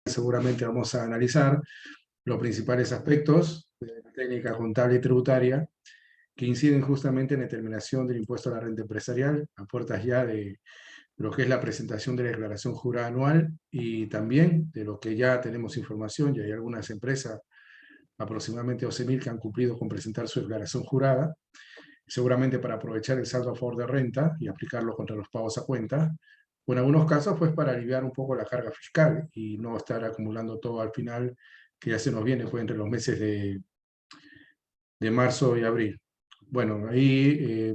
seguramente vamos a analizar los principales aspectos de la técnica contable y tributaria que inciden justamente en la determinación del impuesto a la renta empresarial, a puertas ya de lo que es la presentación de la declaración jurada anual y también de lo que ya tenemos información, ya hay algunas empresas, aproximadamente 12.000, que han cumplido con presentar su declaración jurada, seguramente para aprovechar el saldo a favor de renta y aplicarlo contra los pagos a cuenta, o en algunos casos pues para aliviar un poco la carga fiscal y no estar acumulando todo al final, que ya se nos viene pues entre los meses de marzo y abril. Bueno, ahí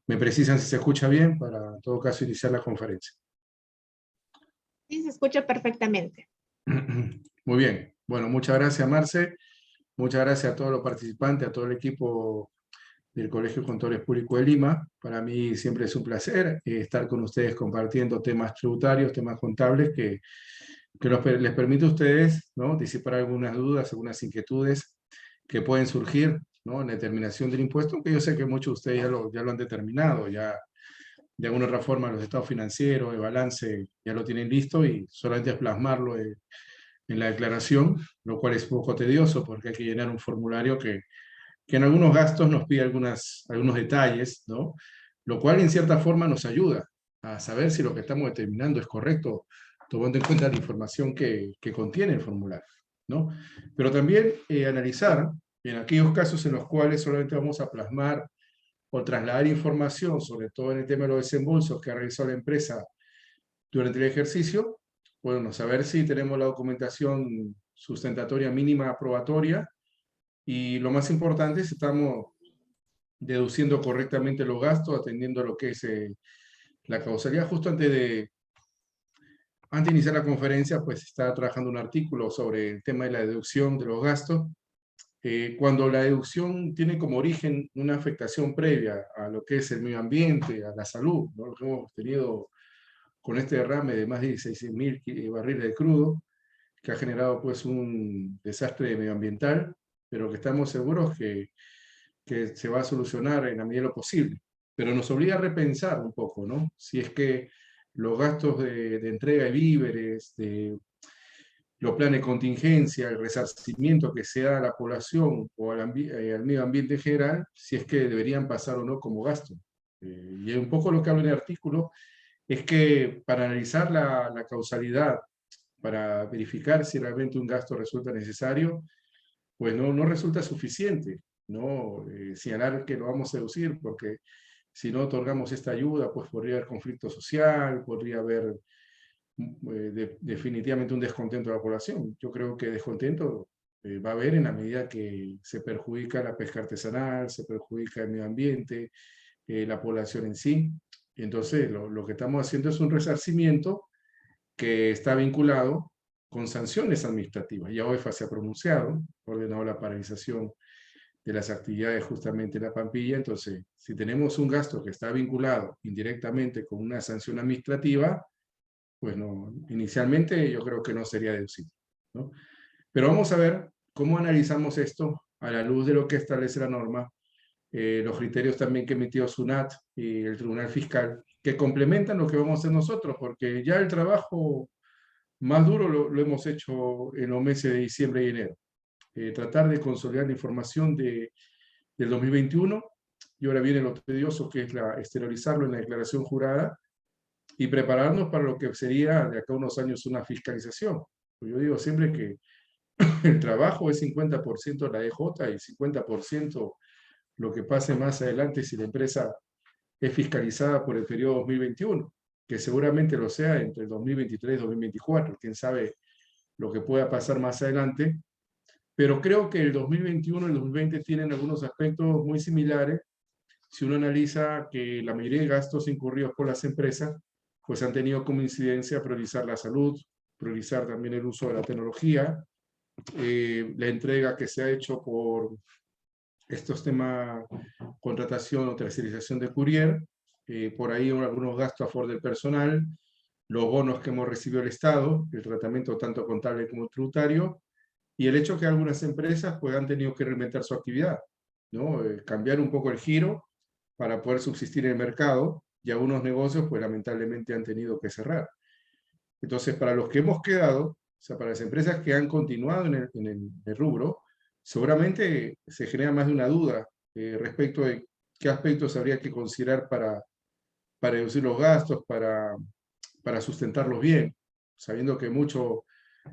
me precisan si se escucha bien para en todo caso iniciar la conferencia. Sí, se escucha perfectamente. Muy bien. Bueno, muchas gracias, Marce. Muchas gracias a todos los participantes, a todo el equipo del Colegio de Contadores Públicos de Lima. Para mí siempre es un placer estar con ustedes compartiendo temas tributarios, temas contables que les permite a ustedes, ¿no?, disipar algunas dudas, algunas inquietudes que pueden surgir, ¿no?, en la determinación del impuesto, aunque yo sé que muchos de ustedes ya lo han determinado, ya de alguna otra forma los estados financieros, de balance, ya lo tienen listo y solamente es plasmarlo en la declaración, lo cual es un poco tedioso porque hay que llenar un formulario que en algunos gastos nos pide algunos detalles, ¿no? Lo cual en cierta forma nos ayuda a saber si lo que estamos determinando es correcto, tomando en cuenta la información que contiene el formulario, ¿no? Pero también analizar en aquellos casos en los cuales solamente vamos a plasmar o trasladar información, sobre todo en el tema de los desembolsos que ha realizado la empresa durante el ejercicio, bueno, saber si tenemos la documentación sustentatoria mínima aprobatoria y lo más importante es si estamos deduciendo correctamente los gastos, atendiendo a lo que es la causalidad. Justo antes de iniciar la conferencia, pues estaba trabajando un artículo sobre el tema de la deducción de los gastos. Cuando la deducción tiene como origen una afectación previa a lo que es el medio ambiente, a la salud, ¿no?, lo que hemos tenido con este derrame de más de 16.000 barriles de crudo, que ha generado pues un desastre medioambiental, pero que estamos seguros que se va a solucionar en la medida de lo posible. Pero nos obliga a repensar un poco, ¿no? Si es que los gastos de entrega de víveres, de los planes de contingencia, el resarcimiento que se da a la población o al medio ambiente en general, si es que deberían pasar o no como gasto. Y un poco lo que hablo en el artículo es que para analizar la causalidad, para verificar si realmente un gasto resulta necesario, pues no resulta suficiente, ¿no? Señalar que lo vamos a deducir, porque si no otorgamos esta ayuda, pues podría haber conflicto social, podría haber definitivamente un descontento de la población. Yo creo que descontento va a haber en la medida que se perjudica la pesca artesanal, se perjudica el medio ambiente, la población en sí. Y entonces lo que estamos haciendo es un resarcimiento que está vinculado con sanciones administrativas. Ya OEFA se ha pronunciado, ha ordenado la paralización de las actividades justamente en la Pampilla. Entonces, si tenemos un gasto que está vinculado indirectamente con una sanción administrativa, pues no, inicialmente yo creo que no sería deducible, ¿no? Pero vamos a ver cómo analizamos esto a la luz de lo que establece la norma, los criterios también que emitió SUNAT y el Tribunal Fiscal, que complementan lo que vamos a hacer nosotros, porque ya el trabajo más duro lo hemos hecho en los meses de diciembre y enero. Tratar de consolidar la información del 2021, y ahora viene lo tedioso, que es exteriorizarlo en la declaración jurada, y prepararnos para lo que sería de acá a unos años una fiscalización. Pues yo digo siempre que el trabajo es 50% la DJ y 50% lo que pase más adelante si la empresa es fiscalizada por el periodo 2021, que seguramente lo sea entre el 2023 y 2024, quién sabe lo que pueda pasar más adelante, pero creo que el 2021 y el 2020 tienen algunos aspectos muy similares si uno analiza que la mayoría de gastos incurridos por las empresas pues han tenido como incidencia priorizar la salud, priorizar también el uso de la tecnología, la entrega que se ha hecho por estos temas, contratación o tercerización de courier, por ahí algunos gastos a favor del personal, los bonos que hemos recibido el Estado, el tratamiento tanto contable como tributario, y el hecho que algunas empresas pues, han tenido que reinventar su actividad, ¿no? Cambiar un poco el giro para poder subsistir en el mercado, y algunos negocios pues lamentablemente han tenido que cerrar. Entonces, para los que hemos quedado, O sea, para las empresas que han continuado en el rubro, seguramente se genera más de una duda respecto de qué aspectos habría que considerar para reducir los gastos, para sustentarlos bien, sabiendo que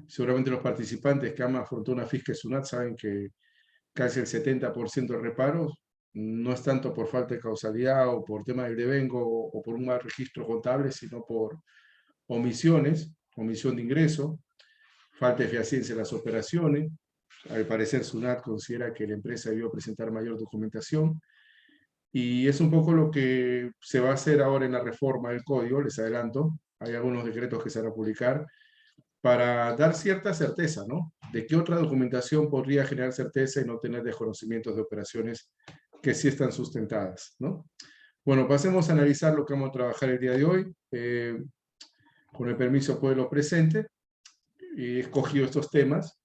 seguramente los participantes que han afrontado una fiscal SUNAT saben que casi el 70% de reparos no es tanto por falta de causalidad o por tema del devengo o por un mal registro contable, sino por omisiones, omisión de ingreso, falta de eficiencia en las operaciones. Al parecer, SUNAT considera que la empresa debió presentar mayor documentación. Y es un poco lo que se va a hacer ahora en la reforma del código, les adelanto. Hay algunos decretos que se van a publicar para dar cierta certeza, ¿no? De qué otra documentación podría generar certeza y no tener desconocimientos de operaciones que sí están sustentadas, ¿no? Bueno, pasemos a analizar lo que vamos a trabajar el día de hoy. Con el permiso del pueblo presente, he escogido estos temas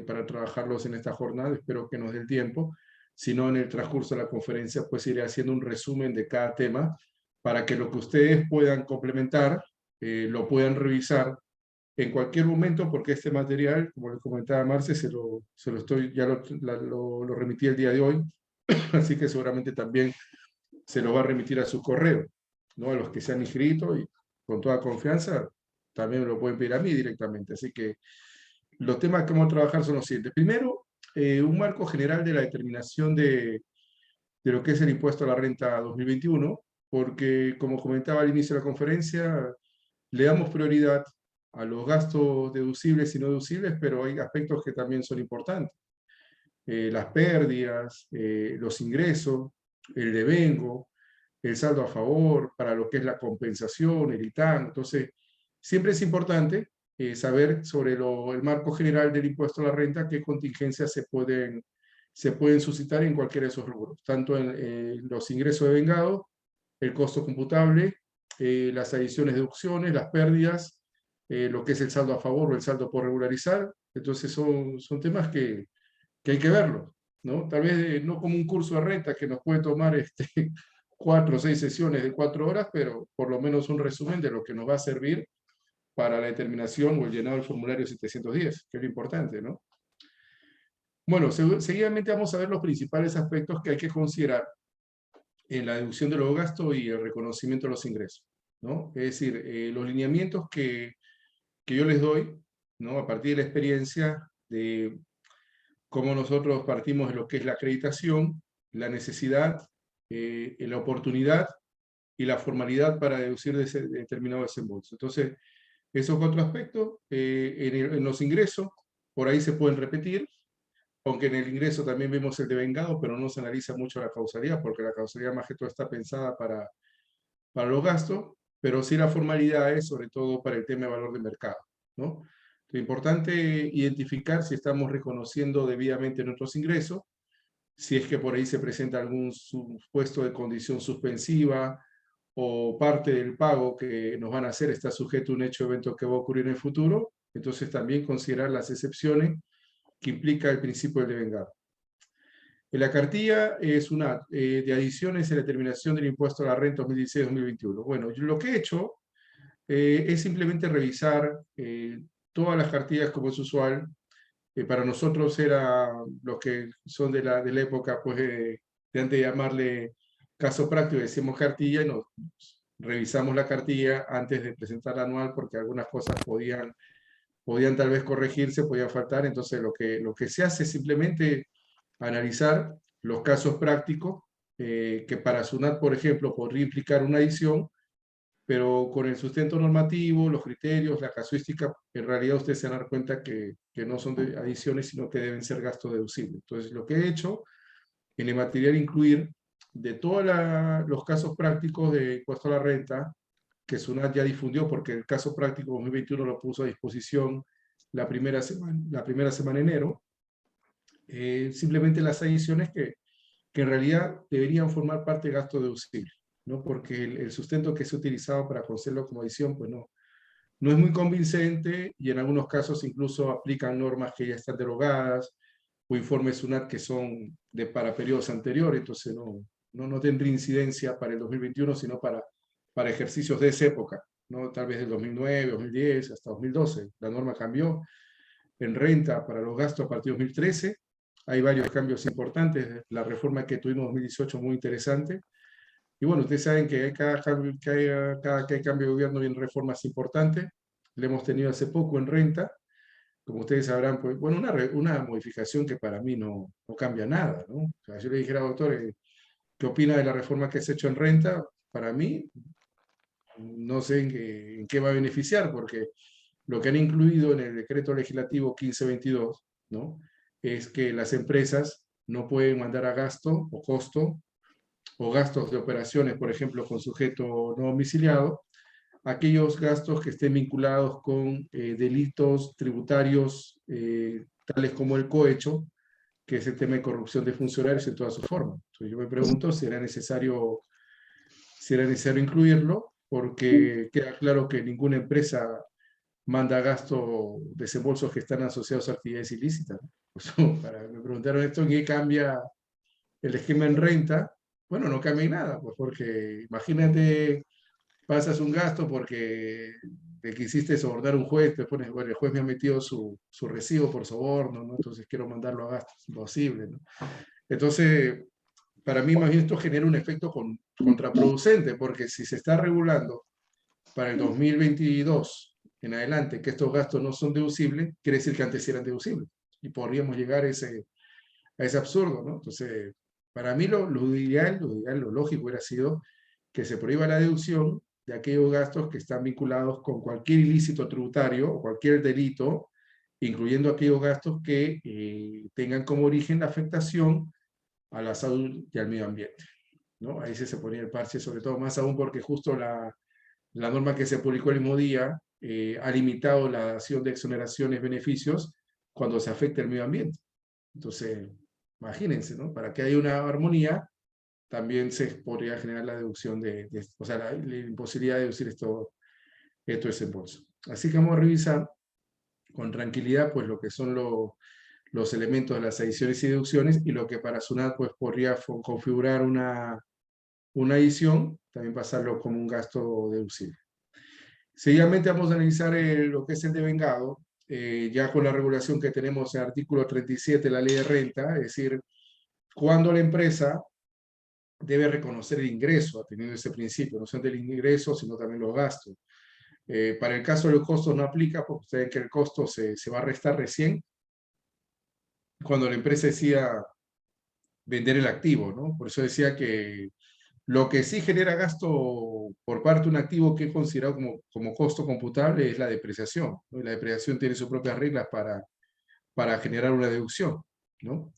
para trabajarlos en esta jornada, espero que nos dé el tiempo. Si no, en el transcurso de la conferencia, pues iré haciendo un resumen de cada tema para que lo que ustedes puedan complementar, lo puedan revisar en cualquier momento, porque este material, como le comentaba Marce, ya lo remití el día de hoy, así que seguramente también se lo va a remitir a su correo, ¿no? A los que se han inscrito y con toda confianza también me lo pueden pedir a mí directamente. Así que los temas que vamos a trabajar son los siguientes. Primero, un marco general de la determinación de lo que es el impuesto a la renta 2021, porque como comentaba al inicio de la conferencia, le damos prioridad a los gastos deducibles y no deducibles, pero hay aspectos que también son importantes. Las pérdidas, los ingresos, el devengo, el saldo a favor, para lo que es la compensación, el ITAN. Entonces, siempre es importante saber sobre el marco general del impuesto a la renta, qué contingencias se pueden suscitar en cualquiera de esos rubros, tanto en los ingresos de vengado, el costo computable, las adiciones, deducciones, las pérdidas, lo que es el saldo a favor o el saldo por regularizar. Entonces son temas que hay que verlo, ¿no? Tal vez no como un curso de renta que nos puede tomar 4 o 6 sesiones de 4 horas, pero por lo menos un resumen de lo que nos va a servir para la determinación o el llenado del formulario 710, que es lo importante, ¿no? Bueno, seguidamente vamos a ver los principales aspectos que hay que considerar en la deducción de los gastos y el reconocimiento de los ingresos, ¿no? Es decir, los lineamientos que yo les doy, ¿no? A partir de la experiencia de cómo nosotros partimos de lo que es la acreditación, la necesidad, la oportunidad y la formalidad para deducir determinado desembolso. Entonces, esos 4 aspectos, en los ingresos, por ahí se pueden repetir, aunque en el ingreso también vemos el devengado, pero no se analiza mucho la causalidad, porque la causalidad más que todo está pensada para los gastos, pero sí la formalidad es sobre todo para el tema de valor de mercado, ¿no? Es importante identificar si estamos reconociendo debidamente nuestros ingresos, si es que por ahí se presenta algún supuesto de condición suspensiva o parte del pago que nos van a hacer está sujeto a un hecho o evento que va a ocurrir en el futuro, entonces también considerar las excepciones que implica el principio del devengado. En la cartilla es una de adiciones en la determinación del impuesto a la renta 2016-2021. Bueno, yo lo que he hecho es simplemente revisar todas las cartillas como es usual. Para nosotros era los que son de la época, pues, de antes de llamarle caso práctico, decimos cartilla y nos revisamos la cartilla antes de presentar la anual porque algunas cosas podían tal vez corregirse, podían faltar. Entonces lo que se hace es simplemente analizar los casos prácticos que para SUNAT, por ejemplo, podría implicar una adición, pero con el sustento normativo, los criterios, la casuística, en realidad ustedes se van a dar cuenta que no son de adiciones, sino que deben ser gastos deducibles. Entonces, lo que he hecho en el material incluir de todos los casos prácticos de impuesto a la renta, que SUNAT ya difundió, porque el caso práctico 2021 lo puso a disposición la primera semana de enero, simplemente las adiciones que en realidad deberían formar parte de gasto deducible, ¿no? Porque el sustento que se ha utilizado para concederlo como adición, pues no es muy convincente y en algunos casos incluso aplican normas que ya están derogadas o informes SUNAT que son para periodos anteriores, entonces no tendría incidencia para el 2021, sino para ejercicios de esa época, ¿no? Tal vez del 2009, 2010, hasta 2012. La norma cambió en renta para los gastos a partir de 2013. Hay varios cambios importantes. La reforma que tuvimos en 2018 muy interesante. Y bueno, ustedes saben que cada que hay cambio de gobierno vienen reformas importantes. Le hemos tenido hace poco en renta. Como ustedes sabrán, pues, bueno, una modificación que para mí no cambia nada, ¿no? O sea, yo le dijera, doctor, ¿qué opina de la reforma que se ha hecho en renta? Para mí, no sé en qué va a beneficiar, porque lo que han incluido en el decreto legislativo 1522, ¿no? Es que las empresas no pueden mandar a gasto o costo o gastos de operaciones, por ejemplo, con sujeto no domiciliado, aquellos gastos que estén vinculados con delitos tributarios, tales como el cohecho, que es el tema de corrupción de funcionarios en todas sus formas. Entonces yo me pregunto si era necesario incluirlo, porque queda claro que ninguna empresa manda gasto desembolsos que están asociados a actividades ilícitas, ¿no? Pues, me preguntaron esto, ¿en qué cambia el esquema en renta? Bueno, no cambia en nada, pues porque imagínate, pasas un gasto porque te quisiste sobornar a un juez, te pones, bueno, el juez me ha metido su recibo por soborno, ¿no? Entonces quiero mandarlo a gasto, es imposible, ¿no? Entonces, para mí más bien esto genera un efecto contraproducente, porque si se está regulando para el 2022 en adelante que estos gastos no son deducibles, quiere decir que antes eran deducibles. Y podríamos llegar a ese absurdo, ¿no? Entonces, para mí lo ideal, lo lógico hubiera sido que se prohíba la deducción de aquellos gastos que están vinculados con cualquier ilícito tributario o cualquier delito, incluyendo aquellos gastos que tengan como origen la afectación a la salud y al medio ambiente, ¿no? Ahí se ponía el parche, sobre todo más aún porque justo la norma que se publicó el mismo día ha limitado la dación de exoneraciones, beneficios, cuando se afecta el medio ambiente. Entonces, imagínense, ¿no? Para que haya una armonía, también se podría generar la deducción o sea, la imposibilidad de deducir esto desembolso. Así que vamos a revisar con tranquilidad, pues, lo que son los elementos de las adiciones y deducciones y lo que para SUNAT, pues, podría configurar una adición, también pasarlo como un gasto deducible. Seguidamente vamos a analizar lo que es el devengado, ya con la regulación que tenemos en el artículo 37 de la ley de renta, es decir, cuando la empresa debe reconocer el ingreso, teniendo ese principio, no solamente el ingreso, sino también los gastos. Para el caso de los costos no aplica, porque ustedes que el costo se va a restar recién cuando la empresa decida vender el activo, ¿no? Por eso decía que lo que sí genera gasto por parte de un activo que es considerado como costo computable es la depreciación, ¿no? Y la depreciación tiene sus propias reglas para generar una deducción, ¿no?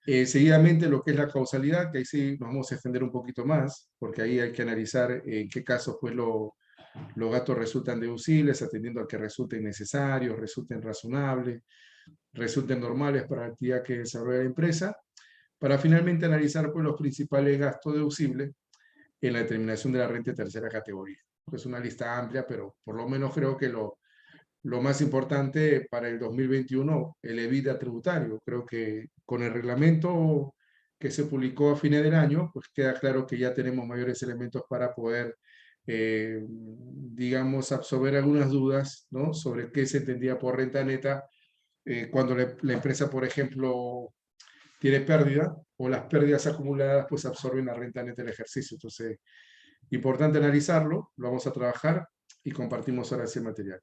Seguidamente lo que es la causalidad, que ahí sí nos vamos a extender un poquito más, porque ahí hay que analizar en qué casos pues, los gastos resultan deducibles, atendiendo a que resulten necesarios, resulten razonables, resulten normales para la actividad que desarrolla la empresa, para finalmente analizar pues, los principales gastos deducibles en la determinación de la renta de tercera categoría. Es una lista amplia, pero por lo menos creo que lo más importante para el 2021, el evita tributario. Creo que con el reglamento que se publicó a fines del año, pues queda claro que ya tenemos mayores elementos para poder, digamos, absorber algunas dudas, ¿no? Sobre qué se entendía por renta neta cuando la empresa, por ejemplo, tiene pérdida o las pérdidas acumuladas pues absorben la renta neta del ejercicio. Entonces, importante analizarlo, lo vamos a trabajar y compartimos ahora ese material.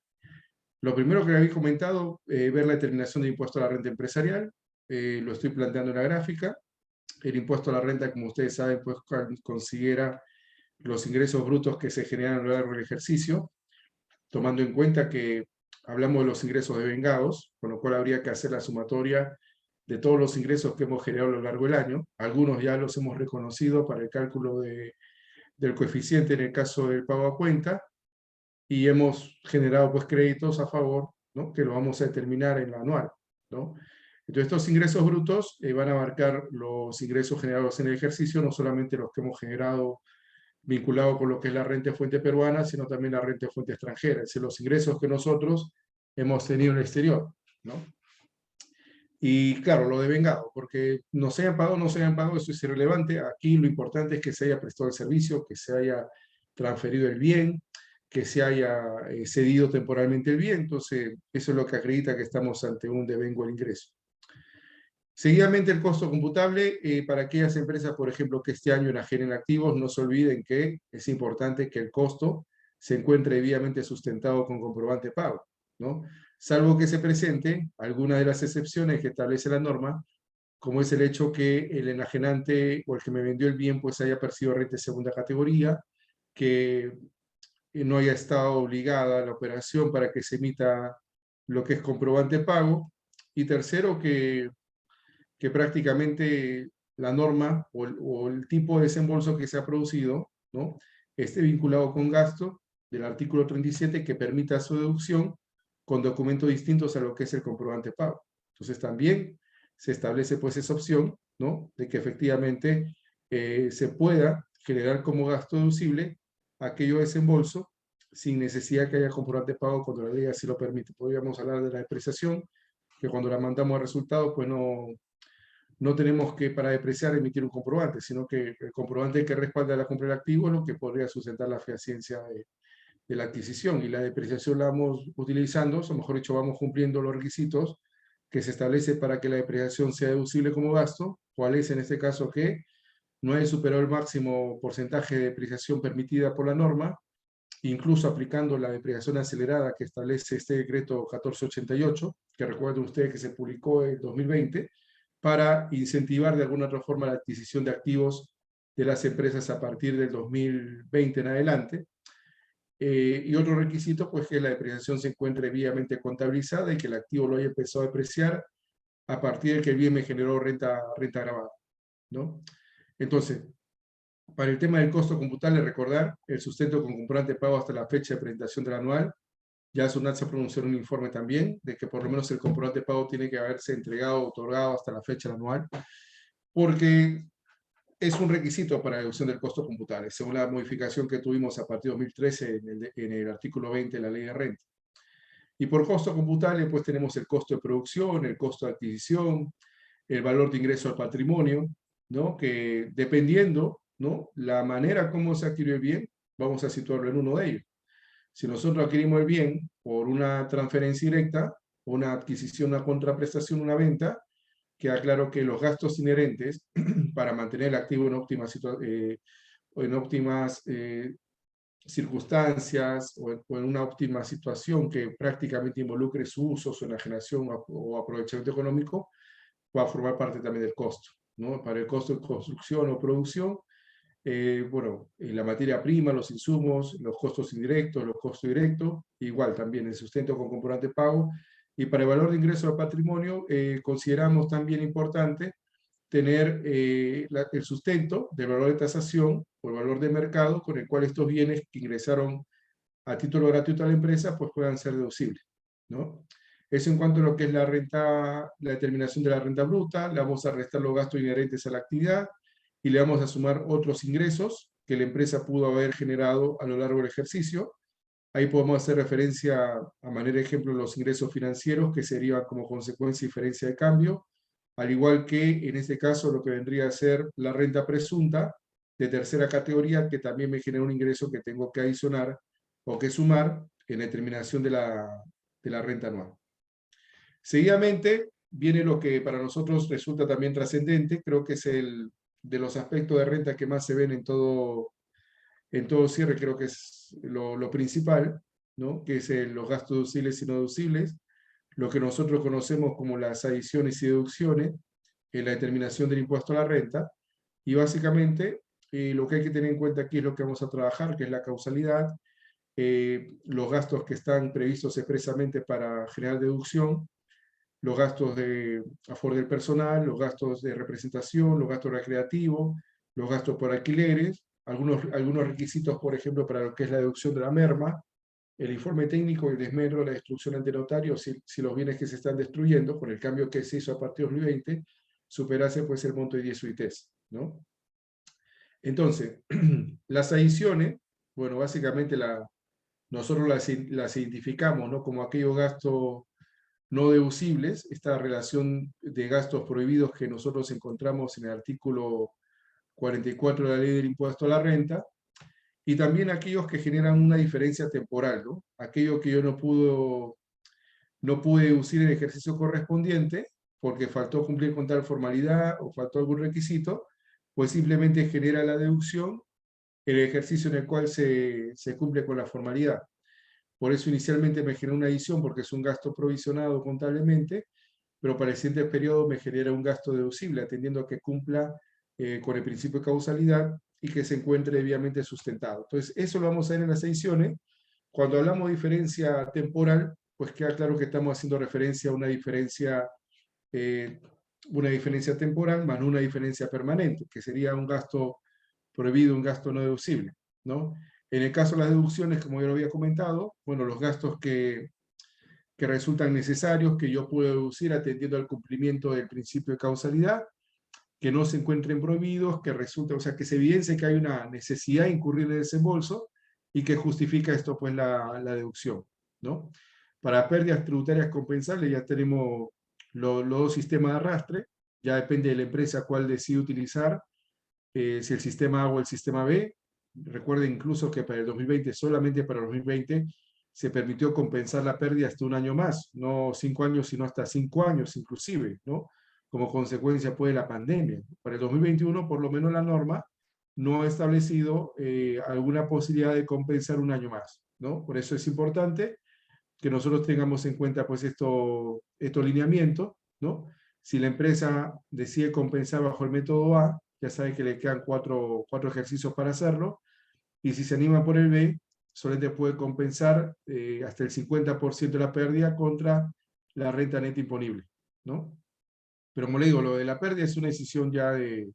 Lo primero que habéis comentado, ver la determinación del impuesto a la renta empresarial, lo estoy planteando en la gráfica. El impuesto a la renta, como ustedes saben, pues considera los ingresos brutos que se generan a lo largo del ejercicio, tomando en cuenta que hablamos de los ingresos devengados, con lo cual habría que hacer la sumatoria de todos los ingresos que hemos generado a lo largo del año. Algunos ya los hemos reconocido para el cálculo del coeficiente en el caso del pago a cuenta, y hemos generado pues créditos a favor, ¿no? Que lo vamos a determinar en la anual, ¿no? Entonces estos ingresos brutos van a abarcar los ingresos generados en el ejercicio, no solamente los que hemos generado vinculado con lo que es la renta de fuente peruana, sino también la renta de fuente extranjera, es decir, los ingresos que nosotros hemos tenido en el exterior, ¿no? Y claro, lo devengado, porque no se hayan pagado o no se hayan pagado, eso es irrelevante. Aquí lo importante es que se haya prestado el servicio, que se haya transferido el bien, que se haya cedido temporalmente el bien. Entonces, eso es lo que acredita que estamos ante un devengo al ingreso. Seguidamente, el costo computable para aquellas empresas, por ejemplo, que este año enajenen activos, no se olviden que es importante que el costo se encuentre debidamente sustentado con comprobante pago, ¿no? Salvo que se presente alguna de las excepciones que establece la norma, como es el hecho que el enajenante o el que me vendió el bien pues haya percibido renta de segunda categoría, que no haya estado obligada a la operación para que se emita lo que es comprobante pago, y tercero, que prácticamente la norma o el tipo de desembolso que se ha producido, ¿no?, esté vinculado con gasto del artículo 37 que permita su deducción con documentos distintos a lo que es el comprobante pago. Entonces también se establece pues esa opción, ¿no?, de que efectivamente se pueda generar como gasto deducible aquello desembolso sin necesidad que haya comprobante pago cuando la ley así lo permite. Podríamos hablar de la depreciación, que cuando la mandamos a resultados pues no tenemos que, para depreciar, emitir un comprobante, sino que el comprobante que respalda la compra del activo es lo que podría sustentar la fehaciencia de la adquisición, y la depreciación la vamos utilizando, o mejor dicho, vamos cumpliendo los requisitos que se establece para que la depreciación sea deducible como gasto, cuál es en este caso que no haya superado el máximo porcentaje de depreciación permitida por la norma, incluso aplicando la depreciación acelerada que establece este decreto 1488, que recuerden ustedes que se publicó en 2020, para incentivar de alguna otra forma la adquisición de activos de las empresas a partir del 2020 en adelante. Y otro requisito, pues que la depreciación se encuentre debidamente contabilizada y que el activo lo haya empezado a depreciar a partir de que el bien me generó renta grabada, ¿no? Entonces, para el tema del costo computable, recordar el sustento con comprobante pago hasta la fecha de presentación del anual. Ya SUNAT se pronunció en un informe también de que por lo menos el comprobante pago tiene que haberse entregado, otorgado hasta la fecha del anual, porque es un requisito para la deducción del costo computable, según la modificación que tuvimos a partir de 2013 en el artículo 20 de la Ley de Renta. Y por costo computable, pues tenemos el costo de producción, el costo de adquisición, el valor de ingreso al patrimonio, ¿no?, que dependiendo, ¿no?, la manera como se adquirió el bien, vamos a situarlo en uno de ellos. Si nosotros adquirimos el bien por una transferencia directa, una adquisición, una contraprestación, una venta, queda claro que los gastos inherentes para mantener el activo en óptimas circunstancias o en una óptima situación que prácticamente involucre su uso, su enajenación o aprovechamiento económico, va a formar parte también del costo, ¿no? Para el costo de construcción o producción, bueno, la materia prima, los insumos, los costos indirectos, los costos directos, igual también el sustento con comprobante pago. Y para el valor de ingreso al patrimonio, consideramos también importante tener el sustento del valor de tasación o el valor de mercado con el cual estos bienes que ingresaron a título gratuito a la empresa pues puedan ser deducibles, ¿no? Eso en cuanto a lo que es la renta, la determinación de la renta bruta. Le vamos a restar los gastos inherentes a la actividad y le vamos a sumar otros ingresos que la empresa pudo haber generado a lo largo del ejercicio. Ahí podemos hacer referencia, a manera de ejemplo, los ingresos financieros, que serían como consecuencia diferencia de cambio, al igual que en este caso lo que vendría a ser la renta presunta de tercera categoría, que también me genera un ingreso que tengo que adicionar o que sumar en la determinación de la renta anual. Seguidamente viene lo que para nosotros resulta también trascendente, creo que es el de los aspectos de renta que más se ven en todo cierre, creo que es lo principal, ¿no?, que es los gastos deducibles y no deducibles, lo que nosotros conocemos como las adiciones y deducciones en la determinación del impuesto a la renta, y básicamente lo que hay que tener en cuenta aquí es lo que vamos a trabajar, que es la causalidad, los gastos que están previstos expresamente para generar deducción, los gastos a favor del personal, los gastos de representación, los gastos recreativos, los gastos por alquileres, algunos requisitos, por ejemplo, para lo que es la deducción de la merma, el informe técnico y el desmedro de la destrucción ante notario, si los bienes que se están destruyendo, con el cambio que se hizo a partir de 2020, superase pues el monto de 10 UITs, ¿no? Entonces, las adiciones, bueno, básicamente nosotros las identificamos, ¿no?, como aquellos gastos no deducibles, esta relación de gastos prohibidos que nosotros encontramos en el artículo 44 de la Ley del Impuesto a la Renta, y también aquellos que generan una diferencia temporal, ¿no? Aquello que yo no pude deducir el ejercicio correspondiente porque faltó cumplir con tal formalidad o faltó algún requisito, pues simplemente genera la deducción el ejercicio en el cual se cumple con la formalidad. Por eso inicialmente me genera una adición porque es un gasto provisionado contablemente, pero para el siguiente periodo me genera un gasto deducible, atendiendo a que cumpla con el principio de causalidad y que se encuentre debidamente sustentado. Entonces, eso lo vamos a ver en las ediciones. Cuando hablamos de diferencia temporal, pues queda claro que estamos haciendo referencia a eh, una diferencia temporal más no una diferencia permanente, que sería un gasto prohibido, un gasto no deducible, ¿no? En el caso de las deducciones, como ya lo había comentado, bueno, los gastos que resultan necesarios, que yo puedo deducir atendiendo al cumplimiento del principio de causalidad, que no se encuentren prohibidos, que resulta, o sea, que se evidencie que hay una necesidad de incurrir en el desembolso y que justifica esto, pues, la deducción, ¿no? Para pérdidas tributarias compensables ya tenemos los dos sistemas de arrastre, ya depende de la empresa cuál decide utilizar, si el sistema A o el sistema B. Recuerden incluso que para el 2020, solamente para el 2020, se permitió compensar la pérdida hasta un año más, no 5 años, sino hasta 5 años inclusive, ¿no? Como consecuencia pues, de la pandemia. Para el 2021, por lo menos la norma no ha establecido alguna posibilidad de compensar un año más, ¿no? Por eso es importante que nosotros tengamos en cuenta pues estos lineamientos, ¿no? Si la empresa decide compensar bajo el método A, ya sabe que le quedan cuatro ejercicios para hacerlo, y si se anima por el B, solamente puede compensar hasta el 50% de la pérdida contra la renta neta imponible, ¿no? Pero como le digo, lo de la pérdida es una decisión ya de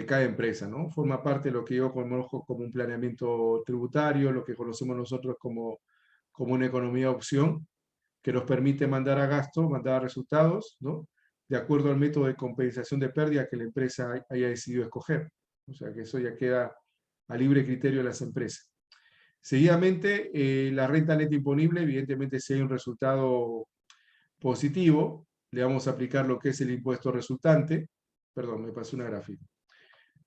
cada empresa, ¿no? Forma parte de lo que yo conozco como un planeamiento tributario, lo que conocemos nosotros como una economía de opción, que nos permite mandar a gasto, mandar a resultados, ¿no? De acuerdo al método de compensación de pérdida que la empresa haya decidido escoger. O sea que eso ya queda a libre criterio de las empresas. Seguidamente, la renta neta imponible, evidentemente si hay un resultado positivo, le vamos a aplicar lo que es el impuesto resultante. Perdón, me pasé una gráfica.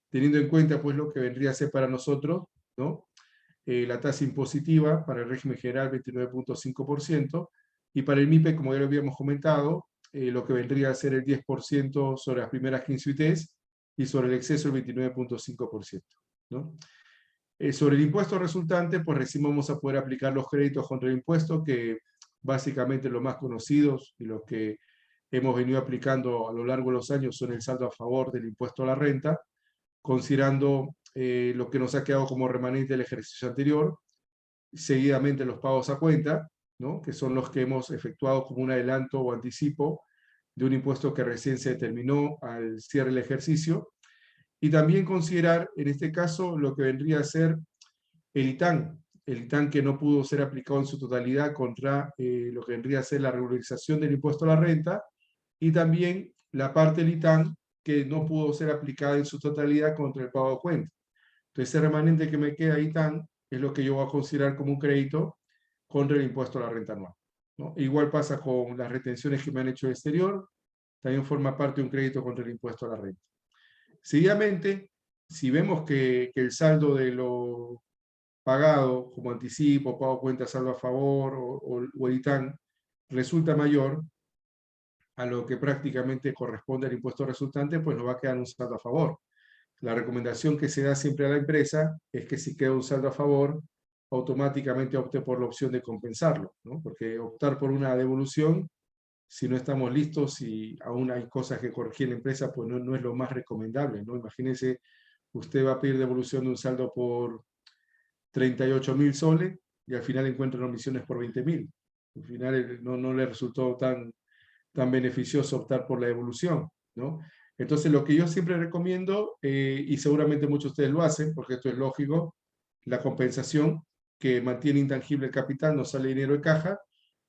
Teniendo en cuenta pues lo que vendría a ser para nosotros, ¿no? La tasa impositiva para el régimen general 29.5%, y para el MIPE, como ya lo habíamos comentado, lo que vendría a ser el 10% sobre las primeras 15 UITs y sobre el exceso el 29.5%, ¿no? Sobre el impuesto resultante, pues recién vamos a poder aplicar los créditos contra el impuesto, que básicamente los más conocidos y los que hemos venido aplicando a lo largo de los años son el saldo a favor del impuesto a la renta, considerando lo que nos ha quedado como remanente del ejercicio anterior, seguidamente los pagos a cuenta, ¿no? Que son los que hemos efectuado como un adelanto o anticipo de un impuesto que recién se determinó al cierre del ejercicio, y también considerar en este caso lo que vendría a ser el ITAN que no pudo ser aplicado en su totalidad contra lo que vendría a ser la regularización del impuesto a la renta, y también la parte del ITAN que no pudo ser aplicada en su totalidad contra el pago de cuenta. Entonces, ese remanente que me queda ITAN es lo que yo voy a considerar como un crédito contra el impuesto a la renta anual, ¿no? Igual pasa con las retenciones que me han hecho de exterior, también forma parte de un crédito contra el impuesto a la renta. Seguidamente, si vemos que el saldo de lo pagado como anticipo, pago cuenta, saldo a favor o el ITAN resulta mayor a lo que prácticamente corresponde al impuesto resultante, pues nos va a quedar un saldo a favor. La recomendación que se da siempre a la empresa es que si queda un saldo a favor, automáticamente opte por la opción de compensarlo, ¿no? Porque optar por una devolución, si no estamos listos y aún hay cosas que corregir en la empresa, pues no es lo más recomendable, ¿no? Imagínense, usted va a pedir devolución de un saldo por 38.000 soles y al final encuentra omisiones por 20.000. Al final no le resultó tan beneficioso optar por la devolución, ¿no? Entonces, lo que yo siempre recomiendo, y seguramente muchos de ustedes lo hacen, porque esto es lógico, la compensación que mantiene intangible el capital, nos sale dinero de caja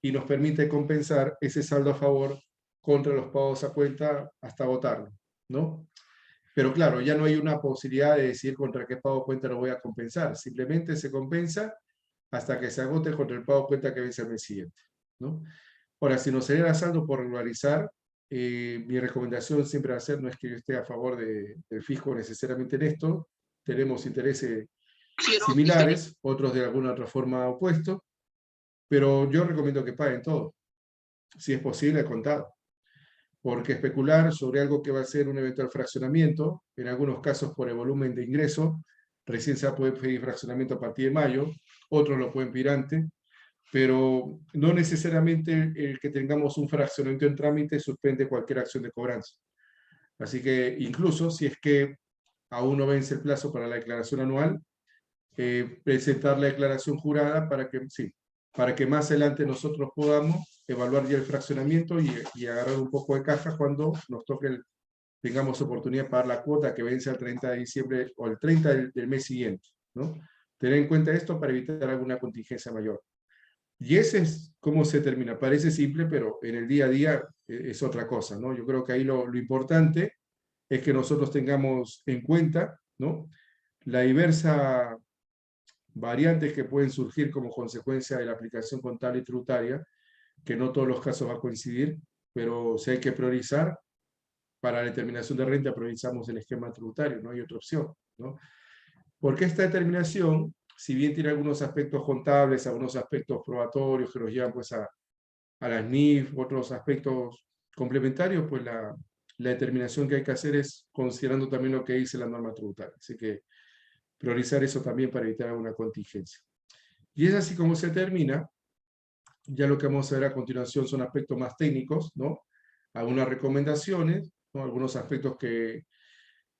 y nos permite compensar ese saldo a favor contra los pagos a cuenta hasta agotarlo, ¿no? Pero claro, ya no hay una posibilidad de decir contra qué pago a cuenta lo voy a compensar. Simplemente se compensa hasta que se agote contra el pago a cuenta que vence el mes siguiente, ¿no? Ahora, si nos saliera saldo por regularizar, mi recomendación siempre va a ser, no es que yo esté a favor del fisco necesariamente en esto, tenemos intereses similares, otros de alguna otra forma opuestos, pero yo recomiendo que paguen todo, si es posible, contado. Porque especular sobre algo que va a ser un eventual fraccionamiento, en algunos casos por el volumen de ingreso, recién se va a poder pedir fraccionamiento a partir de mayo, otros lo pueden pedir antes, pero no necesariamente el que tengamos un fraccionamiento en trámite suspende cualquier acción de cobranza. Así que incluso si es que aún no vence el plazo para la declaración anual, presentar la declaración jurada para que más adelante nosotros podamos evaluar ya el fraccionamiento y agarrar un poco de caja cuando nos toque, tengamos oportunidad de pagar la cuota que vence el 30 de diciembre o el 30 del mes siguiente, ¿no? Tener en cuenta esto para evitar alguna contingencia mayor. Y ese es cómo se termina. Parece simple, pero en el día a día es otra cosa, ¿no? Yo creo que ahí lo importante es que nosotros tengamos en cuenta, ¿no?, la diversa variantes que pueden surgir como consecuencia de la aplicación contable y tributaria, que no todos los casos va a coincidir, pero si hay que priorizar, para la determinación de renta priorizamos el esquema tributario, no hay otra opción, ¿no? Porque esta determinación, si bien tiene algunos aspectos contables, algunos aspectos probatorios que nos llevan pues a las NIF, otros aspectos complementarios, pues la determinación que hay que hacer es considerando también lo que dice la norma tributaria. Así que priorizar eso también para evitar alguna contingencia. Y es así como se termina. Ya lo que vamos a ver a continuación son aspectos más técnicos, ¿no? Algunas recomendaciones, ¿no? Algunos aspectos que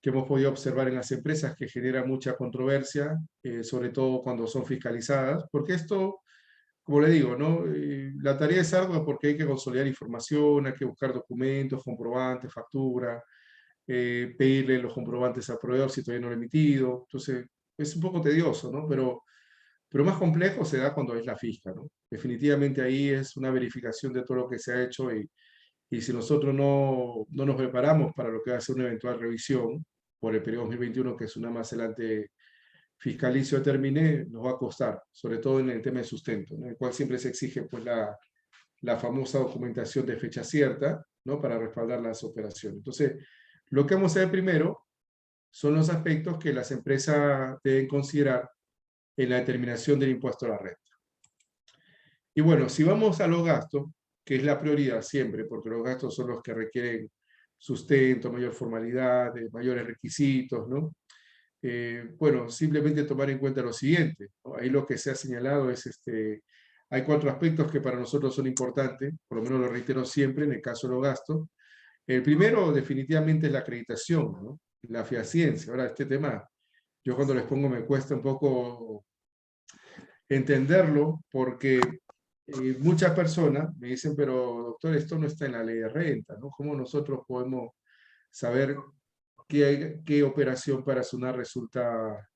hemos podido observar en las empresas que generan mucha controversia, sobre todo cuando son fiscalizadas, porque esto, como le digo, ¿no? La tarea es ardua porque hay que consolidar información, hay que buscar documentos, comprobantes, factura, pedirle los comprobantes al proveedor si todavía no lo ha emitido. Entonces, es un poco tedioso, ¿no? Pero más complejo se da cuando es la fisca, ¿no? Definitivamente ahí es una verificación de todo lo que se ha hecho y si nosotros no nos preparamos para lo que va a ser una eventual revisión por el periodo 2021, que es una más adelante fiscalicio termine, nos va a costar, sobre todo en el tema de sustento, ¿no?, en el cual siempre se exige pues la famosa documentación de fecha cierta, ¿no?, para respaldar las operaciones. Entonces, lo que vamos a ver primero son los aspectos que las empresas deben considerar en la determinación del impuesto a la renta. Y bueno, si vamos a los gastos, que es la prioridad siempre, porque los gastos son los que requieren sustento, mayor formalidad, mayores requisitos, ¿no? Bueno, simplemente tomar en cuenta lo siguiente, ¿no? Ahí lo que se ha señalado es, hay 4 aspectos que para nosotros son importantes, por lo menos lo reitero siempre en el caso de los gastos. El primero definitivamente es la acreditación, ¿no?, la fehaciencia. Ahora, este tema, yo cuando les pongo me cuesta un poco entenderlo, porque muchas personas me dicen, pero doctor, esto no está en la ley de renta, ¿no? ¿Cómo nosotros podemos saber qué operación para SUNAT resulta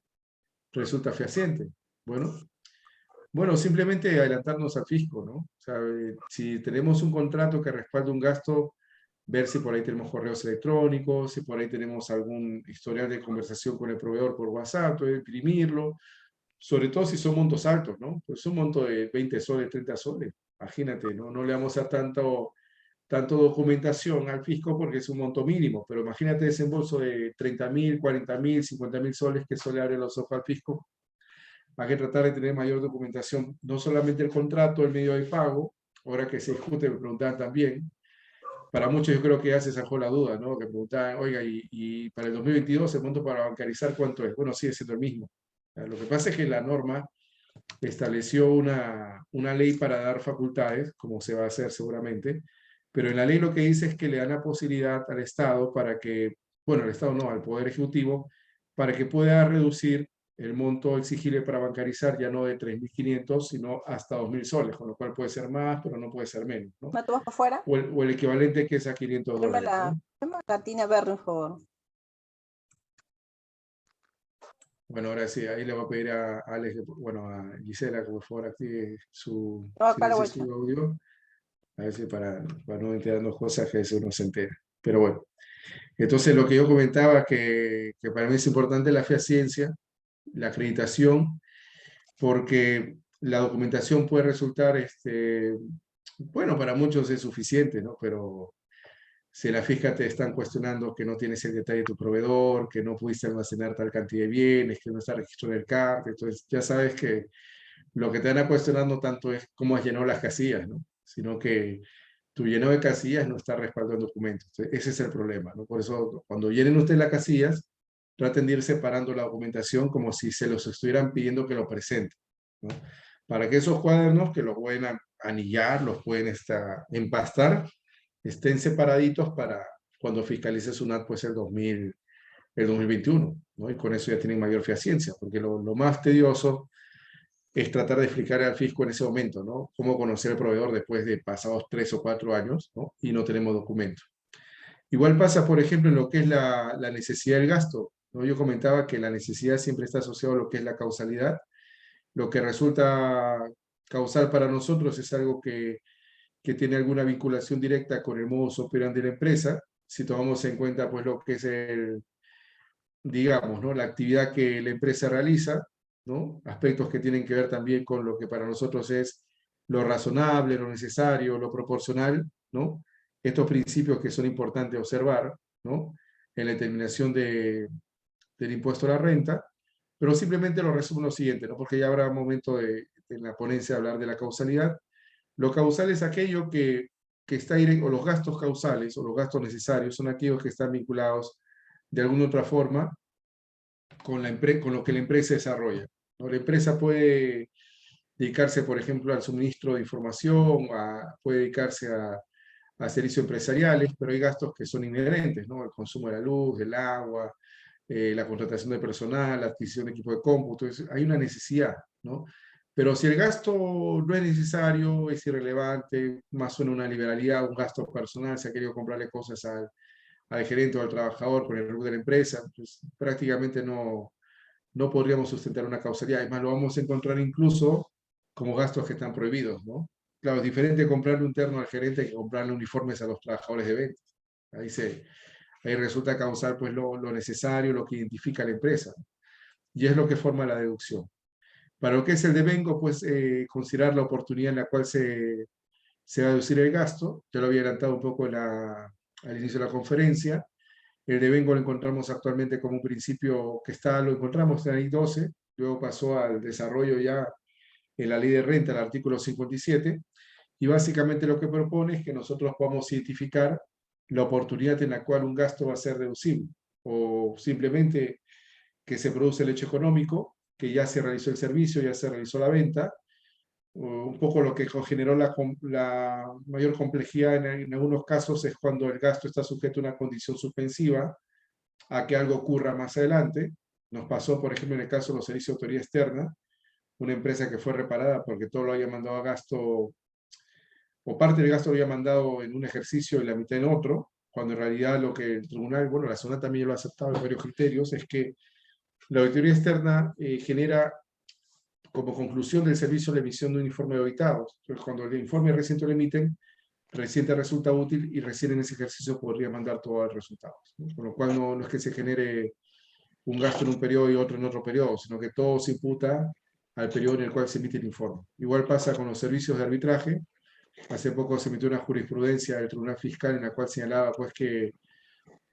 fehaciente? Bueno, simplemente adelantarnos al fisco, ¿no? O sea, si tenemos un contrato que respalda un gasto, ver si por ahí tenemos correos electrónicos, si por ahí tenemos algún historial de conversación con el proveedor por WhatsApp, imprimirlo, sobre todo si son montos altos, ¿no? Pues un monto de 20 soles, 30 soles, imagínate, ¿no? No le vamos a tanto documentación al fisco porque es un monto mínimo, pero imagínate desembolso de 30.000, 40.000, 50.000 soles que suele abrir los ojos al fisco. Hay que tratar de tener mayor documentación, no solamente el contrato, el medio de pago, ahora que se discute, me preguntaban también, para muchos yo creo que ya se sacó la duda, ¿no? Que preguntaban, oiga, y para el 2022 el monto para bancarizar, ¿cuánto es? Bueno, sigue siendo el mismo. Lo que pasa es que la norma estableció una ley para dar facultades, como se va a hacer seguramente, pero en la ley lo que dice es que le dan la posibilidad al Estado para que, bueno, al Estado no, al Poder Ejecutivo, para que pueda reducir el monto exigible para bancarizar ya no de 3.500, sino hasta 2.000 soles, con lo cual puede ser más, pero no puede ser menos, ¿no? ¿Me tomas para afuera? O el equivalente que es a 500 dólares, ¿no? La tina verde, por favor. Bueno, ahora sí, ahí le voy a pedir a Alex, bueno, a Gisela, que por favor active su audio, a ver si para no enterarnos cosas que eso no se entera. Pero bueno, entonces lo que yo comentaba que para mí es importante la fehaciencia, la acreditación, porque la documentación puede resultar, bueno, para muchos es suficiente, ¿no? Pero Si en la fisca te están cuestionando que no tienes el detalle de tu proveedor, que no pudiste almacenar tal cantidad de bienes, que no está registrado en el CART, entonces ya sabes que lo que te van a cuestionar no tanto es cómo has llenado las casillas, ¿no? Sino que tu llenado de casillas no está respaldado en documentos. Entonces, ese es el problema, ¿no? Por eso, cuando llenen ustedes las casillas, traten de ir separando la documentación como si se los estuvieran pidiendo que lo presenten, ¿no? Para que esos cuadernos, que los pueden anillar, los pueden empastar, estén separaditos para cuando fiscalice SUNAT, pues el 2021, ¿no? Y con eso ya tienen mayor fehaciencia, porque lo más tedioso es tratar de explicar al fisco en ese momento, ¿no? Cómo conocer al proveedor después de pasados 3 o 4 años, ¿no? Y no tenemos documentos. Igual pasa, por ejemplo, en lo que es la necesidad del gasto, ¿no? Yo comentaba que la necesidad siempre está asociada a lo que es la causalidad. Lo que resulta causal para nosotros es algo que tiene alguna vinculación directa con el modus operandi de la empresa. Si tomamos en cuenta, pues, lo que es digamos, ¿no? La actividad que la empresa realiza, ¿no? Aspectos que tienen que ver también con lo que para nosotros es lo razonable, lo necesario, lo proporcional, ¿no? Estos principios que son importantes observar, ¿no? En la determinación del impuesto a la renta, pero simplemente lo resumo lo siguiente, ¿no? Porque ya habrá momento en la ponencia de hablar de la causalidad. Lo causal es aquello que está directo, o los gastos causales, o los gastos necesarios, son aquellos que están vinculados de alguna otra forma con lo que la empresa desarrolla, ¿no? La empresa puede dedicarse, por ejemplo, al suministro de información, puede dedicarse a servicios empresariales, pero hay gastos que son inherentes, ¿no? El consumo de la luz, del agua, la contratación de personal, la adquisición de equipo de cómputo, hay una necesidad, ¿no? Pero si el gasto no es necesario, es irrelevante, más suena una liberalidad, un gasto personal, se ha querido comprarle cosas al gerente o al trabajador con el rubro de la empresa, pues prácticamente no podríamos sustentar una causalidad. Es más, lo vamos a encontrar incluso como gastos que están prohibidos, ¿no? Claro, es diferente comprarle un terno al gerente que comprarle uniformes a los trabajadores de ventas. Ahí resulta causar, pues, lo necesario, lo que identifica a la empresa. Y es lo que forma la deducción. Para lo que es el devengo, pues, considerar la oportunidad en la cual se va a deducir el gasto. Ya lo había adelantado un poco al inicio de la conferencia. El devengo lo encontramos actualmente como un principio que lo encontramos en la ley 12, luego pasó al desarrollo ya en la ley de renta, el artículo 57, y básicamente lo que propone es que nosotros podamos identificar la oportunidad en la cual un gasto va a ser deducible, o simplemente que se produce el hecho económico, que ya se realizó el servicio, ya se realizó la venta, un poco lo que generó la mayor complejidad en algunos casos es cuando el gasto está sujeto a una condición suspensiva, a que algo ocurra más adelante. Nos pasó, por ejemplo, en el caso de los servicios de autoría externa, una empresa que fue reparada porque todo lo había mandado a gasto, o parte del gasto lo había mandado en un ejercicio y la mitad en otro, cuando en realidad lo que el tribunal, bueno, la zona también lo ha aceptado en varios criterios, es que la auditoría externa genera como conclusión del servicio la emisión de un informe de auditados. Entonces, cuando el informe reciente lo emiten, reciente resulta útil y recién en ese ejercicio podría mandar todos los resultados, ¿no? Con lo cual no es que se genere un gasto en un periodo y otro en otro periodo, sino que todo se imputa al periodo en el cual se emite el informe. Igual pasa con los servicios de arbitraje. Hace poco se emitió una jurisprudencia del Tribunal Fiscal en la cual señalaba, pues, que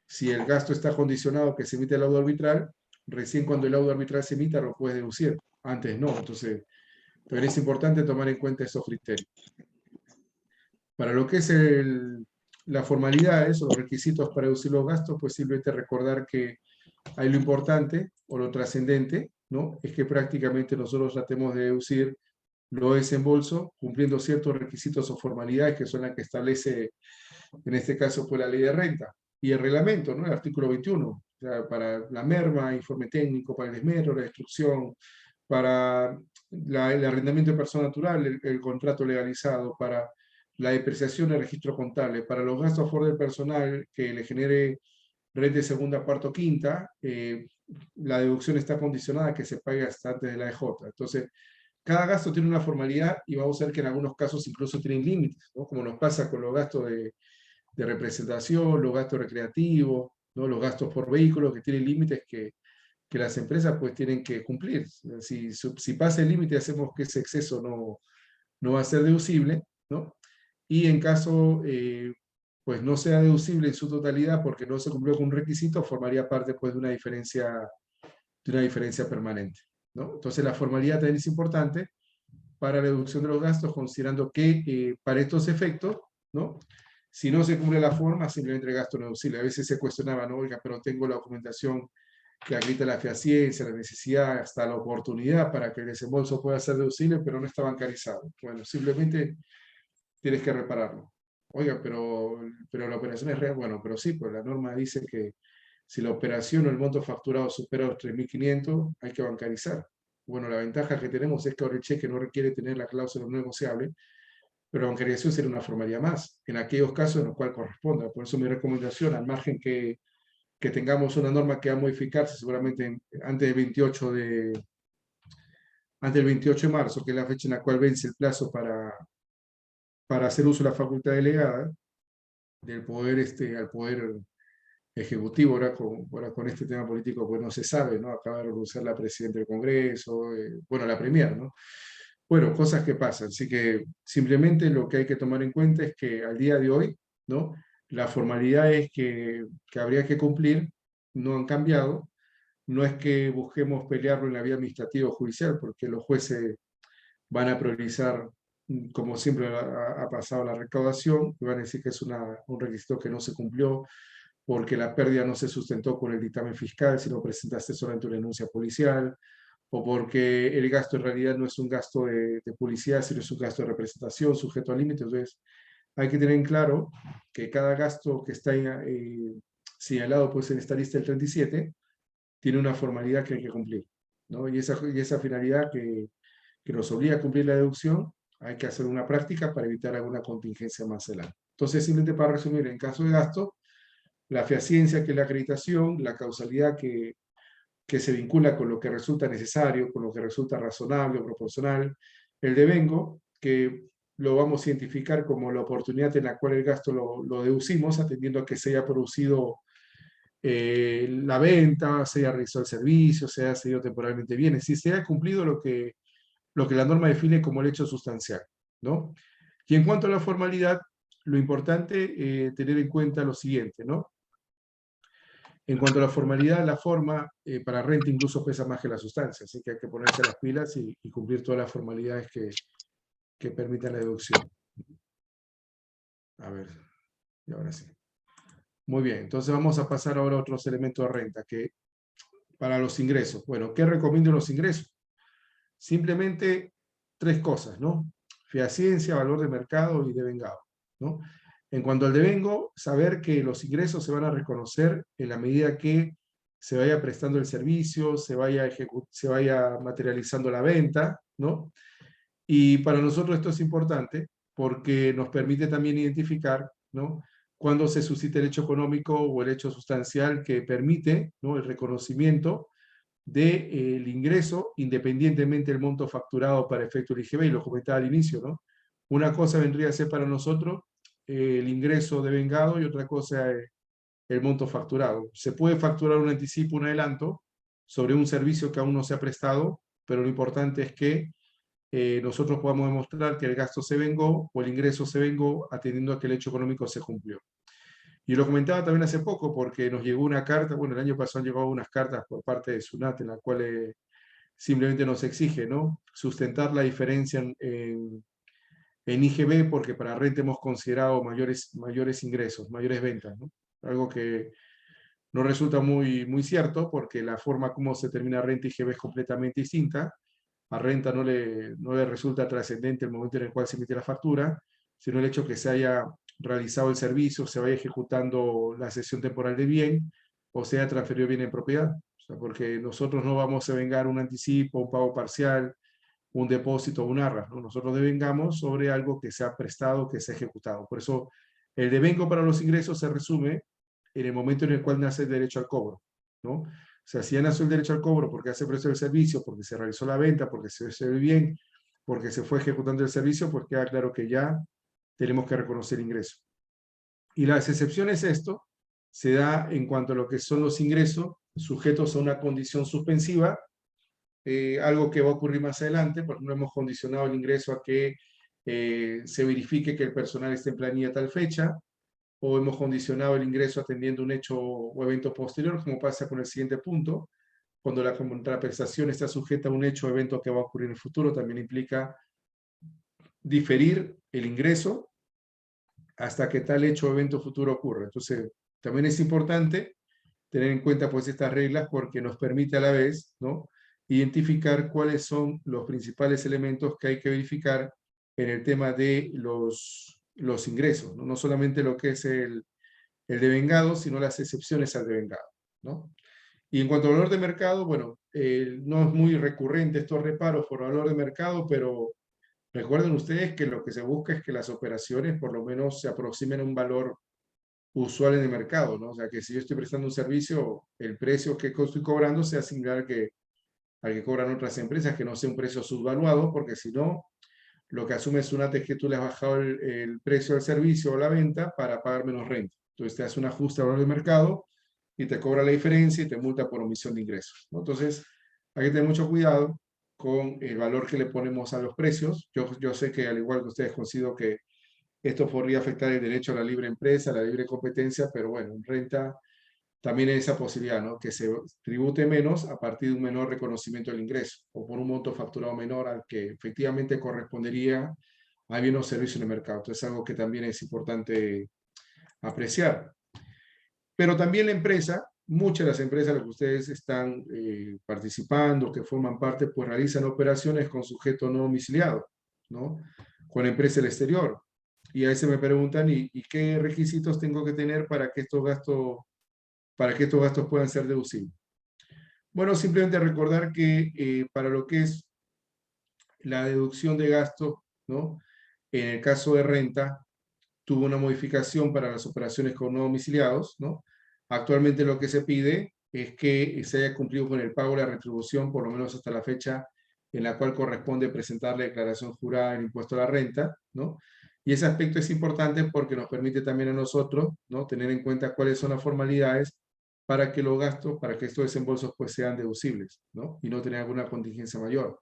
si el gasto está condicionado que se emite el laudo arbitral, recién cuando el laudo arbitral se emita lo puedes deducir, antes no. Entonces, pero es importante tomar en cuenta esos criterios. Para lo que es las formalidades o los requisitos para deducir los gastos, pues simplemente recordar que ahí lo importante o lo trascendente, ¿no? Es que prácticamente nosotros tratemos de deducir lo desembolso cumpliendo ciertos requisitos o formalidades que son las que establece, en este caso, pues la ley de renta y el reglamento, ¿no? El artículo 21, o sea, para la merma, informe técnico, para el esmero, la destrucción, para el arrendamiento de persona natural, el contrato legalizado, para la depreciación del registro contable, para los gastos a favor del personal que le genere renta de segunda, cuarta o quinta, la deducción está condicionada a que se pague hasta antes de la EJ. Entonces, cada gasto tiene una formalidad y vamos a ver que en algunos casos incluso tienen límites, ¿no? Como nos pasa con los gastos de representación, los gastos recreativos, ¿no? Los gastos por vehículo que tienen límites que las empresas pues tienen que cumplir. Si pasa el límite, hacemos que ese exceso no va a ser deducible, ¿no? Y en caso pues no sea deducible en su totalidad porque no se cumplió con un requisito, formaría parte pues de una diferencia permanente, ¿no? Entonces la formalidad también es importante para la reducción de los gastos, considerando que para estos efectos, ¿no? Si no se cumple la forma, simplemente el gasto no deducible. A veces se cuestionaba, no, oiga, pero tengo la documentación que acredita la fehaciencia, la necesidad, hasta la oportunidad para que el desembolso pueda ser deducible, pero no está bancarizado. Bueno, simplemente tienes que repararlo. Oiga, pero la operación es real. Bueno, pero sí, pues la norma dice que si la operación o el monto facturado supera los 3.500, hay que bancarizar. Bueno, la ventaja que tenemos es que ahora el cheque no requiere tener la cláusula no negociable, pero la bancarización sería una formalidad más, en aquellos casos en los cuales corresponda. Por eso mi recomendación, al margen que tengamos una norma que va a modificarse seguramente antes del 28 de marzo, que es la fecha en la cual vence el plazo para hacer uso de la facultad delegada del poder al poder ejecutivo. Ahora con este tema político pues no se sabe, ¿no? Acaba de renunciar la presidenta del Congreso, bueno, la premier, ¿no? Bueno, cosas que pasan. Así que simplemente lo que hay que tomar en cuenta es que al día de hoy, ¿no? Las formalidades que habría que cumplir no han cambiado. No es que busquemos pelearlo en la vía administrativa o judicial, porque los jueces van a priorizar, como siempre ha pasado, la recaudación, y van a decir que es un requisito que no se cumplió porque la pérdida no se sustentó con el dictamen fiscal, sino presentaste solamente una denuncia policial, o porque el gasto en realidad no es un gasto de publicidad, sino es un gasto de representación sujeto a límites. Entonces, hay que tener en claro que cada gasto que está señalado pues, en esta lista del 37 tiene una formalidad que hay que cumplir, ¿no? Y esa finalidad que nos obliga a cumplir la deducción, hay que hacer una práctica para evitar alguna contingencia más adelante. Entonces, simplemente para resumir, en caso de gasto, la fehaciencia, que es la acreditación, la causalidad que se vincula con lo que resulta necesario, con lo que resulta razonable o proporcional, el devengo, que lo vamos a identificar como la oportunidad en la cual el gasto lo deducimos, atendiendo a que se haya producido la venta, se haya realizado el servicio, se haya cedido temporalmente bienes, si se haya cumplido lo que la norma define como el hecho sustancial, ¿no? Y en cuanto a la formalidad, lo importante tener en cuenta lo siguiente, ¿no? En cuanto a la formalidad, la forma para renta incluso pesa más que la sustancia, así que hay que ponerse las pilas y cumplir todas las formalidades que permitan la deducción. A ver, y ahora sí. Muy bien, entonces vamos a pasar ahora a otros elementos de renta, que para los ingresos. Bueno, ¿qué recomiendo en los ingresos? Simplemente tres cosas, ¿no? Fehaciencia, valor de mercado y devengado, ¿no? En cuanto al devengo, saber que los ingresos se van a reconocer en la medida que se vaya prestando el servicio, se vaya materializando la venta, ¿no? Y para nosotros esto es importante porque nos permite también identificar, ¿no? Cuando se suscita el hecho económico o el hecho sustancial que permite, ¿no? El reconocimiento del ingreso, independientemente del monto facturado para efecto del IGB, y lo comentaba al inicio, ¿no? Una cosa vendría a ser para nosotros el ingreso devengado y otra cosa el monto facturado. Se puede facturar un anticipo, un adelanto sobre un servicio que aún no se ha prestado, pero lo importante es que nosotros podamos demostrar que el gasto se vengó o el ingreso se vengó atendiendo a que el hecho económico se cumplió. Y lo comentaba también hace poco porque nos llegó una carta, bueno, el año pasado han llegado unas cartas por parte de SUNAT en las cuales simplemente nos exige, ¿no? Sustentar la diferencia en IGB porque para renta hemos considerado mayores ingresos, mayores ventas, ¿no? Algo que no resulta muy cierto porque la forma como se termina renta IGB es completamente distinta. A renta no le resulta trascendente el momento en el cual se emite la factura, sino el hecho que se haya realizado el servicio, se vaya ejecutando la cesión temporal de bien o se haya transferido bien en propiedad. O sea, porque nosotros no vamos a vengar un anticipo, un pago parcial, un depósito o un arras, ¿no? Nosotros devengamos sobre algo que se ha prestado, que se ha ejecutado. Por eso el devengo para los ingresos se resume en el momento en el cual nace el derecho al cobro, ¿no? O sea, si ya nació el derecho al cobro porque hace precio del servicio, porque se realizó la venta, porque se ve bien, porque se fue ejecutando el servicio, pues queda claro que ya tenemos que reconocer ingreso. Y las excepciones a esto se da en cuanto a lo que son los ingresos sujetos a una condición suspensiva, algo que va a ocurrir más adelante, porque no hemos condicionado el ingreso a que se verifique que el personal esté en planilla a tal fecha, o hemos condicionado el ingreso atendiendo un hecho o evento posterior, como pasa con el siguiente punto. Cuando la contraprestación está sujeta a un hecho o evento que va a ocurrir en el futuro, también implica diferir el ingreso hasta que tal hecho o evento futuro ocurra. Entonces, también es importante tener en cuenta pues estas reglas porque nos permite a la vez, ¿no?, identificar cuáles son los principales elementos que hay que verificar en el tema de los ingresos, ¿no? No solamente lo que es el devengado, sino las excepciones al devengado, ¿no? Y en cuanto al valor de mercado, bueno, no es muy recurrente estos reparos por valor de mercado, pero recuerden ustedes que lo que se busca es que las operaciones por lo menos se aproximen a un valor usual en el mercado, ¿no? O sea, que si yo estoy prestando un servicio, el precio que estoy cobrando sea similar al que cobran otras empresas, que no sea un precio subvaluado, porque si no, lo que asume Sunat es que tú le has bajado el precio del servicio o la venta para pagar menos renta. Entonces te hace un ajuste al valor de mercado y te cobra la diferencia y te multa por omisión de ingresos, ¿no? Entonces, hay que tener mucho cuidado con el valor que le ponemos a los precios. Yo sé que al igual que ustedes considero que esto podría afectar el derecho a la libre empresa, a la libre competencia, pero bueno, en renta también hay esa posibilidad, ¿no?, que se tribute menos a partir de un menor reconocimiento del ingreso o por un monto facturado menor al que efectivamente correspondería a bien o servicio en el mercado. Entonces es algo que también es importante apreciar. Pero también la empresa, muchas de las empresas a las que ustedes están participando, que forman parte, pues realizan operaciones con sujeto no domiciliado, ¿no?, con empresa del exterior. Y a veces me preguntan, ¿y qué requisitos tengo que tener para que estos gastos puedan ser deducibles? Bueno, simplemente recordar que para lo que es la deducción de gastos, ¿no?, en el caso de renta, tuvo una modificación para las operaciones con no domiciliados, ¿no? Actualmente lo que se pide es que se haya cumplido con el pago de la retribución, por lo menos hasta la fecha en la cual corresponde presentar la declaración jurada del impuesto a la renta, ¿no? Y ese aspecto es importante porque nos permite también a nosotros, ¿no?, tener en cuenta cuáles son las formalidades para que los gastos, para que estos desembolsos pues sean deducibles, ¿no?, y no tener alguna contingencia mayor.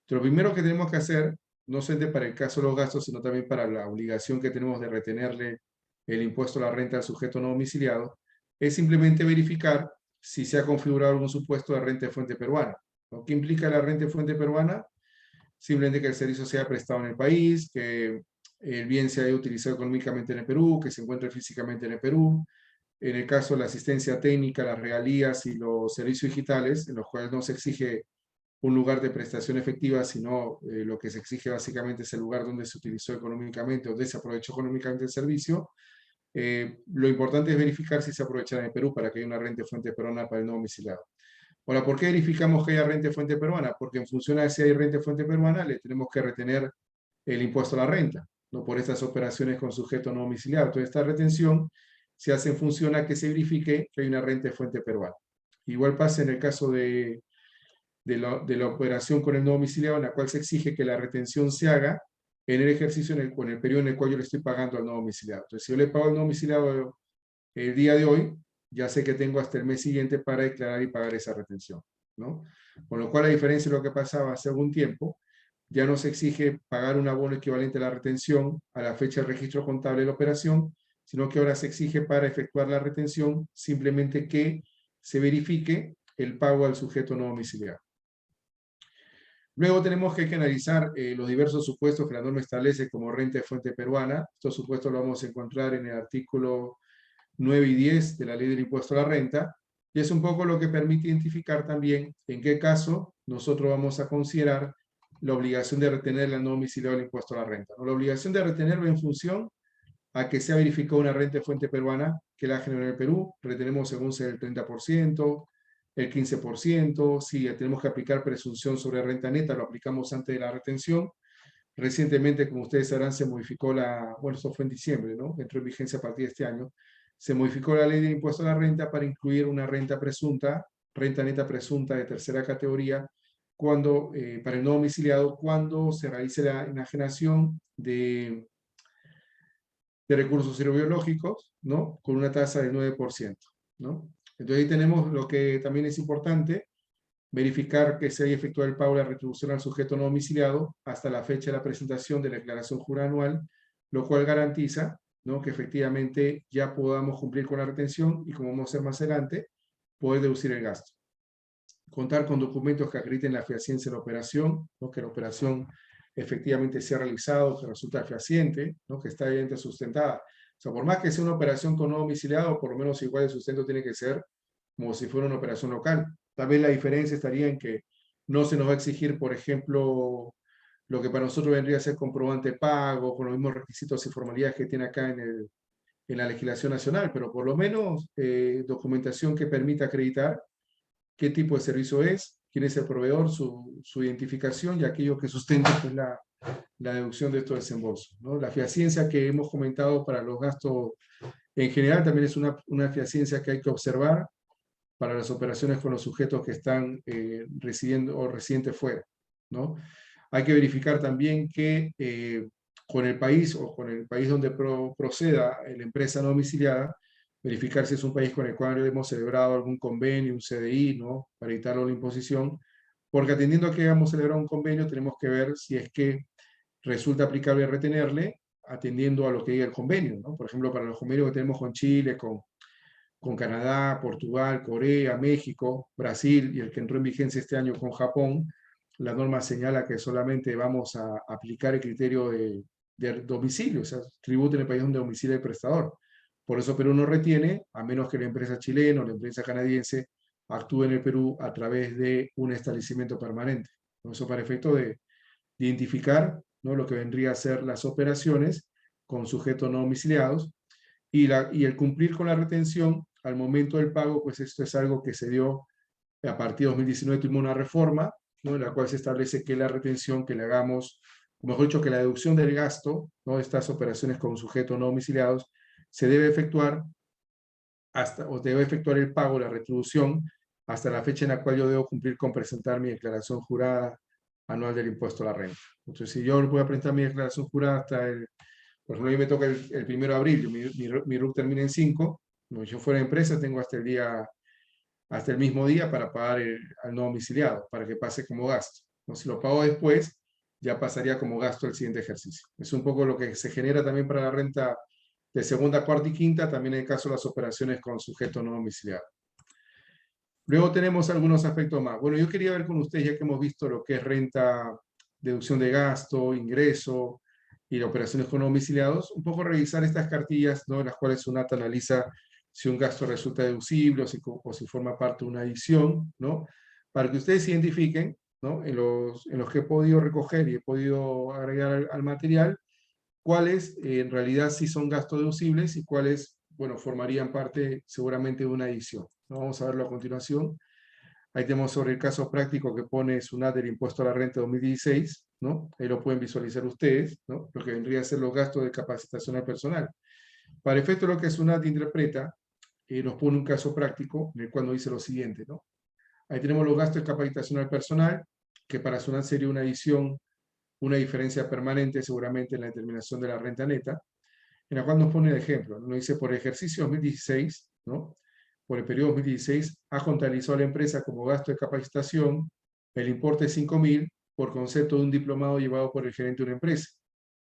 Lo primero que tenemos que hacer, no solamente para el caso de los gastos, sino también para la obligación que tenemos de retenerle el impuesto a la renta al sujeto no domiciliado, es simplemente verificar si se ha configurado algún supuesto de renta de fuente peruana, ¿no? ¿Qué implica la renta de fuente peruana? Simplemente que el servicio sea prestado en el país, que el bien se haya utilizado económicamente en el Perú, que se encuentre físicamente en el Perú. En el caso de la asistencia técnica, las regalías y los servicios digitales, en los cuales no se exige un lugar de prestación efectiva, sino lo que se exige básicamente es el lugar donde se utilizó económicamente o donde se aprovechó económicamente el servicio. Lo importante es verificar si se aprovechará en el Perú para que haya una renta de fuente peruana para el no domiciliado. Ahora, ¿por qué verificamos que haya renta de fuente peruana? Porque en función de si hay renta de fuente peruana, le tenemos que retener el impuesto a la renta, ¿no?, por estas operaciones con sujeto no domiciliado. Entonces, esta retención se hace en función a que se verifique que hay una renta de fuente peruana. Igual pasa en el caso de la operación con el no domiciliado, en la cual se exige que la retención se haga en el ejercicio, en el periodo en el cual yo le estoy pagando al no domiciliado. Entonces, si yo le pago al no domiciliado el día de hoy, ya sé que tengo hasta el mes siguiente para declarar y pagar esa retención, ¿no? Con lo cual, a diferencia de lo que pasaba hace algún tiempo, ya no se exige pagar un abono equivalente a la retención a la fecha del registro contable de la operación, sino que ahora se exige para efectuar la retención simplemente que se verifique el pago al sujeto no domiciliado. Luego tenemos que analizar los diversos supuestos que la norma establece como renta de fuente peruana. Estos supuestos los vamos a encontrar en el artículo 9 y 10 de la Ley del Impuesto a la Renta, y es un poco lo que permite identificar también en qué caso nosotros vamos a considerar la obligación de retener la no domiciliado del impuesto a la renta, ¿no? La obligación de retenerlo en función a que se ha verificado una renta de fuente peruana que la generó en el Perú, retenemos según sea el 30%, el 15%, si tenemos que aplicar presunción sobre renta neta, lo aplicamos antes de la retención. Recientemente, como ustedes sabrán, se modificó bueno, esto fue en diciembre, ¿no?, entró en vigencia a partir de este año, se modificó la ley del impuesto a la renta para incluir una renta presunta, renta neta presunta de tercera categoría, cuando, para el no domiciliado, cuando se realice la enajenación de recursos hidrobiológicos, ¿no?, con una tasa del 9%, ¿no? Entonces ahí tenemos lo que también es importante, verificar que se haya efectuado el pago de la retribución al sujeto no domiciliado hasta la fecha de la presentación de la declaración jurada anual, lo cual garantiza, ¿no? Que efectivamente ya podamos cumplir con la retención y, como vamos a hacer más adelante, poder deducir el gasto. Contar con documentos que acrediten la fehaciente de la operación, ¿no? Que la operación efectivamente se ha realizado, que resulta fehaciente, ¿no? Que está evidentemente sustentada. O sea, por más que sea una operación con no domiciliado, por lo menos igual el sustento tiene que ser como si fuera una operación local. Tal vez la diferencia estaría en que no se nos va a exigir, por ejemplo, lo que para nosotros vendría a ser comprobante de pago, con los mismos requisitos y formalidades que tiene acá en la legislación nacional, pero por lo menos documentación que permita acreditar qué tipo de servicio es, quién es el proveedor, su identificación y aquello que sustenta pues, la deducción de estos desembolsos, ¿no? La fehaciencia que hemos comentado para los gastos en general también es una fehaciencia que hay que observar para las operaciones con los sujetos que están residiendo o residentes fuera, ¿no? Hay que verificar también que con el país o con el país donde proceda la empresa no domiciliada, verificar si es un país con el cual hemos celebrado algún convenio, un CDI, ¿no? Para evitarlo la imposición, porque atendiendo a que hemos celebrado un convenio, tenemos que ver si es que resulta aplicable retenerle, atendiendo a lo que diga el convenio, ¿no? Por ejemplo, para los convenios que tenemos con Chile, con Canadá, Portugal, Corea, México, Brasil y el que entró en vigencia este año con Japón, la norma señala que solamente vamos a aplicar el criterio de domicilio, o sea, tributo en el país donde domicilia el prestador. Por eso Perú no retiene, a menos que la empresa chilena o la empresa canadiense actúe en el Perú a través de un establecimiento permanente. Eso para efecto de identificar, ¿no? Lo que vendría a ser las operaciones con sujetos no domiciliados y el cumplir con la retención al momento del pago, pues esto es algo que se dio a partir de 2019, tuvimos una reforma, ¿no? En la cual se establece que la retención que le hagamos, o mejor dicho, que la deducción del gasto, ¿no? De estas operaciones con sujetos no domiciliados, se debe efectuar o debe efectuar el pago, la retribución, hasta la fecha en la cual yo debo cumplir con presentar mi declaración jurada anual del impuesto a la renta. Entonces, si yo no puedo presentar mi declaración jurada hasta por ejemplo, a mí me toca el 1 de abril, mi RUC termina en 5, si yo fuera empresa tengo hasta el mismo día para pagar al no domiciliado, para que pase como gasto, ¿no? Si lo pago después, ya pasaría como gasto el siguiente ejercicio. Es un poco lo que se genera también para la renta de segunda, cuarta y quinta, también en el caso de las operaciones con sujeto no domiciliado. Luego tenemos algunos aspectos más. Bueno, yo quería ver con ustedes, ya que hemos visto lo que es renta, deducción de gasto, ingreso y las operaciones con domiciliados, un poco revisar estas cartillas, ¿no? En las cuales SUNAT analiza si un gasto resulta deducible o si forma parte de una adición, ¿no? Para que ustedes identifiquen, ¿no? En los que he podido recoger y he podido agregar al material, cuáles en realidad sí son gastos deducibles y cuáles, bueno, formarían parte seguramente de una adición, ¿no? Vamos a verlo a continuación. Ahí tenemos sobre el caso práctico que pone SUNAT del impuesto a la renta 2016, ¿no? Ahí lo pueden visualizar ustedes, ¿no? Lo que vendría a ser los gastos de capacitación al personal. Para efecto de lo que SUNAT interpreta, nos pone un caso práctico en el cual nos dice lo siguiente, ¿no? Ahí tenemos los gastos de capacitación al personal, que para SUNAT sería una adición, una diferencia permanente seguramente en la determinación de la renta neta, en la cual nos pone el ejemplo, ¿no? Nos dice, por el ejercicio 2016, ¿no? Por el periodo 2016, ha contabilizado la empresa como gasto de capacitación el importe de 5.000 por concepto de un diplomado llevado por el gerente de una empresa.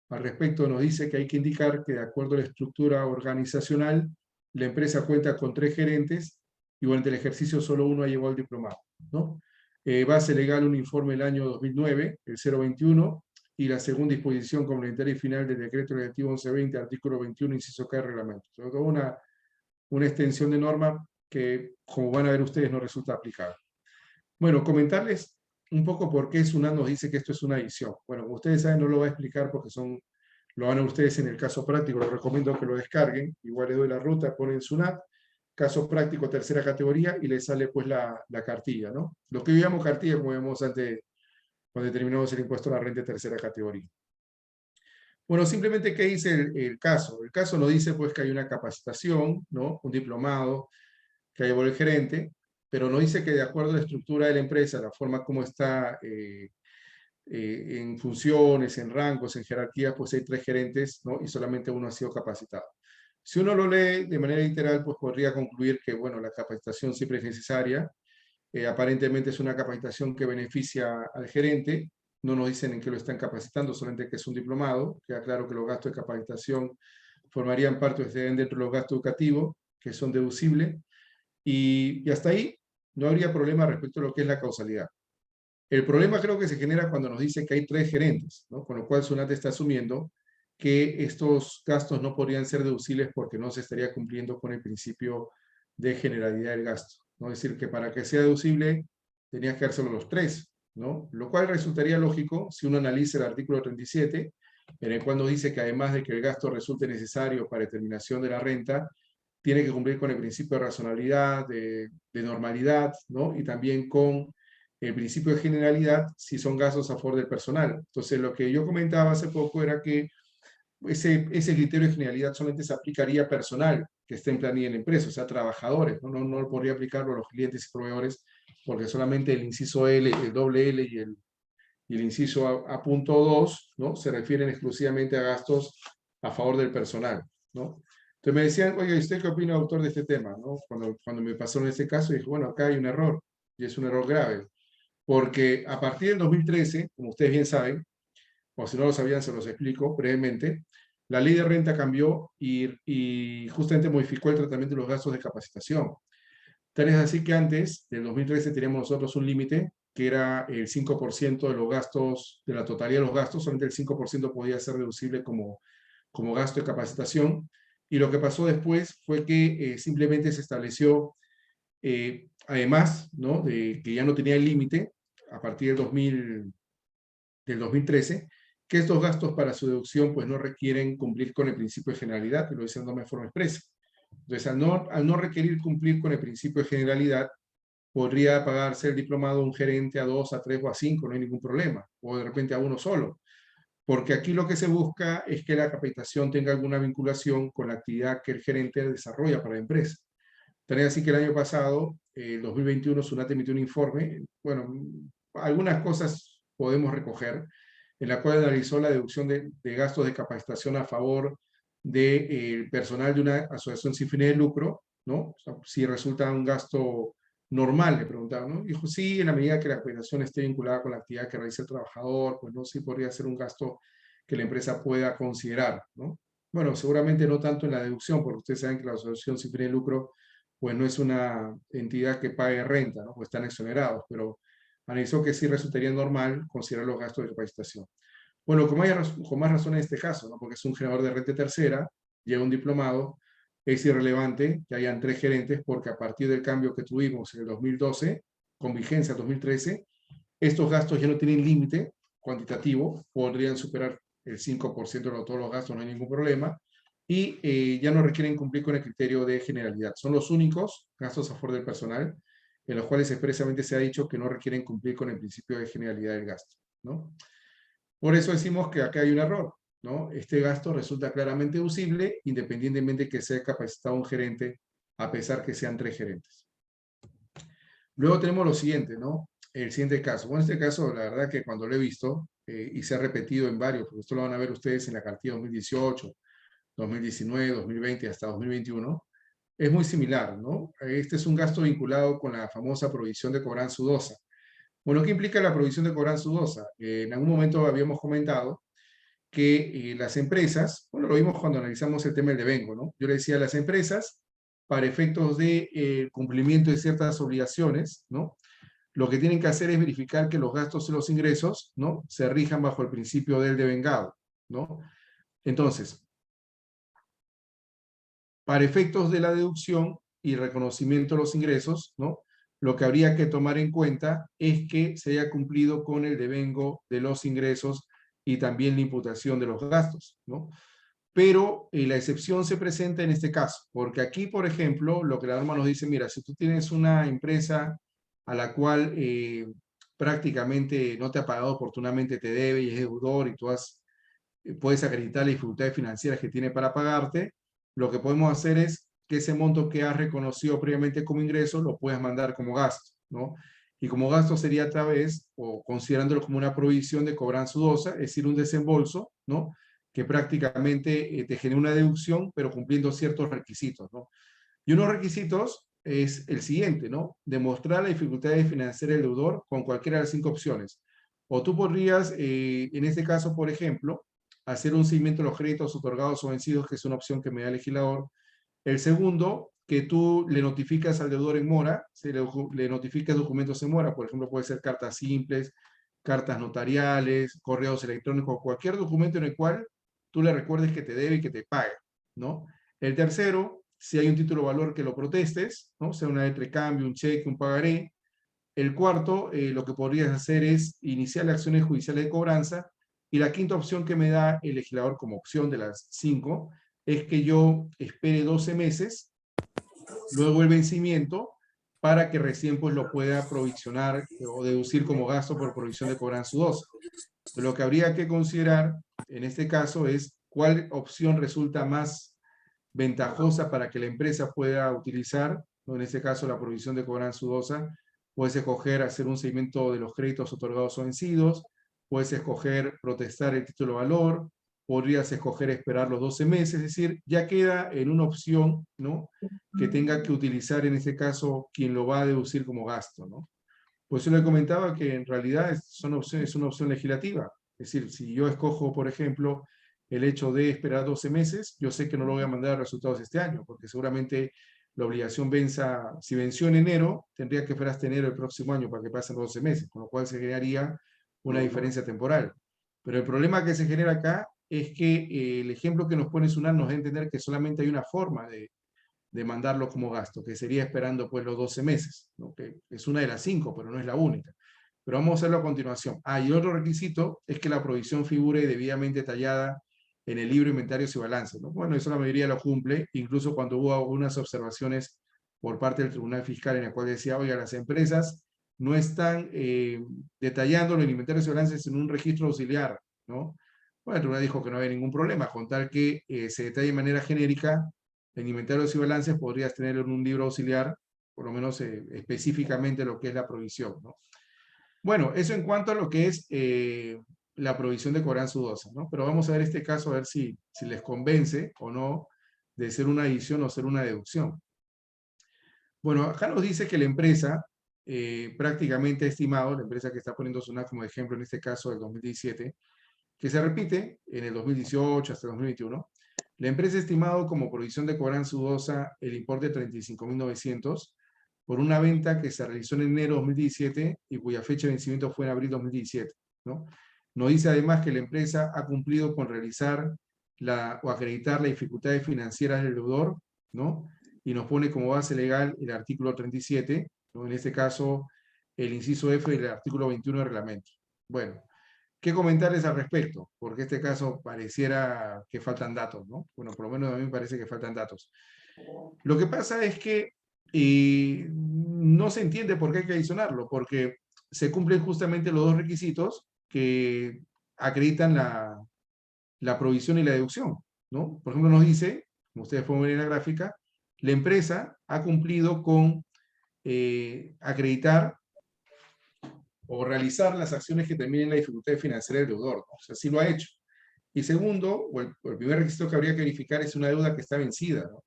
Al respecto nos dice que hay que indicar que de acuerdo a la estructura organizacional, la empresa cuenta con 3 gerentes y durante el ejercicio solo uno ha llevado el diplomado, ¿no? Base legal, un informe del año 2009, el 021, y la segunda disposición complementaria y final del decreto legislativo 1120, artículo 21, inciso K del reglamento. Sobre todo una extensión de norma que, como van a ver ustedes, no resulta aplicable. Bueno, comentarles un poco por qué SUNAT nos dice que esto es una adición. Bueno, como ustedes saben, no lo voy a explicar porque lo van a ustedes en el caso práctico, les recomiendo que lo descarguen, igual les doy la ruta, ponen SUNAT, caso práctico tercera categoría y les sale pues la cartilla, ¿no? Lo que yo llamo cartilla, como vimos antes, cuando determinamos el impuesto a la renta de tercera categoría. Bueno, simplemente, ¿qué dice el caso? El caso nos dice pues que hay una capacitación, ¿no? Un diplomado que llevó el gerente, pero nos dice que de acuerdo a la estructura de la empresa, la forma como está en funciones, en rangos, en jerarquías, pues hay 3 gerentes, ¿no? Y solamente uno ha sido capacitado. Si uno lo lee de manera literal, pues podría concluir que, bueno, la capacitación siempre es necesaria. Aparentemente es una capacitación que beneficia al gerente. No nos dicen en qué lo están capacitando, solamente que es un diplomado. Queda claro que los gastos de capacitación formarían parte, estarían dentro de los gastos educativos, que son deducibles, y hasta ahí no habría problema respecto a lo que es la causalidad. El problema creo que se genera cuando nos dice que hay 3 gerentes, ¿no? Con lo cual SUNAT está asumiendo que estos gastos no podrían ser deducibles porque no se estaría cumpliendo con el principio de generalidad del gasto, ¿no? Es decir, que para que sea deducible tenías que dárselo los 3, ¿no? Lo cual resultaría lógico si uno analiza el artículo 37, en el cual nos dice que además de que el gasto resulte necesario para determinación de la renta, tiene que cumplir con el principio de razonabilidad, de normalidad, ¿no? Y también con el principio de generalidad si son gastos a favor del personal. Entonces, lo que yo comentaba hace poco era que ese criterio de generalidad solamente se aplicaría a personal que esté en planilla en la empresa, o sea, trabajadores, ¿no? No lo podría aplicarlo a los clientes y proveedores, porque solamente el inciso L, el doble L y el inciso A punto 2, ¿no? Se refieren exclusivamente a gastos a favor del personal, ¿no? Entonces me decían, oye, ¿usted qué opina, autor, de este tema? ¿No? Cuando me pasó en este caso, dije, bueno, acá hay un error, y es un error grave, porque a partir del 2013, como ustedes bien saben, o si no lo sabían, se los explico brevemente, la ley de renta cambió y justamente modificó el tratamiento de los gastos de capacitación. Tal es así que antes, del 2013, teníamos nosotros un límite que era el 5% de los gastos, de la totalidad de los gastos, solamente el 5% podía ser deducible como gasto de capacitación. Y lo que pasó después fue que simplemente se estableció, además, ¿no? De que ya no tenía el límite a partir del 2013, que estos gastos para su deducción pues no requieren cumplir con el principio de generalidad, que lo dicen de forma expresa. Entonces, al no requerir cumplir con el principio de generalidad, podría pagarse el diplomado un gerente a 2, a 3 o a 5, no hay ningún problema, o de repente a uno solo, porque aquí lo que se busca es que la capacitación tenga alguna vinculación con la actividad que el gerente desarrolla para la empresa. Tal es así que el año pasado, el 2021, SUNAT emitió un informe, bueno, algunas cosas podemos recoger, en la cual analizó la deducción de gastos de capacitación a favor del personal de una asociación sin fines de lucro, ¿no? O sea, si resulta un gasto normal, le preguntaba, ¿no? Dijo, sí, en la medida que la capacitación esté vinculada con la actividad que realiza el trabajador, pues no, sí podría ser un gasto que la empresa pueda considerar, ¿no? Bueno, seguramente no tanto en la deducción, porque ustedes saben que la asociación sin fines de lucro pues no es una entidad que pague renta, ¿no? Pues están exonerados, pero analizó que sí resultaría normal considerar los gastos de capacitación. Bueno, con más razón en este caso, ¿no? Porque es un generador de renta tercera, lleva un diplomado, es irrelevante que hayan 3 gerentes, porque a partir del cambio que tuvimos en el 2012, con vigencia el 2013, estos gastos ya no tienen límite cuantitativo, podrían superar el 5% de todos los gastos, no hay ningún problema, y ya no requieren cumplir con el criterio de generalidad. Son los únicos gastos a favor del personal en los cuales expresamente se ha dicho que no requieren cumplir con el principio de generalidad del gasto, ¿no? Por eso decimos que acá hay un error, ¿no? Este gasto resulta claramente deducible independientemente de que sea capacitado un gerente, a pesar que sean 3 gerentes. Luego tenemos lo siguiente, ¿no? El siguiente caso. Bueno, este caso, la verdad que cuando lo he visto, y se ha repetido en varios, porque esto lo van a ver ustedes en la cartilla 2018, 2019, 2020 hasta 2021, es muy similar, ¿no? Este es un gasto vinculado con la famosa provisión de cobranza dudosa. Bueno, ¿qué implica la provisión de cobranza dudosa? En algún momento habíamos comentado que las empresas, bueno, lo vimos cuando analizamos el tema del devengo, ¿no? Yo le decía a las empresas, para efectos de cumplimiento de ciertas obligaciones, ¿no? Lo que tienen que hacer es verificar que los gastos y los ingresos, ¿no? Se rijan bajo el principio del devengado, ¿no? Entonces, para efectos de la deducción y reconocimiento de los ingresos, ¿no? Lo que habría que tomar en cuenta es que se haya cumplido con el devengo de los ingresos y también la imputación de los gastos, ¿no? Pero la excepción se presenta en este caso, porque aquí, por ejemplo, lo que la norma nos dice, mira, si tú tienes una empresa a la cual prácticamente no te ha pagado oportunamente, te debe y es deudor y tú puedes acreditar las dificultades financieras que tiene para pagarte, lo que podemos hacer es que ese monto que has reconocido previamente como ingreso lo puedas mandar como gasto, ¿no? Y como gasto sería a través, o considerándolo como una provisión de cobranza dudosa, es decir, un desembolso, ¿no? Que prácticamente te genera una deducción, pero cumpliendo ciertos requisitos, ¿no? Y unos requisitos es el siguiente, ¿no? Demostrar la dificultad financiera del deudor con cualquiera de las 5 opciones. O tú podrías, en este caso, por ejemplo, hacer un seguimiento de los créditos otorgados o vencidos, que es una opción que me da el legislador. El segundo, que tú le notificas al deudor en mora, le notificas documentos en mora, por ejemplo, puede ser cartas simples, cartas notariales, correos electrónicos, cualquier documento en el cual tú le recuerdes que te debe y que te paga, ¿no? El tercero, si hay un título de valor que lo protestes, ¿no? Sea una letra de cambio, un cheque, un pagaré. El cuarto, lo que podrías hacer es iniciar acciones judiciales de cobranza. Y la quinta opción que me da el legislador como opción de las 5 es que yo espere 12 meses, luego el vencimiento, para que recién pues lo pueda provisionar o deducir como gasto por provisión de cobranza dudosa. Lo que habría que considerar en este caso es cuál opción resulta más ventajosa para que la empresa pueda utilizar, ¿no? En este caso la provisión de cobranza dudosa. Puedes escoger hacer un seguimiento de los créditos otorgados o vencidos, puedes escoger protestar el título de valor, podrías escoger esperar los 12 meses, es decir, ya queda en una opción, ¿no? Que tenga que utilizar en este caso quien lo va a deducir como gasto, ¿no? Pues yo le comentaba que en realidad es una opción legislativa. Es decir, si yo escojo, por ejemplo, el hecho de esperar 12 meses, yo sé que no lo voy a mandar resultados este año, porque seguramente la obligación venza, si venció en enero, tendría que esperar hasta enero del próximo año para que pasen 12 meses, con lo cual se generaría una diferencia temporal. Pero el problema que se genera acá es que el ejemplo que nos pone Sunar nos da a entender que solamente hay una forma de mandarlo como gasto, que sería esperando pues los 12 meses, ¿no? Que es una de las 5, pero no es la única. Pero vamos a hacerlo a continuación. Y otro requisito es que la provisión figure debidamente tallada en el libro de inventarios y balances, ¿no? Bueno, eso la mayoría lo cumple, incluso cuando hubo algunas observaciones por parte del Tribunal Fiscal en la cual decía, oiga, las empresas no están detallando los inventarios y balances en un registro auxiliar, ¿no? Bueno, el Tribunal dijo que no había ningún problema, con tal que se detalle de manera genérica en inventarios y balances, podrías tener en un libro auxiliar, por lo menos específicamente lo que es la provisión, ¿no? Bueno, eso en cuanto a lo que es la provisión de cobranza dudosa, ¿no? Pero vamos a ver este caso, a ver si les convence o no de ser una adición o ser una deducción. Bueno, acá nos dice que la empresa prácticamente ha estimado, la empresa que está poniendo Sunar como ejemplo en este caso del 2017, que se repite en el 2018 hasta el 2021, la empresa ha estimado como provisión de cobranza dudosa el importe de 35.900 por una venta que se realizó en enero de 2017 y cuya fecha de vencimiento fue en abril de 2017, ¿no? Nos dice además que la empresa ha cumplido con realizar o acreditar las dificultades financieras del deudor, ¿no? Y nos pone como base legal el artículo 37, ¿no? En este caso el inciso F del artículo 21 del reglamento. Bueno, ¿qué comentarles al respecto? Porque este caso pareciera que faltan datos, ¿no? Bueno, por lo menos a mí me parece que faltan datos. Lo que pasa es que no se entiende por qué hay que adicionarlo, porque se cumplen justamente los dos requisitos que acreditan la provisión y la deducción, ¿no? Por ejemplo, nos dice, como ustedes pueden ver en la gráfica, la empresa ha cumplido con acreditar o realizar las acciones que terminen la dificultad financiera del deudor, ¿no? O sea, sí lo ha hecho. Y segundo, o el primer requisito que habría que verificar es una deuda que está vencida, ¿no?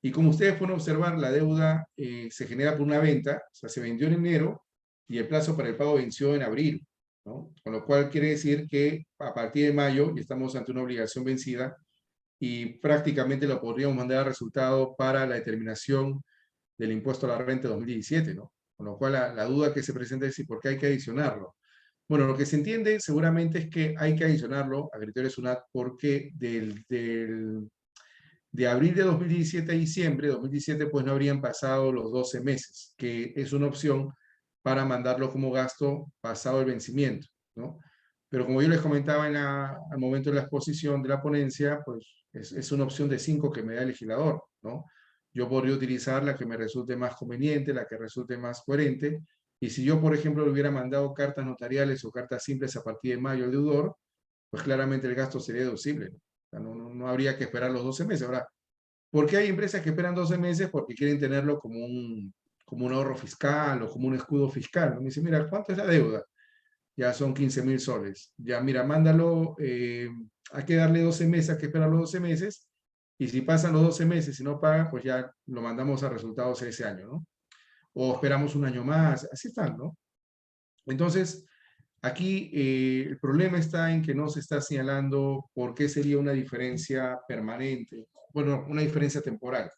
Y como ustedes pueden observar, la deuda se genera por una venta, o sea, se vendió en enero y el plazo para el pago venció en abril, ¿no? Con lo cual quiere decir que a partir de mayo ya estamos ante una obligación vencida y prácticamente lo podríamos mandar al resultado para la determinación del impuesto a la renta de 2017, ¿no? Con lo cual la duda que se presenta es si por qué hay que adicionarlo. Bueno, lo que se entiende seguramente es que hay que adicionarlo a criterio SUNAT porque de abril de 2017 a diciembre de 2017 pues no habrían pasado los 12 meses, que es una opción para mandarlo como gasto pasado el vencimiento, ¿no? Pero como yo les comentaba al momento de la exposición de la ponencia, pues es una opción de 5 que me da el legislador, ¿no? Yo podría utilizar la que me resulte más conveniente, la que resulte más coherente, y si yo, por ejemplo, le hubiera mandado cartas notariales o cartas simples a partir de mayo al deudor, pues claramente el gasto sería deducible, ¿no? O sea, no habría que esperar los 12 meses. Ahora, ¿por qué hay empresas que esperan 12 meses? Porque quieren tenerlo como un ahorro fiscal o como un escudo fiscal. Me dice, mira, ¿cuánto es la deuda? Ya son 15.000 soles. Ya, mira, mándalo, hay que darle 12 meses, hay que esperar los 12 meses, y si pasan los 12 meses y no paga, pues ya lo mandamos a resultados ese año, ¿no? O esperamos un año más, así están, ¿no? Entonces, Aquí el problema está en que no se está señalando por qué sería una diferencia permanente, bueno, una diferencia temporal.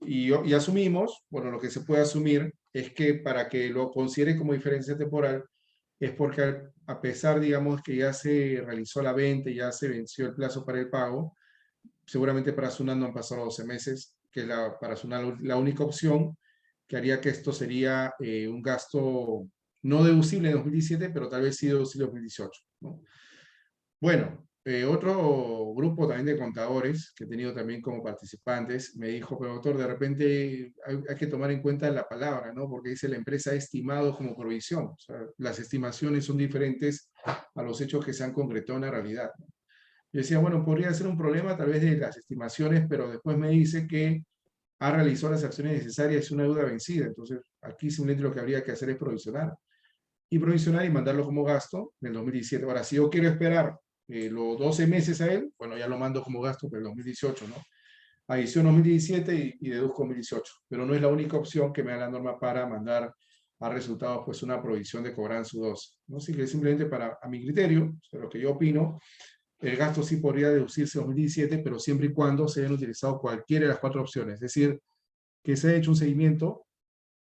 Y asumimos, bueno, lo que se puede asumir es que para que lo considere como diferencia temporal es porque a pesar, digamos, que ya se realizó la venta, ya se venció el plazo para el pago, seguramente para Sunat no han pasado 12 meses, que es para Sunat la única opción que haría que esto sería un gasto no deducible en 2017, pero tal vez sí deducible en 2018, ¿no? Bueno, otro grupo también de contadores que he tenido también como participantes me dijo, pero doctor, de repente hay que tomar en cuenta la palabra, ¿no? Porque dice la empresa ha estimado como provisión. O sea, las estimaciones son diferentes a los hechos que se han concretado en la realidad, ¿no? Yo decía, bueno, podría ser un problema tal vez de las estimaciones, pero después me dice que ha realizado las acciones necesarias, es una deuda vencida. Entonces, aquí simplemente lo que habría que hacer es provisionar. Y provisionar y mandarlo como gasto en el 2017. Ahora, si yo quiero esperar los 12 meses a él, bueno, ya lo mando como gasto para el 2018, ¿no? Adiciono 2017 y deduzco 2018. Pero no es la única opción que me da la norma para mandar a resultados, pues, una provisión de cobranza 2, ¿no? Así que simplemente para, a mi criterio, o sea, lo que yo opino, el gasto sí podría deducirse en 2017, pero siempre y cuando se hayan utilizado cualquiera de las 4 opciones. Es decir, que se haya hecho un seguimiento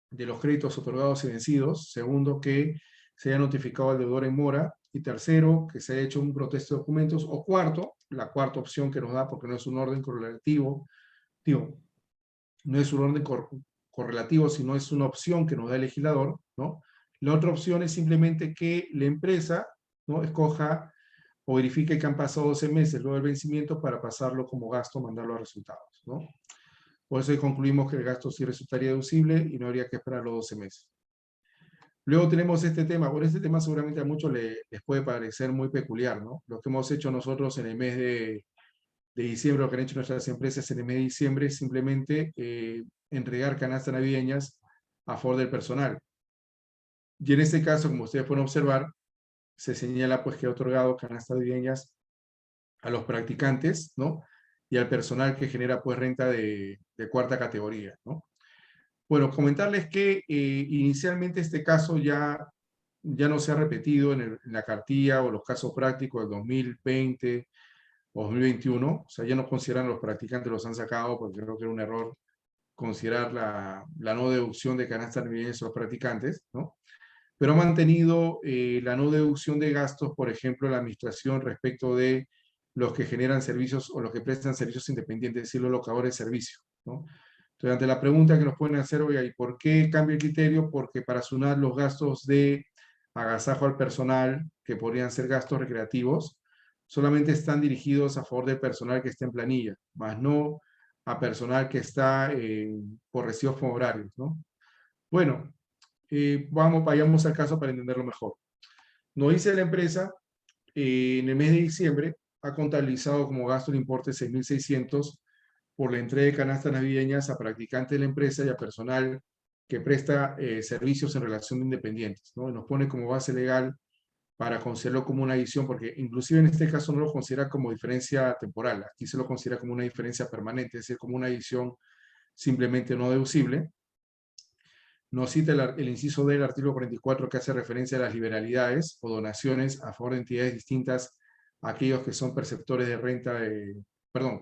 de los créditos otorgados y vencidos. Segundo, que se haya notificado al deudor en mora. Y tercero, que se haya hecho un protesto de documentos. O cuarto, la cuarta opción que nos da, porque no es un orden correlativo, digo, no es un orden correlativo, sino es una opción que nos da el legislador, ¿no? La otra opción es simplemente que la empresa, ¿no?, escoja o verifique que han pasado 12 meses luego del vencimiento para pasarlo como gasto, mandarlo a resultados, ¿no? Por eso concluimos que el gasto sí resultaría deducible y no habría que esperar los 12 meses. Luego tenemos este tema. Por este tema seguramente a muchos les puede parecer muy peculiar, ¿no? Lo que hemos hecho nosotros en el mes de diciembre, lo que han hecho nuestras empresas en el mes de diciembre, es simplemente entregar canastas navideñas a favor del personal. Y en este caso, como ustedes pueden observar, se señala pues que ha otorgado canastas navideñas a los practicantes, ¿no? Y al personal que genera pues renta de cuarta categoría, ¿no? Bueno, comentarles que inicialmente este caso ya no se ha repetido en la cartilla o los casos prácticos del 2020 o 2021. O sea, ya no consideran los practicantes, los han sacado porque creo que era un error considerar la no deducción de canastas navideñas a los practicantes, ¿no? Pero ha mantenido la no deducción de gastos, por ejemplo, la administración respecto de los que generan servicios o los que prestan servicios independientes, es decir, los locadores de servicio, ¿no? Entonces, ante la pregunta que nos pueden hacer, oiga, ¿y por qué cambia el criterio? Porque para Sunat los gastos de agasajo al personal, que podrían ser gastos recreativos, solamente están dirigidos a favor del personal que está en planilla, más no a personal que está por recibos honorarios, ¿no? Bueno, vayamos al caso para entenderlo mejor. Nos dice la empresa, en el mes de diciembre ha contabilizado como gasto el importe de 6.600 por la entrega de canastas navideñas a practicantes de la empresa y a personal que presta servicios en relación de independientes, ¿no? Y nos pone como base legal para considerarlo como una adición, porque inclusive en este caso no lo considera como diferencia temporal, aquí se lo considera como una diferencia permanente, es decir, como una adición simplemente no deducible. Nos cita el inciso del artículo 44 que hace referencia a las liberalidades o donaciones a favor de entidades distintas a aquellos que son perceptores de renta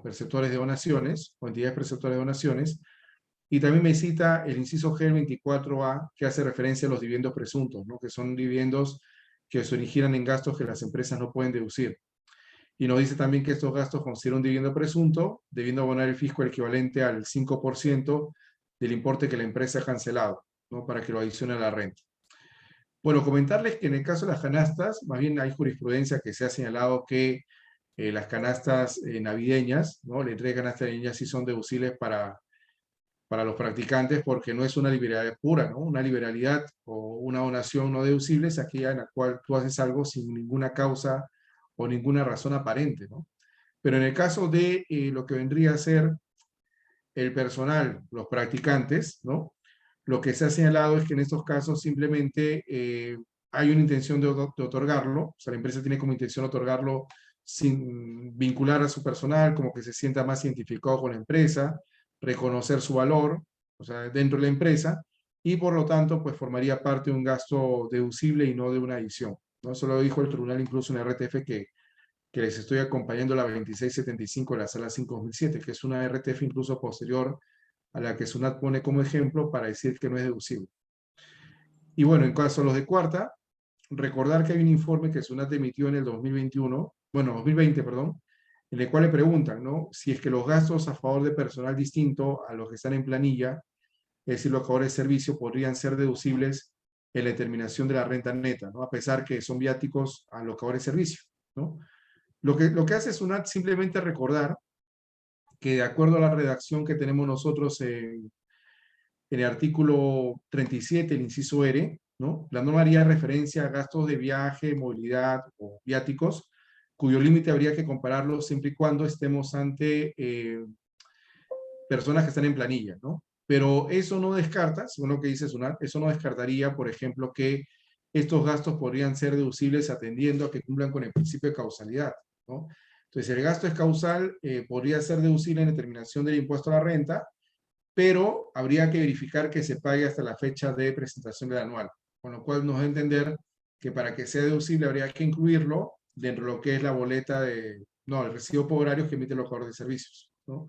perceptores de donaciones o entidades perceptores de donaciones. Y también me cita el inciso G del 24A que hace referencia a los dividendos presuntos, ¿no?, que son dividendos que se originan en gastos que las empresas no pueden deducir. Y nos dice también que estos gastos consideran un dividendo presunto, debiendo abonar el fisco el equivalente al 5% del importe que la empresa ha cancelado, ¿no?, para que lo adicione a la renta. Bueno, comentarles que en el caso de las canastas, más bien hay jurisprudencia que se ha señalado que las canastas navideñas, ¿no?, la entrega de canastas navideñas sí son deducibles para los practicantes porque no es una liberalidad pura, ¿no? Una liberalidad o una donación no deducible es aquella en la cual tú haces algo sin ninguna causa o ninguna razón aparente, ¿no? Pero en el caso de lo que vendría a ser el personal, los practicantes, ¿no?, lo que se ha señalado es que en estos casos simplemente hay una intención de otorgarlo, o sea, la empresa tiene como intención otorgarlo sin vincular a su personal, como que se sienta más identificado con la empresa, reconocer su valor, o sea, dentro de la empresa, y por lo tanto, pues formaría parte de un gasto deducible y no de una adición, ¿no? Eso lo dijo el tribunal incluso en la RTF que les estoy acompañando, la 2675 de la sala 5-2007, que es una RTF incluso posterior a la que SUNAT pone como ejemplo para decir que no es deducible. Y bueno, en caso de los de cuarta, recordar que hay un informe que SUNAT emitió en el 2020, perdón, en el cual le preguntan, ¿no? Si es que los gastos a favor de personal distinto a los que están en planilla, es decir, los cobradores de servicio, podrían ser deducibles en la determinación de la renta neta, ¿no? A pesar que son viáticos a los cobradores de servicio, ¿no? Lo que hace SUNAT simplemente recordar que de acuerdo a la redacción que tenemos nosotros en el artículo 37, el inciso R, ¿no? La norma haría referencia a gastos de viaje, movilidad o viáticos, cuyo límite habría que compararlo siempre y cuando estemos ante personas que están en planilla, ¿no? Pero eso no descarta, según lo que dice SUNAT, eso no descartaría, por ejemplo, que estos gastos podrían ser deducibles atendiendo a que cumplan con el principio de causalidad, ¿no? Entonces, el gasto es causal, podría ser deducible en determinación del impuesto a la renta, pero habría que verificar que se pague hasta la fecha de presentación del anual, con lo cual nos da a entender que para que sea deducible habría que incluirlo dentro de lo que es la boleta el recibo por horarios que emiten los cobradores de servicios, ¿no?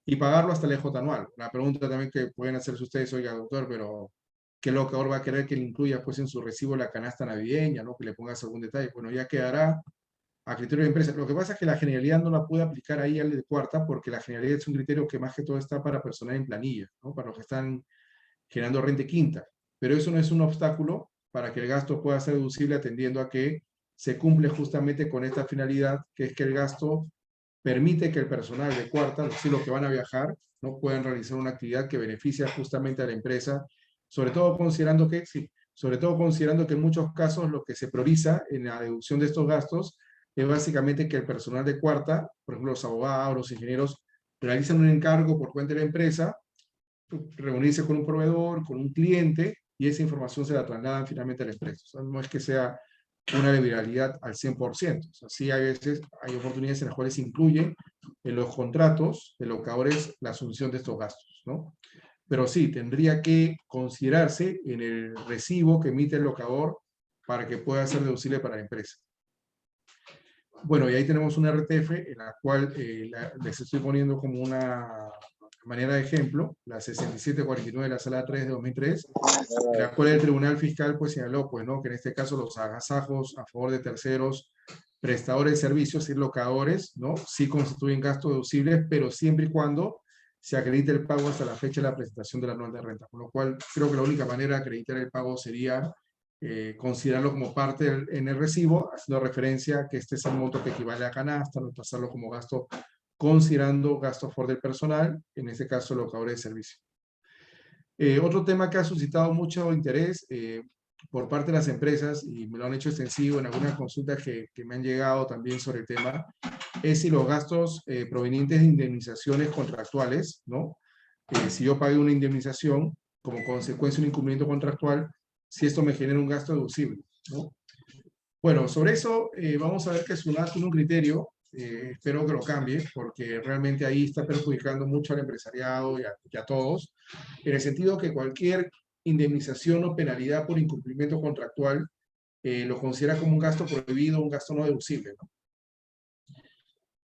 Y pagarlo hasta el EJ anual. La pregunta también que pueden hacerse ustedes, oiga, doctor, pero ¿qué locador va a querer que le incluya pues en su recibo la canasta navideña, ¿no? Que le pongas algún detalle. Bueno, ya quedará a criterio de empresa. Lo que pasa es que la generalidad no la puede aplicar ahí al de cuarta, porque la generalidad es un criterio que más que todo está para personal en planilla, ¿no? Para los que están generando renta quinta. Pero eso no es un obstáculo para que el gasto pueda ser deducible atendiendo a que se cumple justamente con esta finalidad, que es que el gasto permite que el personal de cuarta, es decir, los que van a viajar, no puedan realizar una actividad que beneficia justamente a la empresa, sobre todo considerando que, sí, sobre todo considerando que en muchos casos lo que se prioriza en la deducción de estos gastos es básicamente que el personal de cuarta, por ejemplo, los abogados, los ingenieros, realizan un encargo por cuenta de la empresa, reunirse con un proveedor, con un cliente, y esa información se la trasladan finalmente a la empresa. O sea, no es que sea una liberalidad al 100%. O sea, sí hay veces, hay oportunidades en las cuales se incluye en los contratos de locadores la asunción de estos gastos, ¿no? Pero sí, tendría que considerarse en el recibo que emite el locador para que pueda ser deducible para la empresa. Bueno, y ahí tenemos una RTF en la cual les estoy poniendo como una manera de ejemplo, la 6749 de la Sala 3 de 2003, en la cual el Tribunal Fiscal pues señaló pues, ¿no? que en este caso los agasajos a favor de terceros prestadores de servicios y locadores, ¿no? sí constituyen gastos deducibles, pero siempre y cuando se acredite el pago hasta la fecha de la presentación de la anual de renta. Con lo cual, creo que la única manera de acreditar el pago sería considerarlo como parte en el recibo, haciendo referencia a que este es el monto que equivale a canasta, no pasarlo como gasto, considerando gasto a favor del personal, en este caso locadores de servicio. Otro tema que ha suscitado mucho interés por parte de las empresas, y me lo han hecho extensivo en algunas consultas que me han llegado también sobre el tema, es si los gastos provenientes de indemnizaciones contractuales, ¿no? Si yo pagué una indemnización como consecuencia de un incumplimiento contractual, si esto me genera un gasto deducible, ¿no? Bueno, sobre eso vamos a ver que SUNAT tiene un criterio, espero que lo cambie, porque realmente ahí está perjudicando mucho al empresariado y a todos, en el sentido que cualquier indemnización o penalidad por incumplimiento contractual lo considera como un gasto prohibido, un gasto no deducible, ¿no?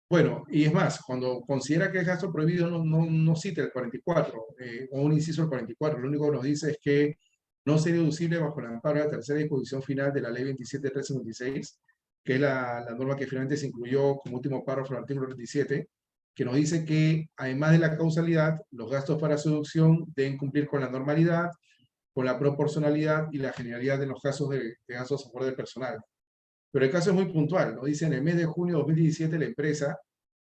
Bueno, y es más, cuando considera que es gasto prohibido no cita el 44 o un inciso del 44, lo único que nos dice es que no sería deducible bajo el amparo de la tercera disposición final de la ley 27.356, que es la norma que finalmente se incluyó como último párrafo del artículo 27, que nos dice que además de la causalidad, los gastos para su deducción deben cumplir con la normalidad, con la proporcionalidad y la generalidad de los casos de gastos a favor del personal. Pero el caso es muy puntual, ¿no? Dice, en el mes de junio de 2017 la empresa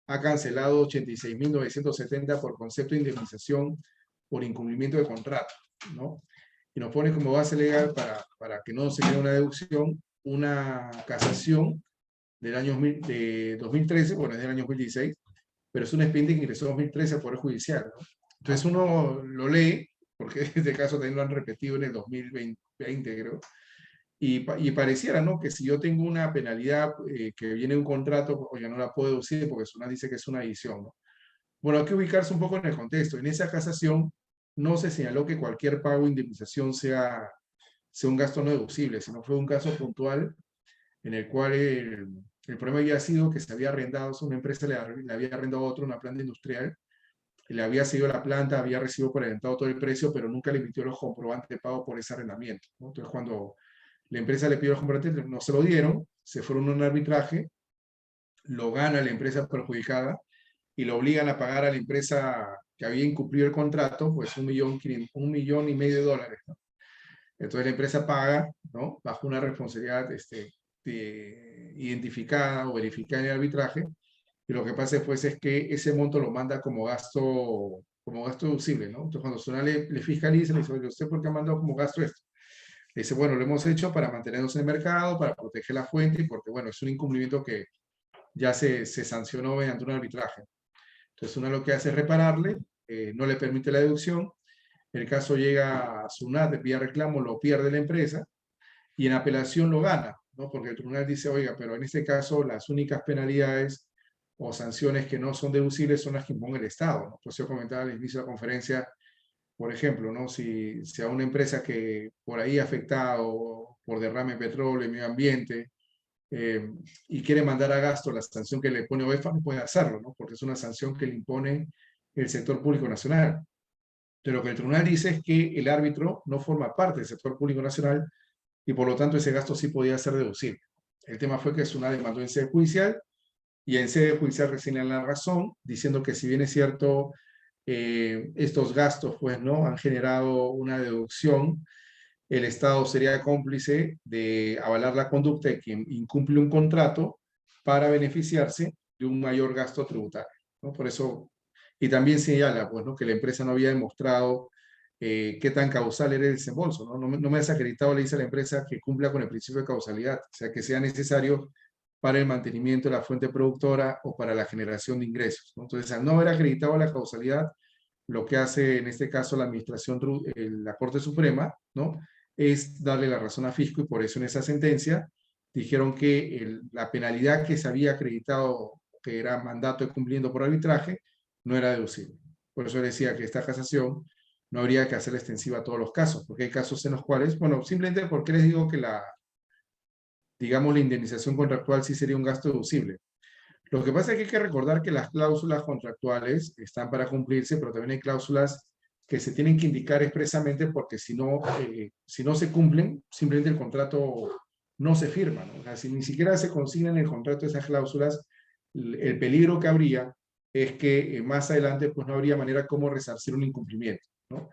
ha cancelado 86.970 por concepto de indemnización por incumplimiento de contrato, ¿no? Y nos pone como base legal para que no se dé una deducción, una casación del año de 2013, bueno, es del año 2016, pero es un expediente que ingresó en 2013 al Poder Judicial, ¿no? Entonces uno lo lee, porque este caso también lo han repetido en el 2020, creo, y pareciera, ¿no? Que si yo tengo una penalidad que viene de un contrato, oye, no la puedo deducir porque SUNAT dice que es una adición, ¿no? Bueno, hay que ubicarse un poco en el contexto. En esa casación no se señaló que cualquier pago de indemnización sea un gasto no deducible, sino fue un caso puntual en el cual el problema había sido que se había arrendado, una empresa le había arrendado a otro una planta industrial, le había seguido la planta, había recibido por adelantado todo el precio, pero nunca le emitió los comprobantes de pago por ese arrendamiento, ¿no? Entonces, cuando la empresa le pidió los comprobantes, no se lo dieron, se fueron a un arbitraje, lo gana la empresa perjudicada y lo obligan a pagar a la empresa que había incumplido el contrato, pues $1,500,000, $1,500,000, ¿no? Entonces la empresa paga, ¿no? Bajo una responsabilidad identificada o verificada en el arbitraje, y lo que pasa después es que ese monto lo manda como gasto deducible, ¿no? Entonces cuando Sunat le fiscaliza, le dice, oye, ¿usted por qué ha mandado como gasto esto? Le dice, bueno, lo hemos hecho para mantenernos en el mercado, para proteger la fuente, y porque, bueno, es un incumplimiento que ya se sancionó mediante un arbitraje. Entonces Sunat lo que hace es repararle, no le permite la deducción, el caso llega a Sunat, vía reclamo, lo pierde la empresa, y en apelación lo gana, ¿no? Porque el tribunal dice, oiga, pero en este caso las únicas penalidades o sanciones que no son deducibles son las que impone el Estado, ¿no? Pues yo comentaba al inicio de la conferencia, por ejemplo, ¿no? Si a una empresa que por ahí ha afectado por derrame de petróleo y medio ambiente, y quiere mandar a gasto la sanción que le pone OEFA, no puede hacerlo, ¿no? Porque es una sanción que le impone el sector público nacional. Pero lo que el tribunal dice es que el árbitro no forma parte del sector público nacional y por lo tanto ese gasto sí podía ser deducible. El tema fue que Sunat demandó en sede judicial y en sede judicial reciben la razón, diciendo que si bien es cierto, estos gastos pues no han generado una deducción, el Estado sería cómplice de avalar la conducta de quien incumple un contrato para beneficiarse de un mayor gasto tributario, ¿no? Por eso, y también señala pues, ¿no? que la empresa no había demostrado qué tan causal era el desembolso, ¿no? No me ha desacreditado, le dice a la empresa, que cumpla con el principio de causalidad, o sea, que sea necesario para el mantenimiento de la fuente productora o para la generación de ingresos, ¿no? Entonces, al no haber acreditado la causalidad, lo que hace en este caso la administración, la Corte Suprema, ¿no? Es darle la razón a Fisco, y por eso en esa sentencia dijeron que la penalidad que se había acreditado que era mandato de cumpliendo por arbitraje no era deducible. Por eso decía que esta casación no habría que hacerla extensiva a todos los casos, porque hay casos en los cuales, bueno, simplemente porque les digo que digamos, la indemnización contractual sí sería un gasto deducible. Lo que pasa es que hay que recordar que las cláusulas contractuales están para cumplirse, pero también hay cláusulas que se tienen que indicar expresamente, porque si no se cumplen, simplemente el contrato no se firma, ¿no? O sea, si ni siquiera se consignan en el contrato esas cláusulas, el peligro que habría es que más adelante pues no habría manera como resarcir un incumplimiento, ¿no?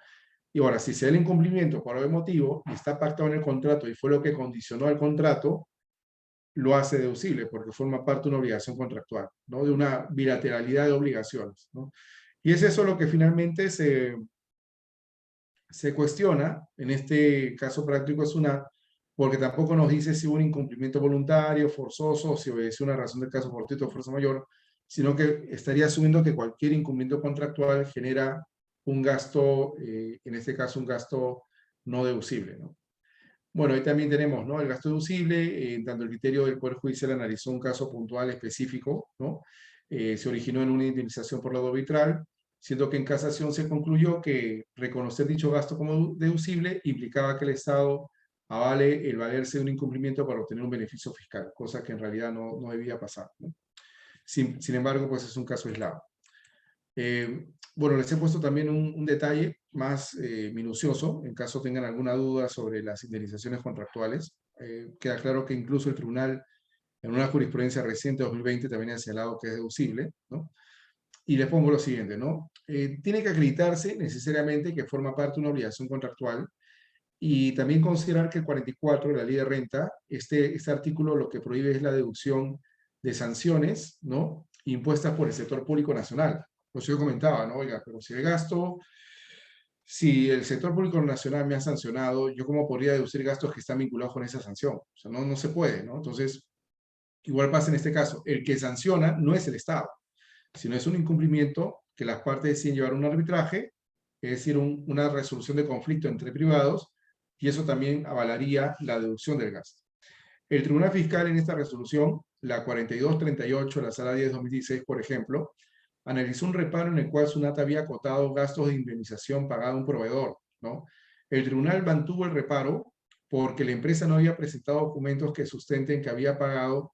Y ahora, si se da el incumplimiento por algún motivo y está pactado en el contrato y fue lo que condicionó al contrato, lo hace deducible porque forma parte de una obligación contractual, ¿no? De una bilateralidad de obligaciones, ¿no? Y es eso lo que finalmente se cuestiona, en este caso práctico es porque tampoco nos dice si hubo un incumplimiento voluntario, forzoso, o si obedeció una razón del caso fortuito o fuerza mayor, sino que estaría asumiendo que cualquier incumplimiento contractual genera un gasto, en este caso un gasto no deducible, ¿no? Bueno, ahí también tenemos, ¿no? El gasto deducible, tanto el criterio del Poder Judicial analizó un caso puntual específico, ¿no? Se originó en una indemnización por lado arbitral, siendo que en casación se concluyó que reconocer dicho gasto como deducible implicaba que el Estado avale el valerse de un incumplimiento para obtener un beneficio fiscal, cosa que en realidad no debía pasar, ¿no? Sin embargo, pues es un caso aislado. Bueno, les he puesto también un detalle más minucioso, en caso tengan alguna duda sobre las indemnizaciones contractuales. Queda claro que incluso el tribunal, en una jurisprudencia reciente, 2020, también ha señalado que es deducible, ¿no? Y les pongo lo siguiente, ¿no? Tiene que acreditarse necesariamente que forma parte de una obligación contractual, y también considerar que el 44 de la Ley de Renta, este artículo lo que prohíbe es la deducción de sanciones, ¿no? Impuestas por el sector público nacional. Pues yo comentaba, ¿no? Oiga, pero si el sector público nacional me ha sancionado, ¿yo cómo podría deducir gastos que están vinculados con esa sanción? O sea, no se puede, ¿no? Entonces, igual pasa en este caso. El que sanciona no es el Estado, sino es un incumplimiento que las partes deciden llevar a un arbitraje, es decir, una resolución de conflicto entre privados, y eso también avalaría la deducción del gasto. El Tribunal Fiscal en esta resolución, la 4238, la sala 10-2016, por ejemplo, analizó un reparo en el cual Sunat había acotado gastos de indemnización pagada a un proveedor, ¿no? El tribunal mantuvo el reparo porque la empresa no había presentado documentos que sustenten que había pagado,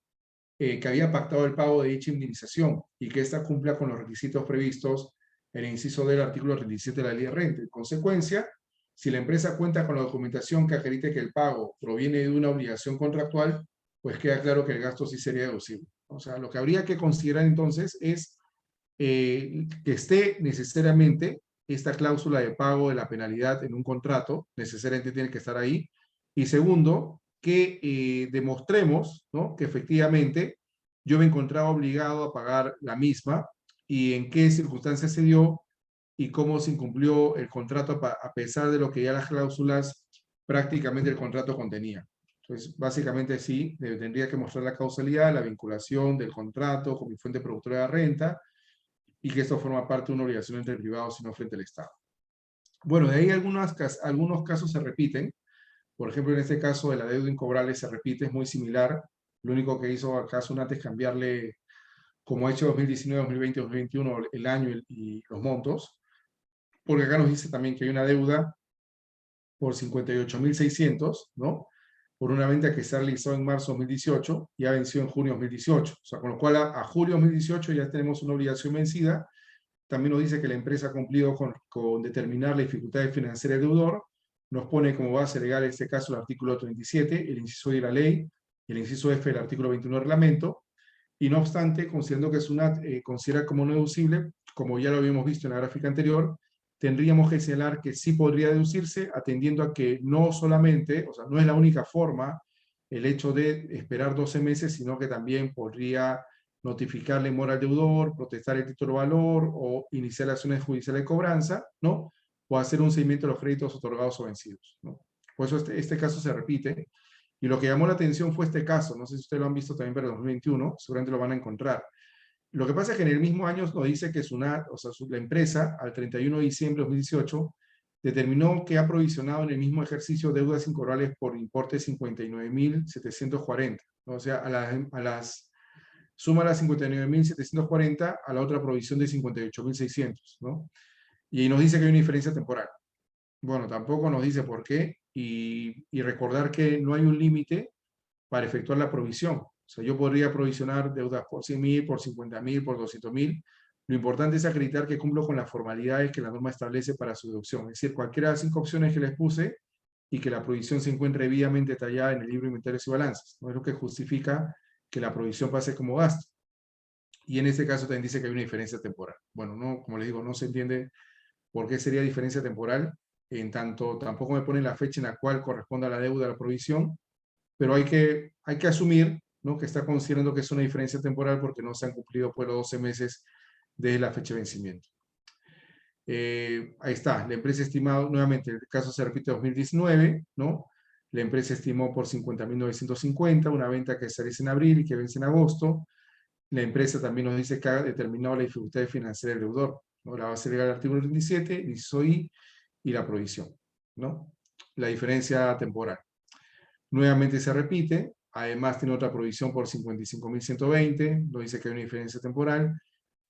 que había pactado el pago de dicha indemnización y que ésta cumpla con los requisitos previstos en el inciso del artículo 37 de la ley de renta. En consecuencia, si la empresa cuenta con la documentación que acredite que el pago proviene de una obligación contractual, pues queda claro que el gasto sí sería deducible. O sea, lo que habría que considerar entonces es que esté necesariamente esta cláusula de pago de la penalidad en un contrato, necesariamente tiene que estar ahí. Y segundo, que demostremos, ¿no?, que efectivamente yo me encontraba obligado a pagar la misma y en qué circunstancias se dio y cómo se incumplió el contrato a pesar de lo que ya las cláusulas prácticamente el contrato contenía. Entonces, básicamente sí, tendría que mostrar la causalidad, la vinculación del contrato con mi fuente productora de renta y que esto forma parte de una obligación entre privados y no frente al Estado. Bueno, de ahí algunos casos se repiten. Por ejemplo, en este caso de la deuda incobrable se repite, es muy similar. Lo único que hizo acá Sunat es cambiarle, como ha hecho 2019, 2020, 2021, el año y los montos, porque acá nos dice también que hay una deuda por 58.600, ¿no?, por una venta que se realizó en marzo de 2018 y ha vencido en junio de 2018. O sea, con lo cual a julio de 2018 ya tenemos una obligación vencida. También nos dice que la empresa ha cumplido con determinar la dificultad financiera del deudor. Nos pone como base legal, en este caso, el artículo 37, el inciso de la ley, y el inciso F del artículo 21 del reglamento. Y no obstante, considerando que SUNAT considera como no deducible, como ya lo habíamos visto en la gráfica anterior, tendríamos que señalar que sí podría deducirse, atendiendo a que no solamente, o sea, no es la única forma el hecho de esperar 12 meses, sino que también podría notificarle mora al deudor, protestar el título de valor o iniciar acciones judiciales de cobranza, ¿no?, o hacer un seguimiento de los créditos otorgados o vencidos, ¿no? Por eso este caso se repite. Y lo que llamó la atención fue este caso, no sé si ustedes lo han visto también para el 2021, seguramente lo van a encontrar. Lo que pasa es que en el mismo año nos dice que SUNAT, o sea, la empresa, al 31 de diciembre de 2018, determinó que ha provisionado en el mismo ejercicio deudas incobrables por importe de 59.740, ¿no? O sea, suma las 59.740 a la otra provisión de 58.600, ¿no? Y nos dice que hay una diferencia temporal. Bueno, tampoco nos dice por qué, y recordar que no hay un límite para efectuar la provisión. O sea, yo podría provisionar deudas por 100.000, por 50.000, por 200.000. Lo importante es acreditar que cumplo con las formalidades que la norma establece para su deducción. Es decir, cualquiera de las 5 opciones que les puse y que la provisión se encuentre debidamente detallada en el libro de inventarios y balances. No es lo que justifica que la provisión pase como gasto. Y en este caso también dice que hay una diferencia temporal. Bueno, no, como les digo, no se entiende por qué sería diferencia temporal, en tanto tampoco me pone la fecha en la cual corresponde a la deuda a la provisión, pero hay que asumir, ¿no?, que está considerando que es una diferencia temporal porque no se han cumplido pues, los 12 meses de la fecha de vencimiento. Ahí está, la empresa estimado, nuevamente, el caso se repite 2019, ¿no? La empresa estimó por 50.950, una venta que se realiza en abril y que vence en agosto. La empresa también nos dice que ha determinado la dificultad financiera del deudor, ¿no? La base legal del artículo 37, el inciso I y la provisión, ¿no? La diferencia temporal. Nuevamente se repite, además tiene otra provisión por 55.120, nos dice que hay una diferencia temporal,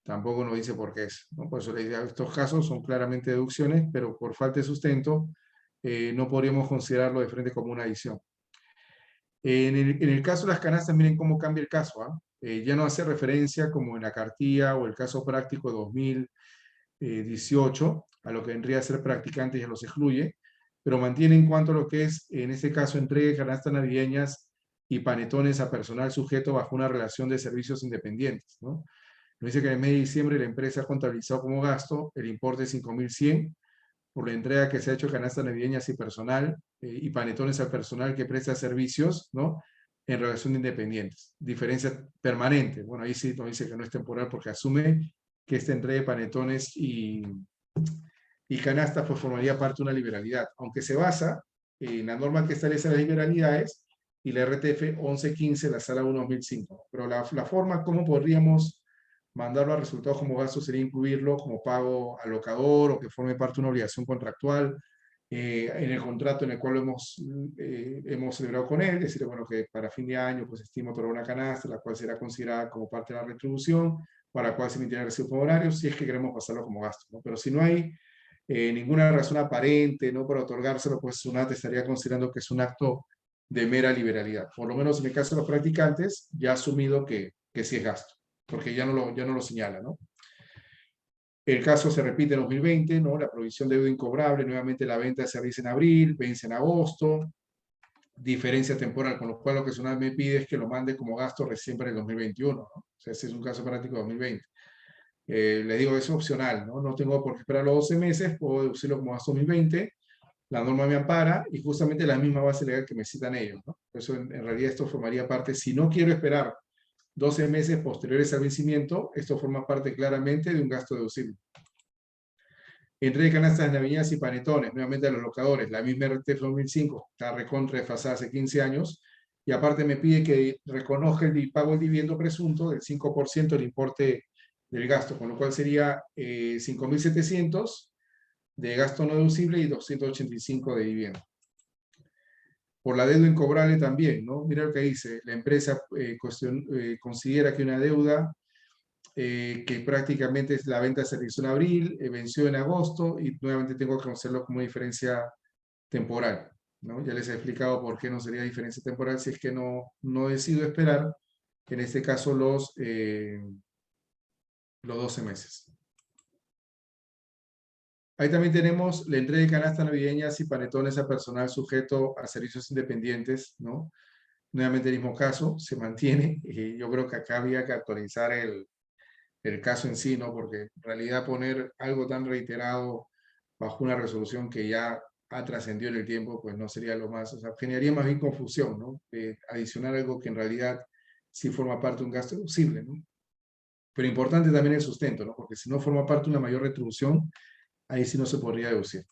tampoco nos dice por qué es, ¿no? Por eso la idea de estos casos son claramente deducciones, pero por falta de sustento no podríamos considerarlo de frente como una adición. En el caso de las canastas, miren cómo cambia el caso, ¿ah? Ya no hace referencia como en la cartilla o el caso práctico de 2018, a lo que vendría a ser practicante ya los excluye, pero mantiene en cuanto a lo que es, en este caso, entrega de canastas navideñas y panetones a personal sujeto bajo una relación de servicios independientes, ¿no? Nos dice que en el mes de diciembre la empresa ha contabilizado como gasto el importe de 5.100 por la entrega que se ha hecho de canastas navideñas y personal y panetones al personal que presta servicios, ¿no?, en relación de independientes. Diferencia permanente. Bueno, ahí sí nos dice que no es temporal porque asume que esta entrega de panetones y canastas pues formaría parte de una liberalidad, aunque se basa en la norma que establece las liberalidades y la RTF 1115, la sala 1/2005. Pero la forma como podríamos mandarlo a resultados como gasto sería incluirlo como pago al locador o que forme parte de una obligación contractual en el contrato en el cual hemos celebrado con él, decir, bueno, que para fin de año pues estimo otorgar una canasta, la cual será considerada como parte de la retribución, para la cual se emitirá el recibo por horario, si es que queremos pasarlo como gasto, ¿no? Pero si no hay ninguna razón aparente, ¿no? Para otorgárselo, pues SUNAT estaría considerando que es un acto de mera liberalidad. Por lo menos en el caso de los practicantes, ya ha asumido que sí es gasto, porque ya no lo señala, ¿no? El caso se repite en 2020, ¿no? La provisión de deuda incobrable, nuevamente la venta se realiza en abril, vence en agosto, diferencia temporal, con lo cual lo que SUNAT me pide es que lo mande como gasto recién para el 2021, ¿no? O sea, ese es un caso práctico de 2020. Le digo, es opcional, ¿no? No tengo por qué esperar los 12 meses, puedo deducirlo como gasto 2020, la norma me ampara y justamente la misma base legal que me citan ellos, ¿no? Por eso en realidad esto formaría parte, si no quiero esperar 12 meses posteriores al vencimiento, esto forma parte claramente de un gasto deducible. Entrega de canastas navideñas y panetones, nuevamente a los locadores, la misma RTF 2005, está recontra desfasada hace 15 años, y aparte me pide que reconozca el pago del dividendo presunto del 5% del importe del gasto, con lo cual sería 5.700 de gasto no deducible y 285 de dividendo. Por la deuda incobrable también, ¿no? Mira lo que dice, la empresa considera que una deuda que prácticamente es la venta se realizó en abril, venció en agosto y nuevamente tengo que conocerlo como diferencia temporal, ¿no? Ya les he explicado por qué no sería diferencia temporal si es que no decido esperar, en este caso los 12 meses. Ahí también tenemos la entrega de canastas navideñas y panetones a personal sujeto a servicios independientes, ¿no? Nuevamente el mismo caso, se mantiene. Y yo creo que acá había que actualizar el caso en sí, ¿no? Porque en realidad poner algo tan reiterado bajo una resolución que ya ha trascendido en el tiempo, pues no sería lo más, o sea, generaría más bien confusión, ¿no? Adicionar algo que en realidad sí forma parte de un gasto deducible, ¿no? Pero importante también el sustento, ¿no? Porque si no forma parte de una mayor retribución, ahí sí no se podría deducir.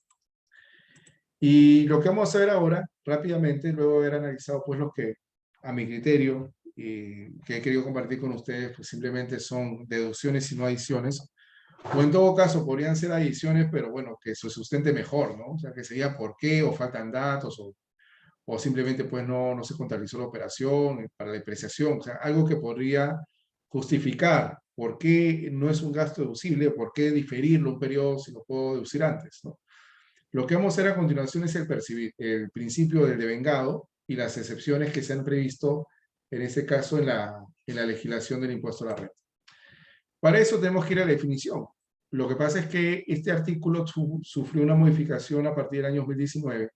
Y lo que vamos a ver ahora, rápidamente, luego de haber analizado pues los que a mi criterio que he querido compartir con ustedes, pues simplemente son deducciones y no adiciones, o en todo caso podrían ser adiciones, pero bueno, que se sustente mejor, ¿no? O sea, que sería por qué, o faltan datos, o simplemente pues no se contabilizó la operación para la depreciación, o sea, algo que podría justificar por qué no es un gasto deducible, por qué diferirlo un periodo si lo puedo deducir antes, ¿no? Lo que vamos a hacer a continuación es el principio del devengado y las excepciones que se han previsto, en este caso, en la legislación del impuesto a la renta. Para eso tenemos que ir a la definición. Lo que pasa es que este artículo sufrió una modificación a partir del año 2019,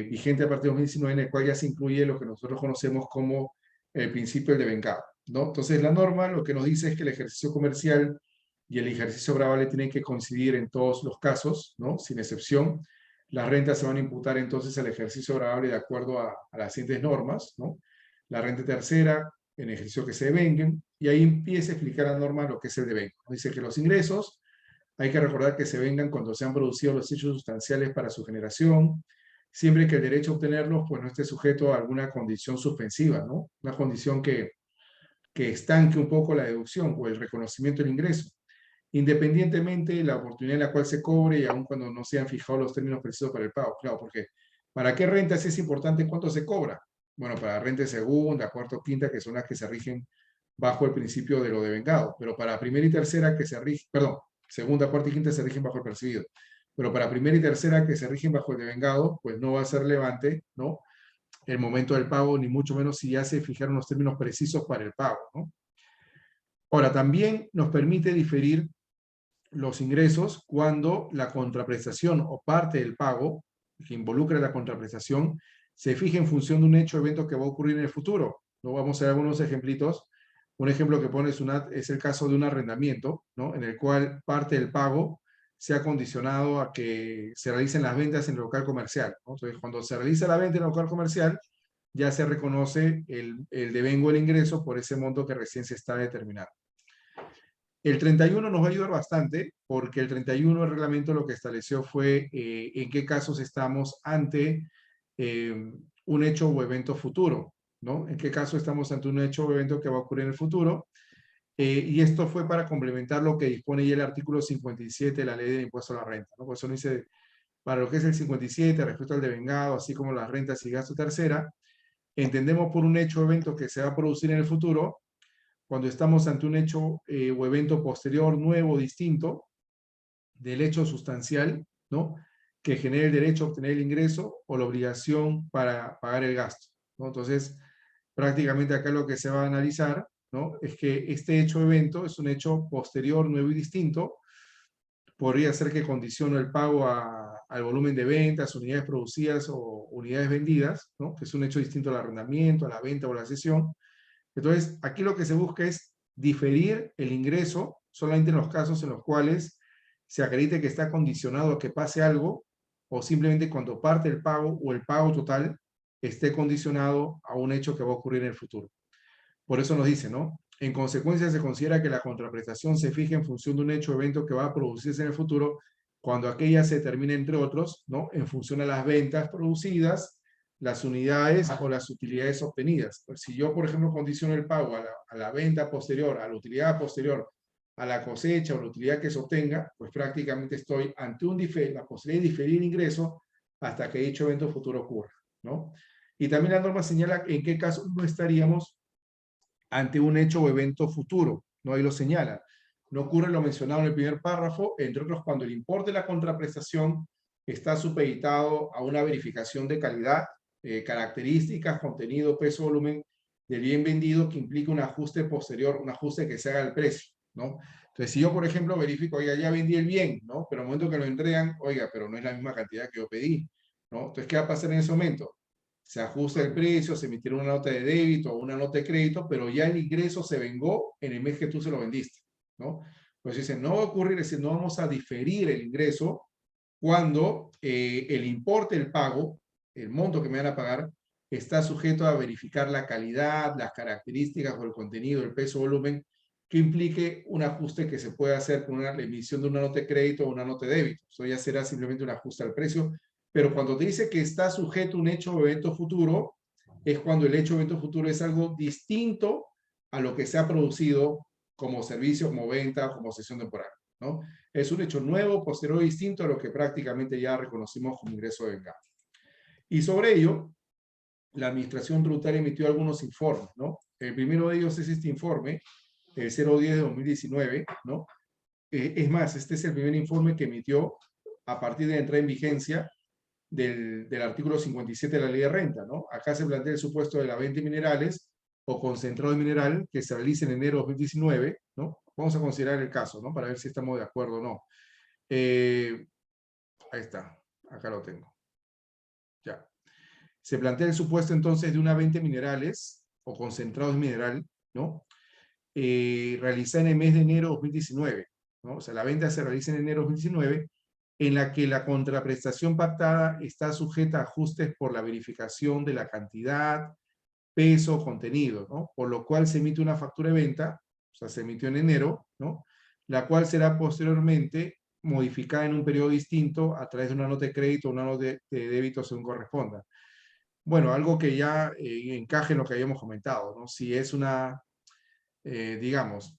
vigente a partir de 2019, en el cual ya se incluye lo que nosotros conocemos como el principio del devengado, ¿no? Entonces, la norma lo que nos dice es que el ejercicio comercial y el ejercicio gravable tienen que coincidir en todos los casos, ¿no? Sin excepción. Las rentas se van a imputar entonces al ejercicio gravable de acuerdo a las siguientes normas, ¿no? La renta tercera, en ejercicio que se devenguen, y ahí empieza a explicar la norma lo que es el devengo. Dice que los ingresos hay que recordar que se vengan cuando se han producido los hechos sustanciales para su generación, siempre que el derecho a obtenerlos pues no esté sujeto a alguna condición suspensiva, ¿no? Una condición que estanque un poco la deducción o el reconocimiento del ingreso, independientemente de la oportunidad en la cual se cobre y aun cuando no se han fijado los términos precisos para el pago. Claro, porque ¿para qué rentas es importante cuánto se cobra? Bueno, para renta de segunda, cuarta o quinta, que son las que se rigen bajo el principio de lo devengado, pero para primera y tercera que se rigen, perdón, segunda, cuarta y quinta se rigen bajo el percibido, pero para primera y tercera que se rigen bajo el devengado, pues no va a ser relevante, ¿no? El momento del pago, ni mucho menos si ya se fijaron los términos precisos para el pago, ¿no? Ahora, también nos permite diferir los ingresos cuando la contraprestación o parte del pago que involucra la contraprestación se fija en función de un hecho o evento que va a ocurrir en el futuro. ¿No? Vamos a ver algunos ejemplitos. Un ejemplo que pone Sunat es el caso de un arrendamiento, ¿no? En el cual parte del pago se ha condicionado a que se realicen las ventas en el local comercial, ¿no? Entonces, cuando se realiza la venta en el local comercial, ya se reconoce el devengo del ingreso por ese monto que recién se está determinando. El 31 nos va a ayudar bastante porque el 31 el reglamento lo que estableció fue en qué casos estamos ante un hecho o evento futuro, ¿no? En qué caso estamos ante un hecho o evento que va a ocurrir en el futuro. Y esto fue para complementar lo que dispone ya el artículo 57 de la ley del impuesto a la renta, ¿no? Por eso no dice, para lo que es el 57 respecto al devengado, así como las rentas y gasto tercera, entendemos por un hecho o evento que se va a producir en el futuro cuando estamos ante un hecho o evento posterior, nuevo, distinto, del hecho sustancial, ¿no?, que genere el derecho a obtener el ingreso o la obligación para pagar el gasto, ¿no? Entonces, prácticamente acá lo que se va a analizar, ¿no?, es que este hecho o evento es un hecho posterior, nuevo y distinto. Podría ser que condicione el pago al volumen de ventas, unidades producidas o unidades vendidas, ¿no?, que es un hecho distinto al arrendamiento, a la venta o a la cesión. Entonces, aquí lo que se busca es diferir el ingreso solamente en los casos en los cuales se acredite que está condicionado a que pase algo, o simplemente cuando parte el pago o el pago total esté condicionado a un hecho que va a ocurrir en el futuro. Por eso nos dice, ¿no? En consecuencia, se considera que la contraprestación se fija en función de un hecho o evento que va a producirse en el futuro, cuando aquella se determine, entre otros, ¿no?, en función a las ventas producidas, las unidades o las utilidades obtenidas. Pues si yo, por ejemplo, condiciono el pago a la venta posterior, a la utilidad posterior, a la cosecha o la utilidad que se obtenga, pues prácticamente estoy ante la posibilidad de diferir ingreso hasta que dicho evento futuro ocurra, ¿no? Y también la norma señala en qué caso no estaríamos ante un hecho o evento futuro, ¿no? Ahí lo señala. No ocurre lo mencionado en el primer párrafo, entre otros cuando el importe de la contraprestación está supeditado a una verificación de calidad, características, contenido, peso, volumen del bien vendido que implica un ajuste posterior, un ajuste que se haga al precio, ¿no? Entonces, si yo, por ejemplo, verifico, oiga, ya vendí el bien, ¿no? Pero al momento que lo entregan, oiga, pero no es la misma cantidad que yo pedí, ¿no? Entonces, ¿qué va a pasar en ese momento? Se ajusta el precio, se emitieron una nota de débito o una nota de crédito, pero ya el ingreso se vengó en el mes que tú se lo vendiste, ¿no? Pues dicen, no va a ocurrir, es decir, no vamos a diferir el ingreso cuando el importe del pago, el monto que me van a pagar, está sujeto a verificar la calidad, las características o el contenido, el peso, volumen, que implique un ajuste que se puede hacer con la emisión de una nota de crédito o una nota de débito. Eso ya será simplemente un ajuste al precio, pero cuando te dice que está sujeto a un hecho o evento futuro, es cuando el hecho o evento futuro es algo distinto a lo que se ha producido como servicio, como venta, como cesión temporal, ¿no? Es un hecho nuevo, posterior, distinto a lo que prácticamente ya reconocimos como ingreso de venganza. Y sobre ello, la Administración Tributaria emitió algunos informes, ¿no? El primero de ellos es este informe, el 010 de 2019, ¿no? Es más, este es el primer informe que emitió a partir de la entrada en vigencia del artículo 57 de la Ley de Renta, ¿no? Acá se plantea el supuesto de la venta de minerales o concentrado de mineral que se realice en enero de 2019, ¿no? Vamos a considerar el caso, ¿no?, para ver si estamos de acuerdo o no. Ahí está, acá lo tengo. Ya. Se plantea el supuesto entonces de una venta de minerales o concentrados de mineral, ¿no?, realizada en el mes de enero de 2019, ¿no? O sea, la venta se realiza en enero de 2019, en la que la contraprestación pactada está sujeta a ajustes por la verificación de la cantidad, peso, contenido, ¿no? Por lo cual se emite una factura de venta, o sea, se emitió en enero, ¿no?, la cual será posteriormente modificada en un periodo distinto a través de una nota de crédito o una nota de débito según corresponda. Bueno, algo que ya encaje en lo que habíamos comentado, ¿no? Si es una, digamos,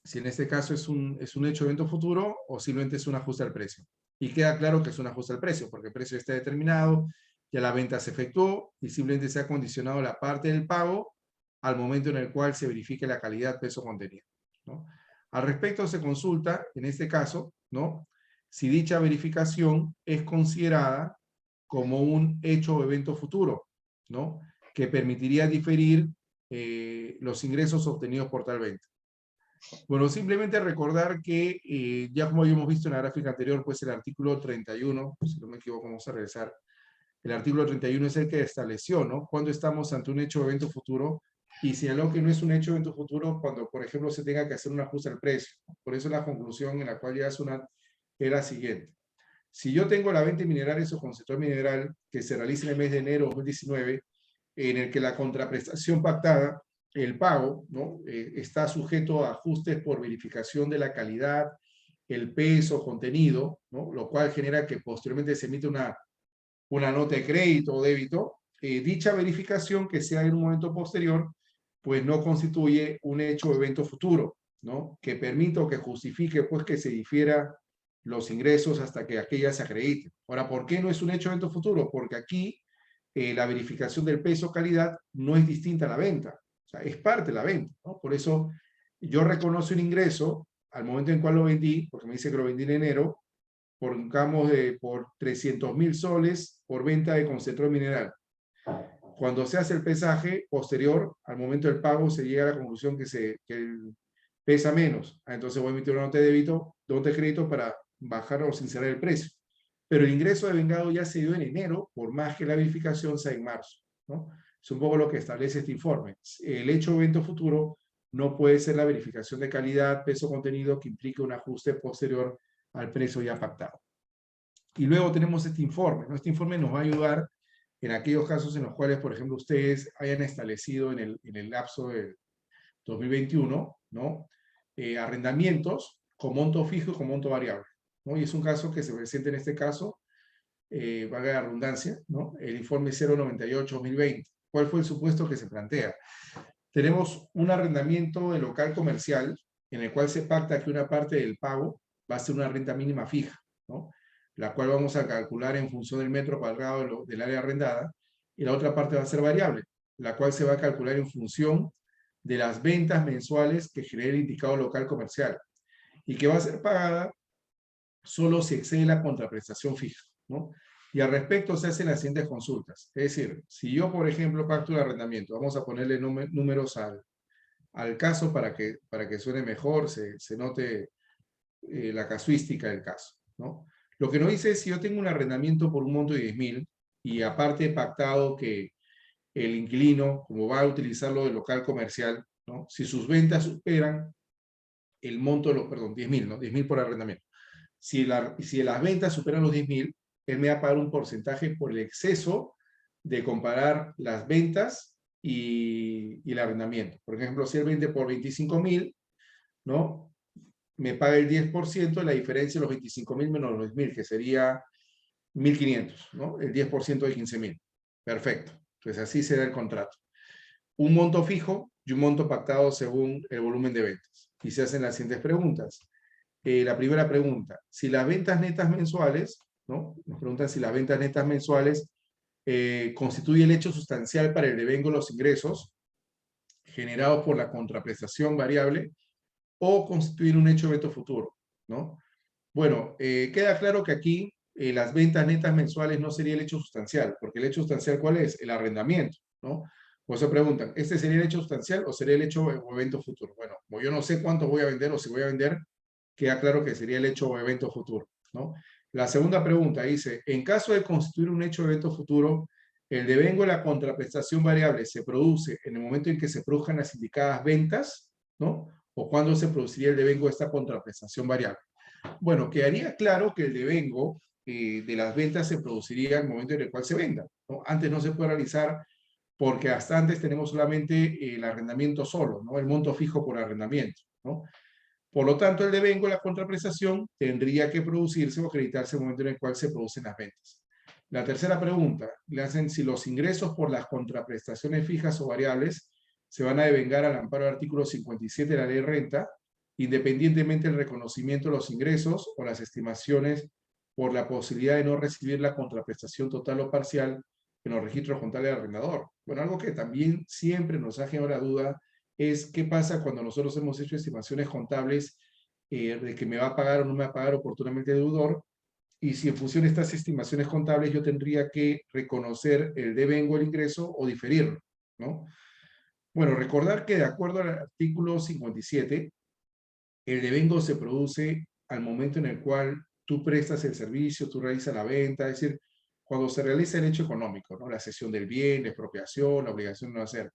si en este caso es un hecho evento futuro o simplemente es un ajuste al precio. Y queda claro que es un ajuste al precio, porque el precio está determinado, ya la venta se efectuó y simplemente se ha condicionado la parte del pago al momento en el cual se verifique la calidad, peso, contenido, ¿no? Al respecto se consulta, en este caso, ¿no?, si dicha verificación es considerada como un hecho o evento futuro, ¿no?, que permitiría diferir los ingresos obtenidos por tal venta. Bueno, simplemente recordar que ya como habíamos visto en la gráfica anterior, pues el artículo 31, si no me equivoco, vamos a regresar. El artículo 31 es el que estableció, ¿no?, cuando estamos ante un hecho o evento futuro, y señaló que no es un hecho o evento futuro cuando, por ejemplo, se tenga que hacer un ajuste al precio. Por eso la conclusión en la cual ya es la siguiente. Si yo tengo la venta de minerales o concentrado mineral que se realiza en el mes de enero de 2019, en el que la contraprestación pactada, el pago, ¿no?, está sujeto a ajustes por verificación de la calidad, el peso, contenido, ¿no?, lo cual genera que posteriormente se emite una nota de crédito o débito, dicha verificación que sea en un momento posterior, pues no constituye un hecho o evento futuro, ¿no?, que permita o que justifique pues que se difiera los ingresos hasta que aquella se acredite. Ahora, ¿por qué no es un hecho o evento futuro? Porque aquí la verificación del peso o calidad no es distinta a la venta, o sea, es parte de la venta, ¿no? Por eso yo reconozco un ingreso al momento en cual lo vendí, porque me dice que lo vendí en enero, pongamos por 300.000 soles por venta de concentrado mineral. Cuando se hace el pesaje posterior, al momento del pago, se llega a la conclusión que pesa menos. Entonces voy a emitir una nota de débito, nota de crédito para bajar o sincerar el precio. Pero el ingreso de vengado ya se dio en enero, por más que la verificación sea en marzo, ¿no? Es un poco lo que establece este informe. El hecho de evento futuro no puede ser la verificación de calidad, peso, contenido, que implique un ajuste posterior al precio ya pactado. Y luego tenemos este informe, ¿no? Este informe nos va a ayudar en aquellos casos en los cuales, por ejemplo, ustedes hayan establecido en el lapso del 2021, ¿no? Arrendamientos con monto fijo y con monto variable, ¿no? Y es un caso que se presenta en este caso, valga la redundancia, ¿no? El informe 098-2020. ¿Cuál fue el supuesto que se plantea? Tenemos un arrendamiento de local comercial en el cual se pacta que una parte del pago va a ser una renta mínima fija, ¿no? La cual vamos a calcular en función del metro cuadrado del área arrendada, y la otra parte va a ser variable, la cual se va a calcular en función de las ventas mensuales que genere el indicado local comercial, y que va a ser pagada solo si excede la contraprestación fija, ¿no? Y al respecto se hacen las siguientes consultas. Es decir, si yo, por ejemplo, pacto el arrendamiento, vamos a ponerle números al caso para que suene mejor, se note la casuística del caso, ¿no? Lo que nos dice es si yo tengo un arrendamiento por un monto de 10.000 y aparte he pactado que el inquilino, como va a utilizarlo de local comercial, ¿no? Si sus ventas superan el monto, perdón, 10.000, ¿no? 10.000 por arrendamiento. Si las ventas superan los 10.000, él me va a pagar un porcentaje por el exceso de comparar las ventas y el arrendamiento. Por ejemplo, si él vende por 25.000, ¿no? Me paga el 10% de la diferencia de los 25.000 menos los 10.000, que sería 1.500, ¿no? El 10% de 15.000. Perfecto. Entonces así será el contrato. Un monto fijo y un monto pactado según el volumen de ventas. Y se hacen las siguientes preguntas. La primera pregunta, si las ventas netas mensuales, ¿no? Nos preguntan si las ventas netas mensuales constituye el hecho sustancial para el devengo de los ingresos generados por la contraprestación variable o constituir un hecho de evento futuro, ¿no? Bueno, queda claro que aquí las ventas netas mensuales no sería el hecho sustancial, porque el hecho sustancial, ¿cuál es? El arrendamiento, ¿no? Por eso preguntan, ¿este sería el hecho sustancial o sería el hecho o evento futuro? Bueno, como yo no sé cuánto voy a vender o si voy a vender, queda claro que sería el hecho o evento futuro, ¿no? La segunda pregunta dice, en caso de constituir un hecho o evento futuro, el devengo de la contraprestación variable se produce en el momento en que se produzcan las indicadas ventas, ¿no? O cuándo se produciría el devengo de esta contraprestación variable. Bueno, quedaría claro que el devengo de las ventas se produciría en el momento en el cual se venda, ¿no? Antes no se puede realizar porque hasta antes tenemos solamente el arrendamiento solo, ¿no? El monto fijo por arrendamiento, ¿no? Por lo tanto, el devengo, la contraprestación, tendría que producirse o acreditarse en el momento en el cual se producen las ventas. La tercera pregunta, le hacen si los ingresos por las contraprestaciones fijas o variables se van a devengar al amparo del artículo 57 de la ley de renta, independientemente del reconocimiento de los ingresos o las estimaciones por la posibilidad de no recibir la contraprestación total o parcial en los registros contables del arrendador. Bueno, algo que también siempre nos ha generado la duda es qué pasa cuando nosotros hemos hecho estimaciones contables de que me va a pagar o no me va a pagar oportunamente el deudor, y si en función de estas estimaciones contables yo tendría que reconocer el devengo, el ingreso o diferirlo, ¿no? Bueno, recordar que de acuerdo al artículo 57, el devengo se produce al momento en el cual tú prestas el servicio, tú realizas la venta, es decir, cuando se realiza el hecho económico, ¿no? La cesión del bien, la expropiación, la obligación de no hacer.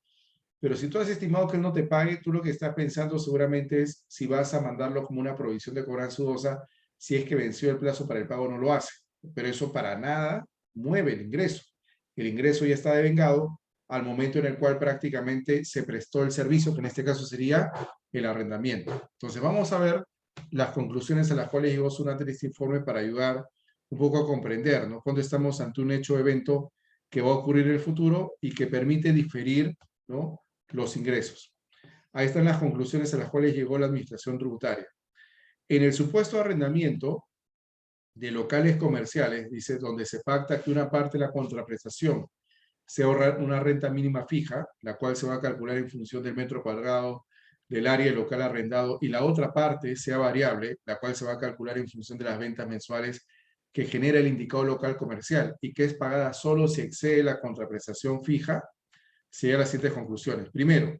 Pero si tú has estimado que él no te pague, tú lo que estás pensando seguramente es si vas a mandarlo como una provisión de cobranza dudosa, si es que venció el plazo para el pago no lo hace. Pero eso para nada mueve el ingreso. El ingreso ya está devengado al momento en el cual prácticamente se prestó el servicio, que en este caso sería el arrendamiento. Entonces vamos a ver las conclusiones a las cuales llegó Sunat en este informe para ayudar un poco a comprender, ¿no? Cuando estamos ante un hecho o evento que va a ocurrir en el futuro y que permite diferir, ¿no? Los ingresos. Ahí están las conclusiones a las cuales llegó la administración tributaria. En el supuesto de arrendamiento de locales comerciales, dice, donde se pacta que una parte de la contraprestación se ahorra una renta mínima fija, la cual se va a calcular en función del metro cuadrado del área del local arrendado y la otra parte sea variable, la cual se va a calcular en función de las ventas mensuales que genera el indicador local comercial y que es pagada solo si excede la contraprestación fija, se llega a las siguientes conclusiones. Primero,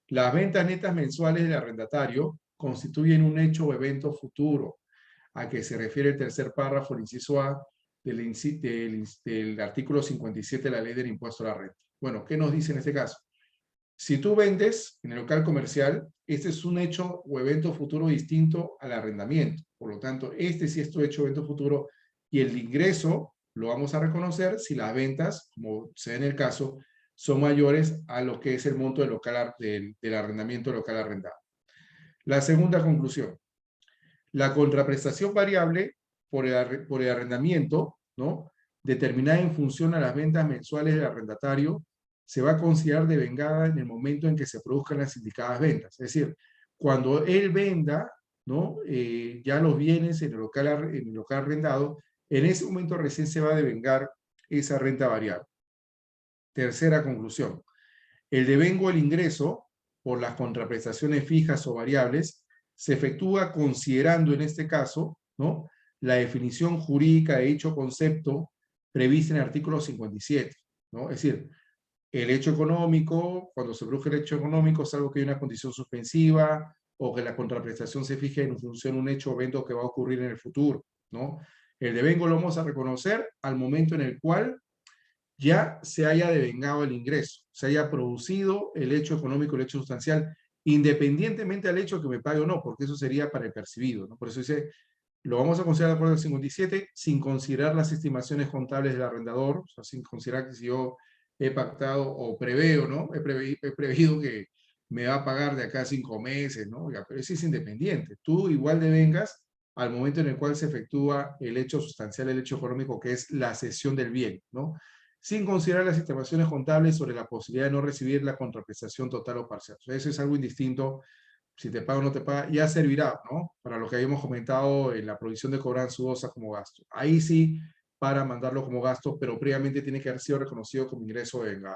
las ventas netas mensuales del arrendatario constituyen un hecho o evento futuro a que se refiere el tercer párrafo, el inciso A del artículo 57 de la ley del impuesto a la renta. Bueno, ¿qué nos dice en este caso? Si tú vendes en el local comercial, este es un hecho o evento futuro distinto al arrendamiento. Por lo tanto, este sí es tu hecho o evento futuro y el ingreso lo vamos a reconocer si las ventas, como sea en el caso, son mayores a lo que es el monto del arrendamiento local arrendado. La segunda conclusión. La contraprestación variable por el arrendamiento, ¿no?, determinada en función a las ventas mensuales del arrendatario, se va a considerar devengada en el momento en que se produzcan las indicadas ventas. Es decir, cuando él venda, ¿no?, ya los bienes en el local arrendado, en ese momento recién se va a devengar esa renta variable. Tercera conclusión. El devengo del ingreso por las contraprestaciones fijas o variables se efectúa considerando en este caso, ¿no?, la definición jurídica de dicho concepto prevista en el artículo 57, ¿no? Es decir, el hecho económico, cuando se produce el hecho económico, es algo que hay una condición suspensiva o que la contraprestación se fije en función de un hecho o evento que va a ocurrir en el futuro, ¿no? El devengo lo vamos a reconocer al momento en el cual ya se haya devengado el ingreso, se haya producido el hecho económico, el hecho sustancial, independientemente del hecho que me pague o no, porque eso sería para el percibido, ¿no? Por eso dice, lo vamos a considerar de acuerdo al 57, sin considerar las estimaciones contables del arrendador, o sea, sin considerar que si yo he pactado o preveo, ¿no? He previsto que me va a pagar de acá a 5 meses, ¿no? Ya, pero eso es independiente. Tú igual devengas al momento en el cual se efectúa el hecho sustancial, el hecho económico, que es la cesión del bien, ¿no? Sin considerar las estimaciones contables sobre la posibilidad de no recibir la contraprestación total o parcial. O sea, eso es algo indistinto. Si te paga o no te paga, ya servirá, ¿no?, para lo que habíamos comentado en la provisión de cobranza dudosa como gasto. Ahí sí, para mandarlo como gasto, pero previamente tiene que haber sido reconocido como ingreso devengado.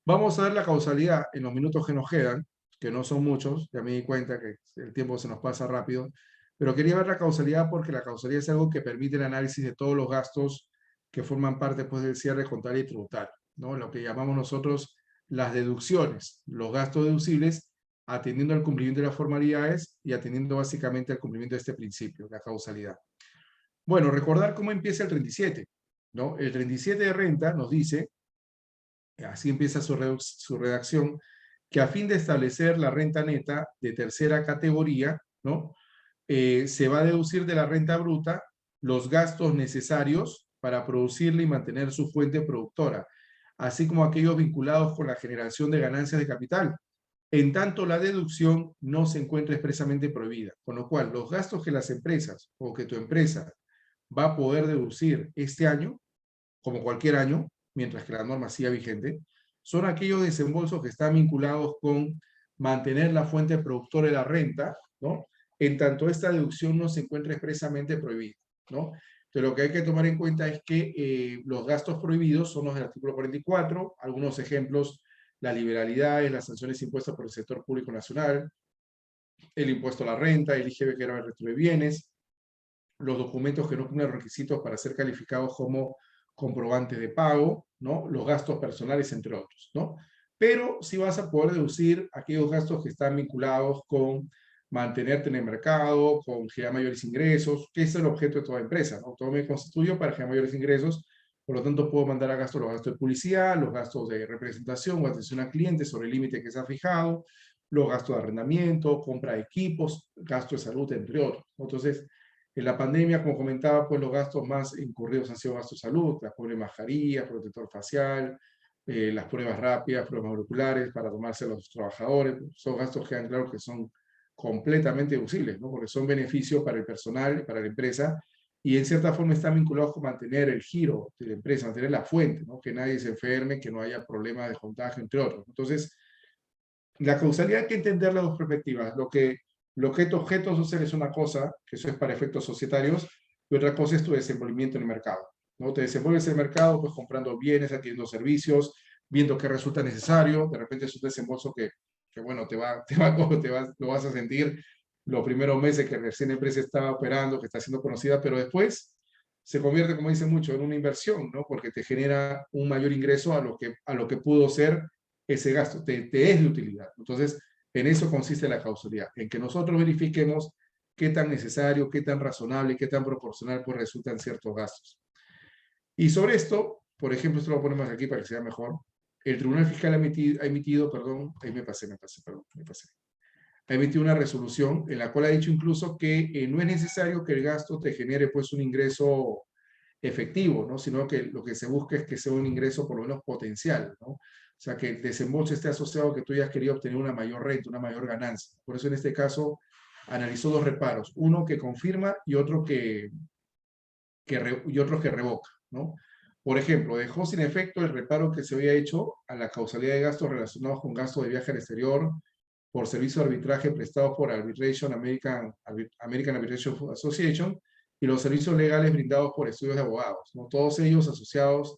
Vamos a ver la causalidad en los minutos que nos quedan, que no son muchos, ya me di cuenta que el tiempo se nos pasa rápido, pero quería ver la causalidad porque la causalidad es algo que permite el análisis de todos los gastos que forman parte pues, del cierre contable y tributario, ¿no? Lo que llamamos nosotros las deducciones, los gastos deducibles, atendiendo al cumplimiento de las formalidades y atendiendo básicamente al cumplimiento de este principio, la causalidad. Bueno, recordar cómo empieza el 37, ¿no? El 37 de renta nos dice, así empieza su redacción, que a fin de establecer la renta neta de tercera categoría, ¿no?, se va a deducir de la renta bruta los gastos necesarios para producirla y mantener su fuente productora, así como aquellos vinculados con la generación de ganancias de capital, en tanto la deducción no se encuentra expresamente prohibida, con lo cual los gastos que las empresas o que tu empresa va a poder deducir este año, como cualquier año, mientras que la norma siga vigente, son aquellos desembolsos que están vinculados con mantener la fuente productora de la renta, ¿no?, en tanto esta deducción no se encuentra expresamente prohibida, ¿no? Entonces, lo que hay que tomar en cuenta es que los gastos prohibidos son los del artículo 44, algunos ejemplos, las liberalidades, las sanciones impuestas por el sector público nacional, el impuesto a la renta, el IGB que era el resto de bienes, los documentos que no cumplen requisitos para ser calificados como comprobantes de pago, ¿no?, los gastos personales, entre otros, ¿no? Pero sí vas a poder deducir aquellos gastos que están vinculados con mantenerte en el mercado, con generar mayores ingresos, que es el objeto de toda empresa, ¿no? Todo me constituyo para generar mayores ingresos, por lo tanto puedo mandar a gasto los gastos de publicidad, los gastos de representación o atención a clientes sobre el límite que se ha fijado, los gastos de arrendamiento, compra de equipos, gasto de salud, entre otros. Entonces, en la pandemia, como comentaba, pues los gastos más incurridos han sido gastos de salud, las pruebas de mascarilla, protector facial, las pruebas rápidas, pruebas moleculares para tomarse a los trabajadores. Son gastos que quedan claro que son completamente deducibles, ¿no?, porque son beneficios para el personal, para la empresa, y en cierta forma están vinculados con mantener el giro de la empresa, mantener la fuente, ¿no?, que nadie se enferme, que no haya problemas de contagio, entre otros. Entonces, la causalidad hay que entender las dos perspectivas. Lo que tu objeto social es una cosa, que eso es para efectos societarios, y otra cosa es tu desenvolvimiento en el mercado, ¿no? Te desenvuelves en el mercado, pues comprando bienes, adquiriendo servicios, viendo qué resulta necesario, de repente es un desembolso que que bueno, lo vas a sentir los primeros meses que recién la empresa está operando, que está siendo conocida, pero después se convierte, como dice mucho, en una inversión, ¿no? Porque te genera un mayor ingreso a lo que pudo ser ese gasto, te es de utilidad. Entonces, en eso consiste la causalidad, en que nosotros verifiquemos qué tan necesario, qué tan razonable, qué tan proporcional pues resultan ciertos gastos. Y sobre esto, por ejemplo, esto lo ponemos aquí para que sea mejor, el Tribunal Fiscal ha emitido, perdón, ahí ha emitido una resolución en la cual ha dicho incluso que no es necesario que el gasto te genere pues un ingreso efectivo, ¿no? Sino que lo que se busca es que sea un ingreso por lo menos potencial, ¿no? O sea, que el desembolso esté asociado a que tú hayas querido obtener una mayor renta, una mayor ganancia. Por eso en este caso analizó dos reparos, uno que confirma y otro que revoca, ¿no? Por ejemplo, dejó sin efecto el reparo que se había hecho a la causalidad de gastos relacionados con gastos de viaje al exterior por servicio de arbitraje prestados por American Arbitration Association y los servicios legales brindados por estudios de abogados, ¿no? Todos ellos asociados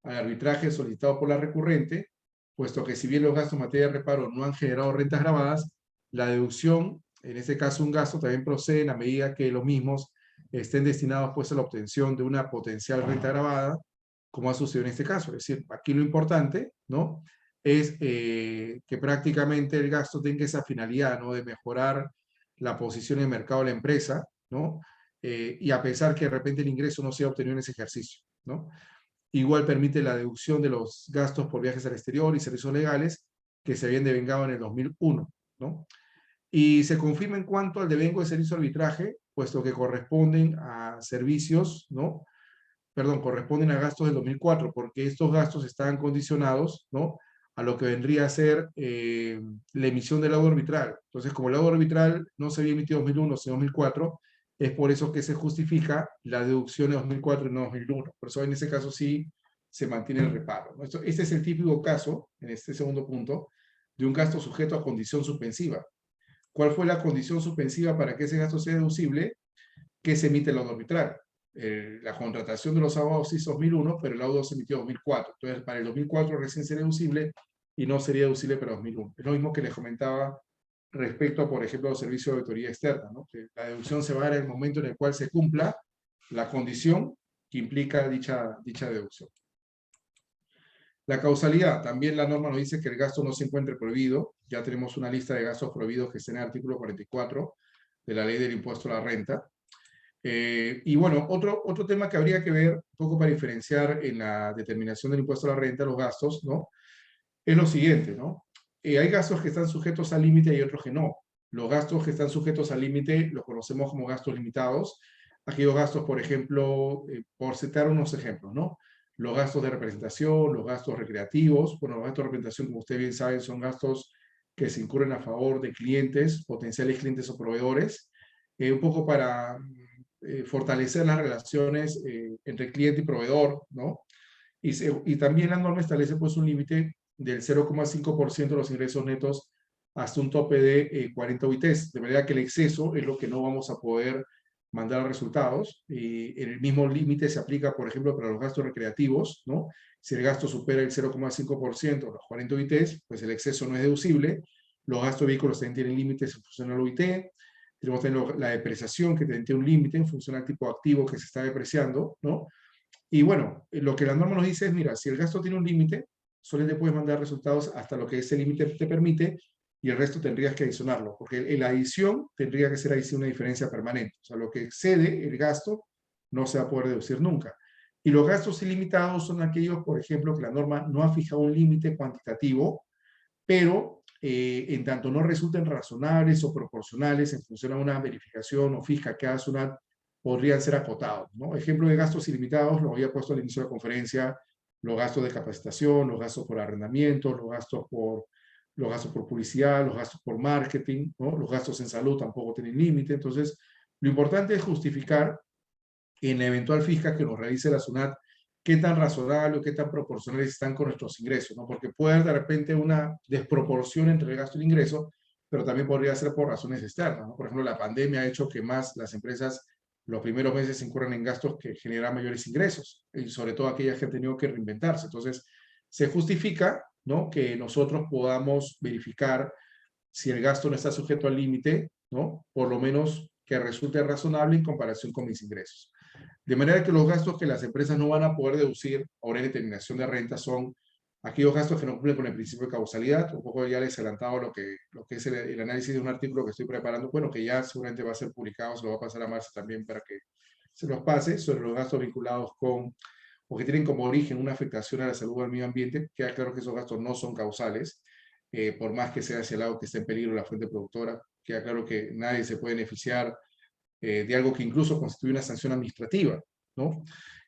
al arbitraje solicitado por la recurrente, puesto que si bien los gastos en materia de reparo no han generado rentas grabadas, la deducción, en este caso un gasto, también procede en la medida que los mismos estén destinados pues a la obtención de una potencial renta grabada, como ha sucedido en este caso. Es decir, aquí lo importante, ¿no?, es que prácticamente el gasto tenga esa finalidad, ¿no?, de mejorar la posición en el mercado de la empresa, ¿no?, y a pesar que de repente el ingreso no sea obtenido en ese ejercicio, ¿no? Igual permite la deducción de los gastos por viajes al exterior y servicios legales que se habían devengado en el 2001, ¿no? Y se confirma en cuanto al devengo de servicio de arbitraje, puesto que corresponden a servicios, ¿no? Perdón, corresponden a gastos del 2004, porque estos gastos están condicionados, ¿no?, a lo que vendría a ser la emisión del laudo arbitral. Entonces, como el laudo arbitral no se había emitido en 2001, sino en 2004, es por eso que se justifica la deducción de 2004 y no 2001. Por eso en ese caso sí se mantiene el reparo, ¿no? Este es el típico caso, en este segundo punto, de un gasto sujeto a condición suspensiva. ¿Cuál fue la condición suspensiva para que ese gasto sea deducible? Que se emite el laudo arbitral. La contratación de los abogados se hizo 2001, pero el laudo se emitió en 2004. Entonces, para el 2004 recién sería deducible y no sería deducible para 2001. Es lo mismo que les comentaba respecto a, por ejemplo, los servicios de auditoría externa, ¿no? Que la deducción se va a dar en el momento en el cual se cumpla la condición que implica dicha deducción. La causalidad, también la norma nos dice que el gasto no se encuentre prohibido. Ya tenemos una lista de gastos prohibidos que está en el artículo 44 de la ley del impuesto a la renta. Y bueno, otro tema que habría que ver, un poco para diferenciar en la determinación del impuesto a la renta, los gastos, ¿no?, es lo siguiente, ¿no? Hay gastos que están sujetos al límite y otros que no. Los gastos que están sujetos al límite los conocemos como gastos limitados. Aquellos gastos, por ejemplo, por citar unos ejemplos, ¿no?, los gastos de representación, los gastos recreativos. Bueno, los gastos de representación, como ustedes bien saben, son gastos que se incurren a favor de clientes, potenciales clientes o proveedores, un poco para fortalecer las relaciones entre cliente y proveedor, ¿no? Y también la norma establece pues un límite del 0,5% de los ingresos netos hasta un tope de 40 UITs, de manera que el exceso es lo que no vamos a poder mandar a resultados. Y el mismo límite se aplica, por ejemplo, para los gastos recreativos, ¿no? Si el gasto supera el 0,5%, los 40 UITs, pues el exceso no es deducible. Los gastos de vehículos también tienen límites en función al UIT. Tenemos también la depreciación, que tiene un límite en función al tipo de activo que se está depreciando, ¿no? Y bueno, lo que la norma nos dice es, mira, si el gasto tiene un límite, solamente puedes mandar resultados hasta lo que ese límite te permite y el resto tendrías que adicionarlo, porque en la adición tendría que ser ahí sí una diferencia permanente. O sea, lo que excede el gasto no se va a poder deducir nunca. Y los gastos ilimitados son aquellos, por ejemplo, que la norma no ha fijado un límite cuantitativo, pero en tanto no resulten razonables o proporcionales en función a una verificación o fija que haga SUNAT, podrían ser acotados, ¿no? Ejemplo de gastos ilimitados, lo había puesto al inicio de la conferencia: los gastos de capacitación, los gastos por arrendamiento, los gastos por publicidad, los gastos por marketing, ¿no? Los gastos en salud tampoco tienen límite. Entonces, lo importante es justificar en la eventual fija que nos realice la SUNAT qué tan razonable o qué tan proporcionales están con nuestros ingresos, ¿no? Porque puede haber de repente una desproporción entre el gasto y el ingreso, pero también podría ser por razones externas, ¿no? Por ejemplo, la pandemia ha hecho que más las empresas los primeros meses incurran en gastos que generan mayores ingresos, y sobre todo aquellas que han tenido que reinventarse. Entonces, se justifica, ¿no?, que nosotros podamos verificar si el gasto no está sujeto al límite, ¿no? Por lo menos que resulte razonable en comparación con mis ingresos. De manera que los gastos que las empresas no van a poder deducir ahora en determinación de renta son aquellos gastos que no cumplen con el principio de causalidad. Un poco ya les he adelantado lo que es el análisis de un artículo que estoy preparando, bueno, que ya seguramente va a ser publicado, se lo va a pasar a Marcia también para que se los pase, sobre los gastos vinculados con, o que tienen como origen una afectación a la salud o al medio ambiente. Queda claro que esos gastos no son causales, por más que sea hacia el lado que esté en peligro la fuente productora. Queda claro que nadie se puede beneficiar de algo que incluso constituye una sanción administrativa, ¿no?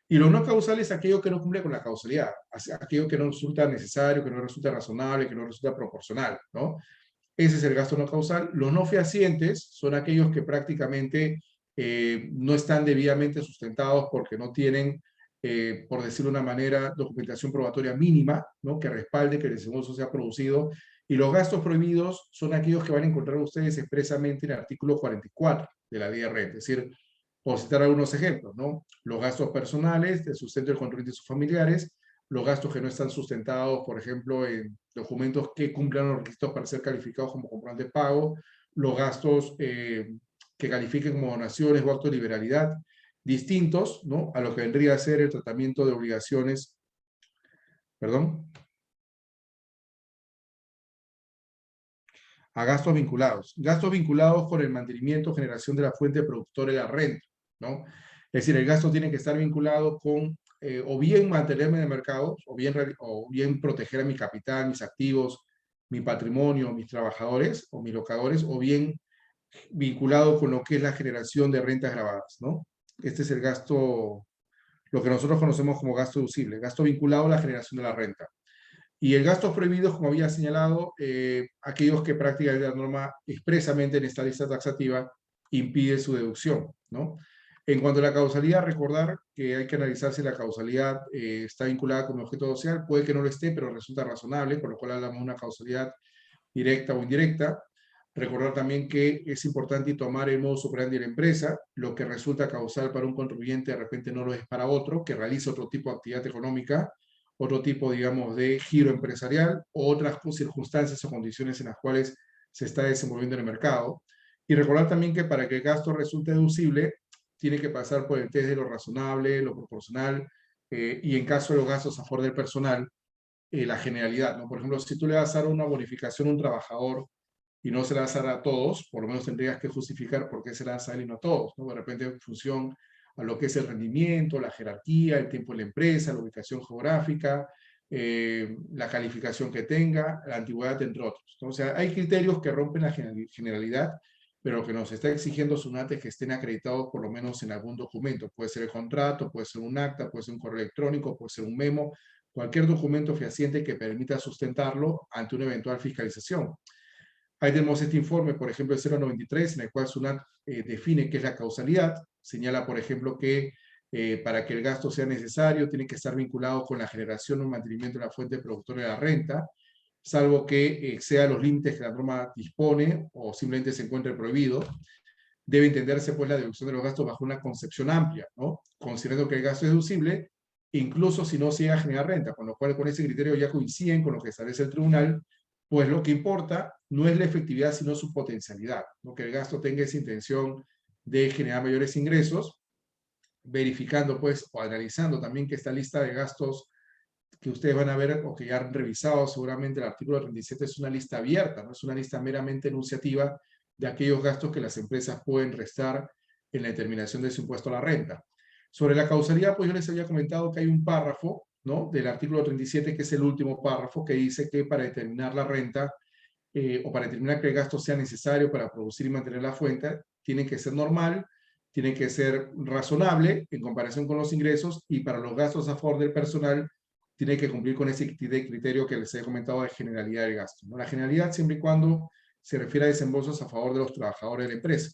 Y lo no causal es aquello que no cumple con la causalidad, aquello que no resulta necesario, que no resulta razonable, que no resulta proporcional, ¿no? Ese es el gasto no causal. Los no fehacientes son aquellos que prácticamente no están debidamente sustentados porque no tienen, por decirlo de una manera, documentación probatoria mínima, ¿no? Que respalde que el desembolso se ha producido. Y los gastos prohibidos son aquellos que van a encontrar ustedes expresamente en el artículo 44 de la ley de renta. Es decir, por citar algunos ejemplos, ¿no? Los gastos personales de sustento del contribuyente y sus familiares, los gastos que no están sustentados, por ejemplo, en documentos que cumplan los requisitos para ser calificados como comprobante de pago, los gastos que califiquen como donaciones o actos de liberalidad, distintos, ¿no? A lo que vendría a ser el tratamiento de obligaciones, perdón, a gastos vinculados con el mantenimiento o generación de la fuente productora de la renta, ¿no? Es decir, el gasto tiene que estar vinculado con o bien mantenerme en el mercado, o bien proteger a mi capital, mis activos, mi patrimonio, mis trabajadores o mis locadores, o bien vinculado con lo que es la generación de rentas grabadas, ¿no? Este es el gasto, lo que nosotros conocemos como gasto deducible, gasto vinculado a la generación de la renta. Y el gasto prohibido, como había señalado, aquellos que prácticamente la norma expresamente en esta lista taxativa impide su deducción, ¿no? En cuanto a la causalidad, recordar que hay que analizar si la causalidad está vinculada con el objeto social, puede que no lo esté, pero resulta razonable, por lo cual hablamos de una causalidad directa o indirecta. Recordar también que es importante tomar el modus operandi de la empresa, lo que resulta causal para un contribuyente de repente no lo es para otro, que realiza otro tipo de actividad económica, otro tipo, digamos, de giro empresarial, o otras circunstancias o condiciones en las cuales se está desenvolviendo en el mercado. Y recordar también que para que el gasto resulte deducible, tiene que pasar por el test de lo razonable, lo proporcional, y en caso de los gastos a favor del personal, la generalidad, ¿no? Por ejemplo, si tú le vas a dar una bonificación a un trabajador y no se la vas a dar a todos, por lo menos tendrías que justificar por qué se la vas a dar y no a todos, ¿no? De repente en función a lo que es el rendimiento, la jerarquía, el tiempo de la empresa, la ubicación geográfica, la calificación que tenga, la antigüedad, entre otros. ¿No? O sea, hay criterios que rompen la generalidad, pero que nos está exigiendo SUNAT que estén acreditados por lo menos en algún documento. Puede ser el contrato, puede ser un acta, puede ser un correo electrónico, puede ser un memo, cualquier documento fehaciente que permita sustentarlo ante una eventual fiscalización. Ahí tenemos este informe, por ejemplo, el 093, en el cual SUNAT define qué es la causalidad. Señala, por ejemplo, que para que el gasto sea necesario, tiene que estar vinculado con la generación o mantenimiento de la fuente productora de la renta, salvo que exceda los límites que la norma dispone o simplemente se encuentre prohibido. Debe entenderse, pues, la deducción de los gastos bajo una concepción amplia, ¿no? Considerando que el gasto es deducible, incluso si no se llega a generar renta, con lo cual con ese criterio ya coinciden con lo que establece el tribunal, pues lo que importa no es la efectividad, sino su potencialidad, ¿no? Que el gasto tenga esa intención de generar mayores ingresos, verificando, pues, o analizando también que esta lista de gastos que ustedes van a ver o que ya han revisado seguramente el artículo 37 es una lista abierta, no es una lista meramente enunciativa de aquellos gastos que las empresas pueden restar en la determinación de su impuesto a la renta. Sobre la causalidad, pues yo les había comentado que hay un párrafo, ¿no? Del artículo 37, que es el último párrafo, que dice que para determinar la renta o para determinar que el gasto sea necesario para producir y mantener la fuente, tiene que ser normal, tiene que ser razonable en comparación con los ingresos, y para los gastos a favor del personal tiene que cumplir con ese criterio que les he comentado de generalidad del gasto, ¿no? La generalidad siempre y cuando se refiere a desembolsos a favor de los trabajadores de la empresa.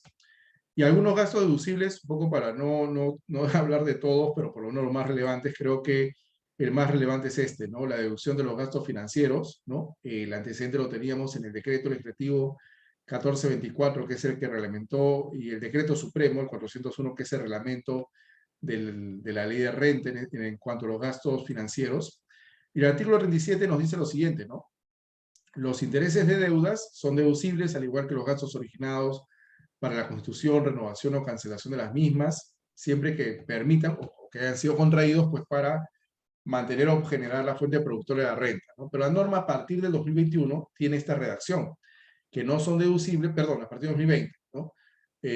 Y algunos gastos deducibles, un poco para no hablar de todos, pero por lo menos los más relevantes, creo que el más relevante es este, ¿no? La deducción de los gastos financieros, ¿no? El antecedente lo teníamos en el decreto legislativo 1424, que es el que reglamentó, y el decreto supremo, el 401, que es el reglamento de la ley de renta en cuanto a los gastos financieros. Y el artículo 37 nos dice lo siguiente, ¿no? Los intereses de deudas son deducibles, al igual que los gastos originados para la constitución, renovación o cancelación de las mismas, siempre que permitan o que hayan sido contraídos pues para mantener o generar la fuente productora de la renta, ¿no? Pero la norma a partir del 2021 tiene esta redacción, que no son deducibles, perdón, a partir del 2020, ¿no?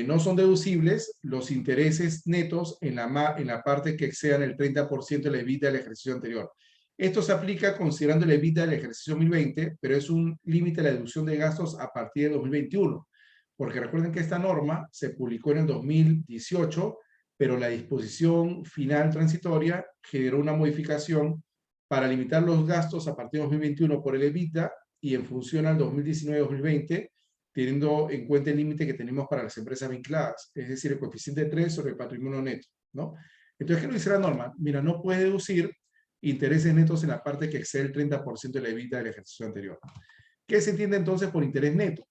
No son deducibles los intereses netos en la parte que excedan el 30% de la EBITDA del ejercicio anterior. Esto se aplica considerando el EBITDA del ejercicio 2020, pero es un límite de la deducción de gastos a partir de 2021, porque recuerden que esta norma se publicó en el 2018, pero la disposición final transitoria generó una modificación para limitar los gastos a partir de 2021 por el EBITDA y en función al 2019-2020, teniendo en cuenta el límite que tenemos para las empresas vinculadas, es decir, el coeficiente 3 sobre el patrimonio neto, ¿no? Entonces, ¿qué nos dice la norma? Mira, no puede deducir intereses netos en la parte que excede el 30% de la EBITDA del ejercicio anterior. ¿Qué se entiende entonces por interés neto?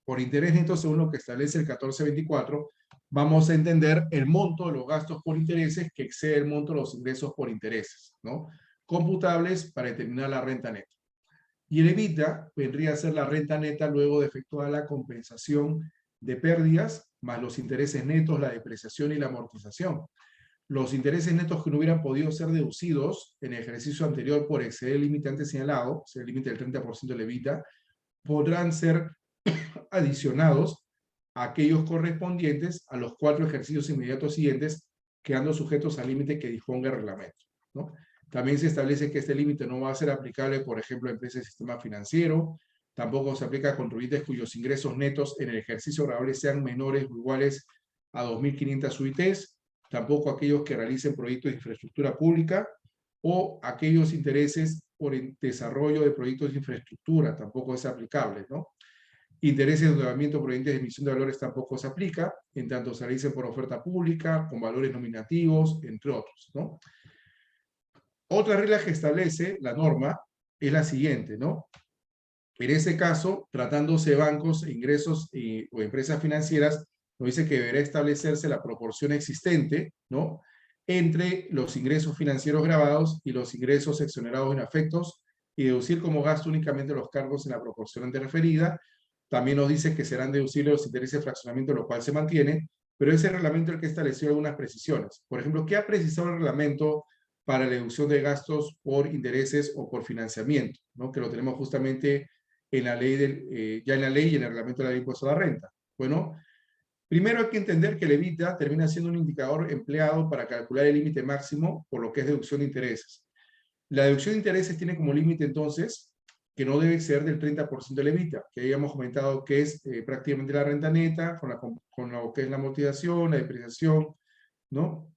Por interés neto, según lo que establece el 1424, vamos a entender el monto de los gastos por intereses que excede el monto de los ingresos por intereses, ¿no? Computables para determinar la renta neta. Y el EBITDA vendría a ser la renta neta luego de efectuar la compensación de pérdidas, más los intereses netos, la depreciación y la amortización. Los intereses netos que no hubieran podido ser deducidos en el ejercicio anterior por exceder el límite antes señalado, o sea, el límite del 30% del EBITDA, podrán ser adicionados a aquellos correspondientes a los 4 ejercicios inmediatos siguientes, quedando sujetos al límite que disponga el reglamento, ¿no? También se establece que este límite no va a ser aplicable, por ejemplo, a empresas del sistema financiero, tampoco se aplica a contribuyentes cuyos ingresos netos en el ejercicio grabable sean menores o iguales a 2.500 UITs, tampoco a aquellos que realicen proyectos de infraestructura pública o aquellos intereses por el desarrollo de proyectos de infraestructura, tampoco es aplicable, ¿no? Intereses de endeudamiento provenientes de emisión de valores tampoco se aplica, en tanto se realicen por oferta pública, con valores nominativos, entre otros, ¿no? Otra regla que establece la norma es la siguiente, ¿no? En ese caso, tratándose de bancos, ingresos o empresas financieras, nos dice que deberá establecerse la proporción existente, ¿no?, entre los ingresos financieros grabados y los ingresos exonerados en afectos y deducir como gasto únicamente los cargos en la proporción antes referida. También nos dice que serán deducibles los intereses de fraccionamiento, lo cual se mantiene, pero ese reglamento es el que estableció algunas precisiones. Por ejemplo, ¿qué ha precisado el reglamento para la deducción de gastos por intereses o por financiamiento, ¿no?, que lo tenemos justamente en la ley ya en la ley y en el reglamento de la ley de impuesto a la renta? Bueno, primero hay que entender que el EBITDA termina siendo un indicador empleado para calcular el límite máximo por lo que es deducción de intereses. La deducción de intereses tiene como límite entonces que no debe ser del 30% del EBITDA, que habíamos comentado que es prácticamente la renta neta, con lo que es la amortización, la depreciación, ¿no?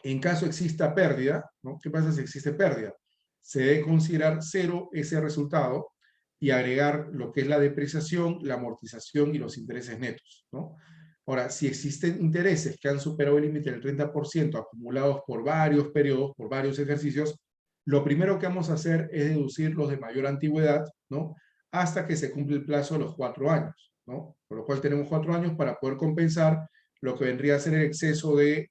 En caso exista pérdida, ¿no? ¿Qué pasa si existe pérdida? Se debe considerar cero ese resultado y agregar lo que es la depreciación, la amortización y los intereses netos, ¿no? Ahora, si existen intereses que han superado el límite del 30% acumulados por varios periodos, por varios ejercicios, lo primero que vamos a hacer es deducir los de mayor antigüedad, ¿no?, hasta que se cumple el plazo de los 4 años, ¿no? Por lo cual tenemos 4 años para poder compensar lo que vendría a ser el exceso de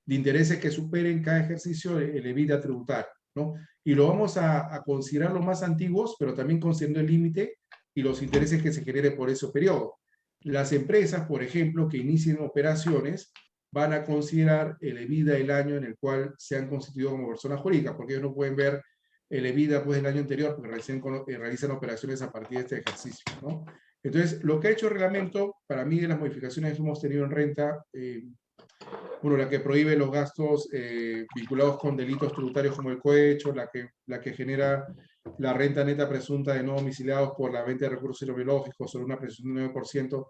intereses que superen cada ejercicio el EBITDA tributario, ¿no? Y lo vamos a considerar los más antiguos, pero también considerando el límite y los intereses que se genere por ese periodo. Las empresas, por ejemplo, que inicien operaciones, van a considerar el EBITDA del año en el cual se han constituido como personas jurídicas, porque ellos no pueden ver el EBITDA pues, del año anterior, porque realizan operaciones a partir de este ejercicio, ¿no? Entonces, lo que ha hecho el reglamento, para mí, de las modificaciones que hemos tenido en renta, bueno, la que prohíbe los gastos vinculados con delitos tributarios como el cohecho, la que genera la renta neta presunta de no domiciliados por la venta de recursos biológicos sobre una presunción del 9%.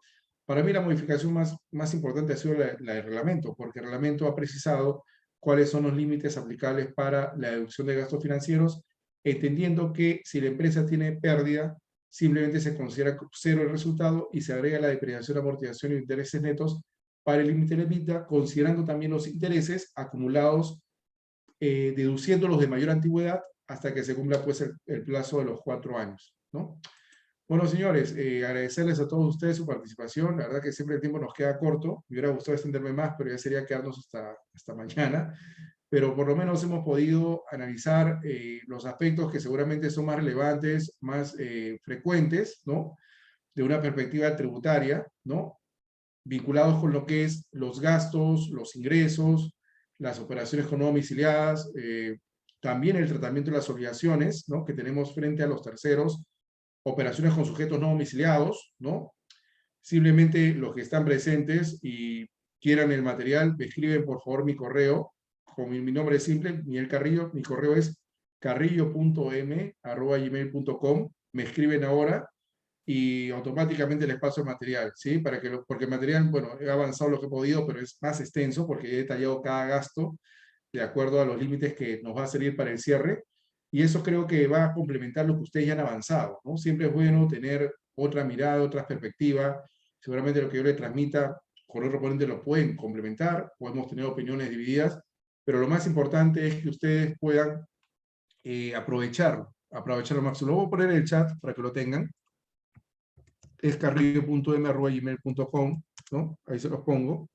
Para mí la modificación más importante ha sido la del reglamento, porque el reglamento ha precisado cuáles son los límites aplicables para la deducción de gastos financieros, entendiendo que si la empresa tiene pérdida, simplemente se considera cero el resultado y se agrega la depreciación, amortización y intereses netos para el límite de EBITDA, considerando también los intereses acumulados, deduciéndolos de mayor antigüedad hasta que se cumpla pues el plazo de los 4 años, ¿no? Bueno, señores, agradecerles a todos ustedes su participación. La verdad que siempre el tiempo nos queda corto. Me hubiera gustado extenderme más, pero ya sería quedarnos hasta mañana. pero por lo menos hemos podido analizar los aspectos que seguramente son más relevantes, más frecuentes, ¿no? De una perspectiva tributaria, ¿no? Vinculados con lo que es los gastos, los ingresos, las operaciones no domiciliadas, también el tratamiento de las obligaciones, ¿no? Que tenemos frente a los terceros, operaciones con sujetos no domiciliados, ¿no? Simplemente los que están presentes y quieran el material, me escriben por favor mi correo, con mi nombre es simple, Miguel Carrillo, mi correo es carrillo.m@gmail.com, me escriben ahora y automáticamente les paso el material, ¿sí? Porque el material, bueno, he avanzado lo que he podido, pero es más extenso porque he detallado cada gasto de acuerdo a los límites que nos va a servir para el cierre, y eso creo que va a complementar lo que ustedes ya han avanzado, ¿no? Siempre es bueno tener otra mirada, otra perspectiva. Seguramente lo que yo le transmita con otro ponente lo pueden complementar, podemos tener opiniones divididas, pero lo más importante es que ustedes puedan aprovecharlo al máximo. Lo voy a poner en el chat para que lo tengan. Es carrillo.m@gmail.com, ¿no? Ahí se los pongo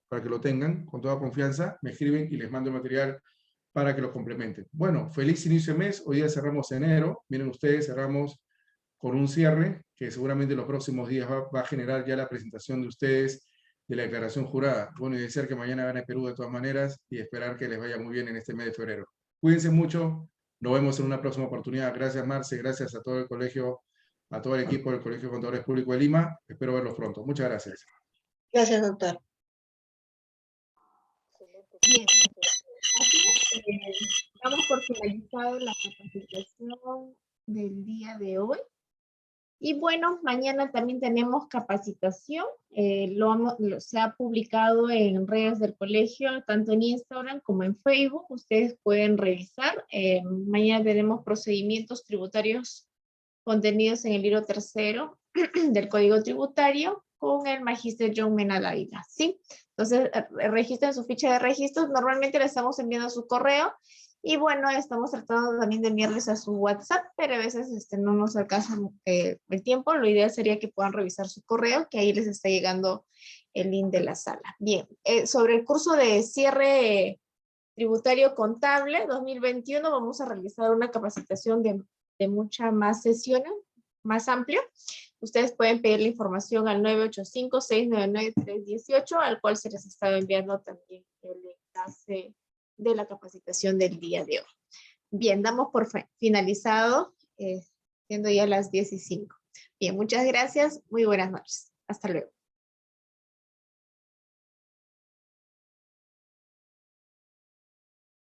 para que lo tengan con toda confianza, me escriben y les mando el material para que lo complementen. Bueno, feliz inicio de mes, hoy día cerramos enero, miren ustedes, cerramos con un cierre que seguramente en los próximos días va a generar ya la presentación de ustedes de la declaración jurada. Bueno, y desear que mañana gane Perú de todas maneras y esperar que les vaya muy bien en este mes de febrero. Cuídense mucho, nos vemos en una próxima oportunidad. Gracias Marce, gracias a todo el colegio, a todo el equipo del Colegio de Contadores Públicos de Lima. Espero verlos pronto. Muchas gracias. Gracias, doctor. Bien, así damos por finalizado la capacitación del día de hoy. Y bueno, mañana también tenemos capacitación. Se ha publicado en redes del colegio, tanto en Instagram como en Facebook. Ustedes pueden revisar. Mañana tenemos procedimientos tributarios contenidos en el libro tercero del Código Tributario con el magíster John Mena Dávila, ¿sí? Entonces, registren su ficha de registro. Normalmente le estamos enviando a su correo. Y bueno, estamos tratando también de enviarles a su WhatsApp, pero a veces no nos alcanza el tiempo. Lo ideal sería que puedan revisar su correo, que ahí les está llegando el link de la sala. Bien, sobre el curso de cierre tributario contable 2021, vamos a realizar una capacitación de muchas más sesiones, más amplia. Ustedes pueden pedir la información al 985-699-318, al cual se les está enviando también el enlace de la capacitación del día de hoy. Bien, damos por finalizado, siendo ya las 10:05. Bien, muchas gracias, muy buenas noches. Hasta luego.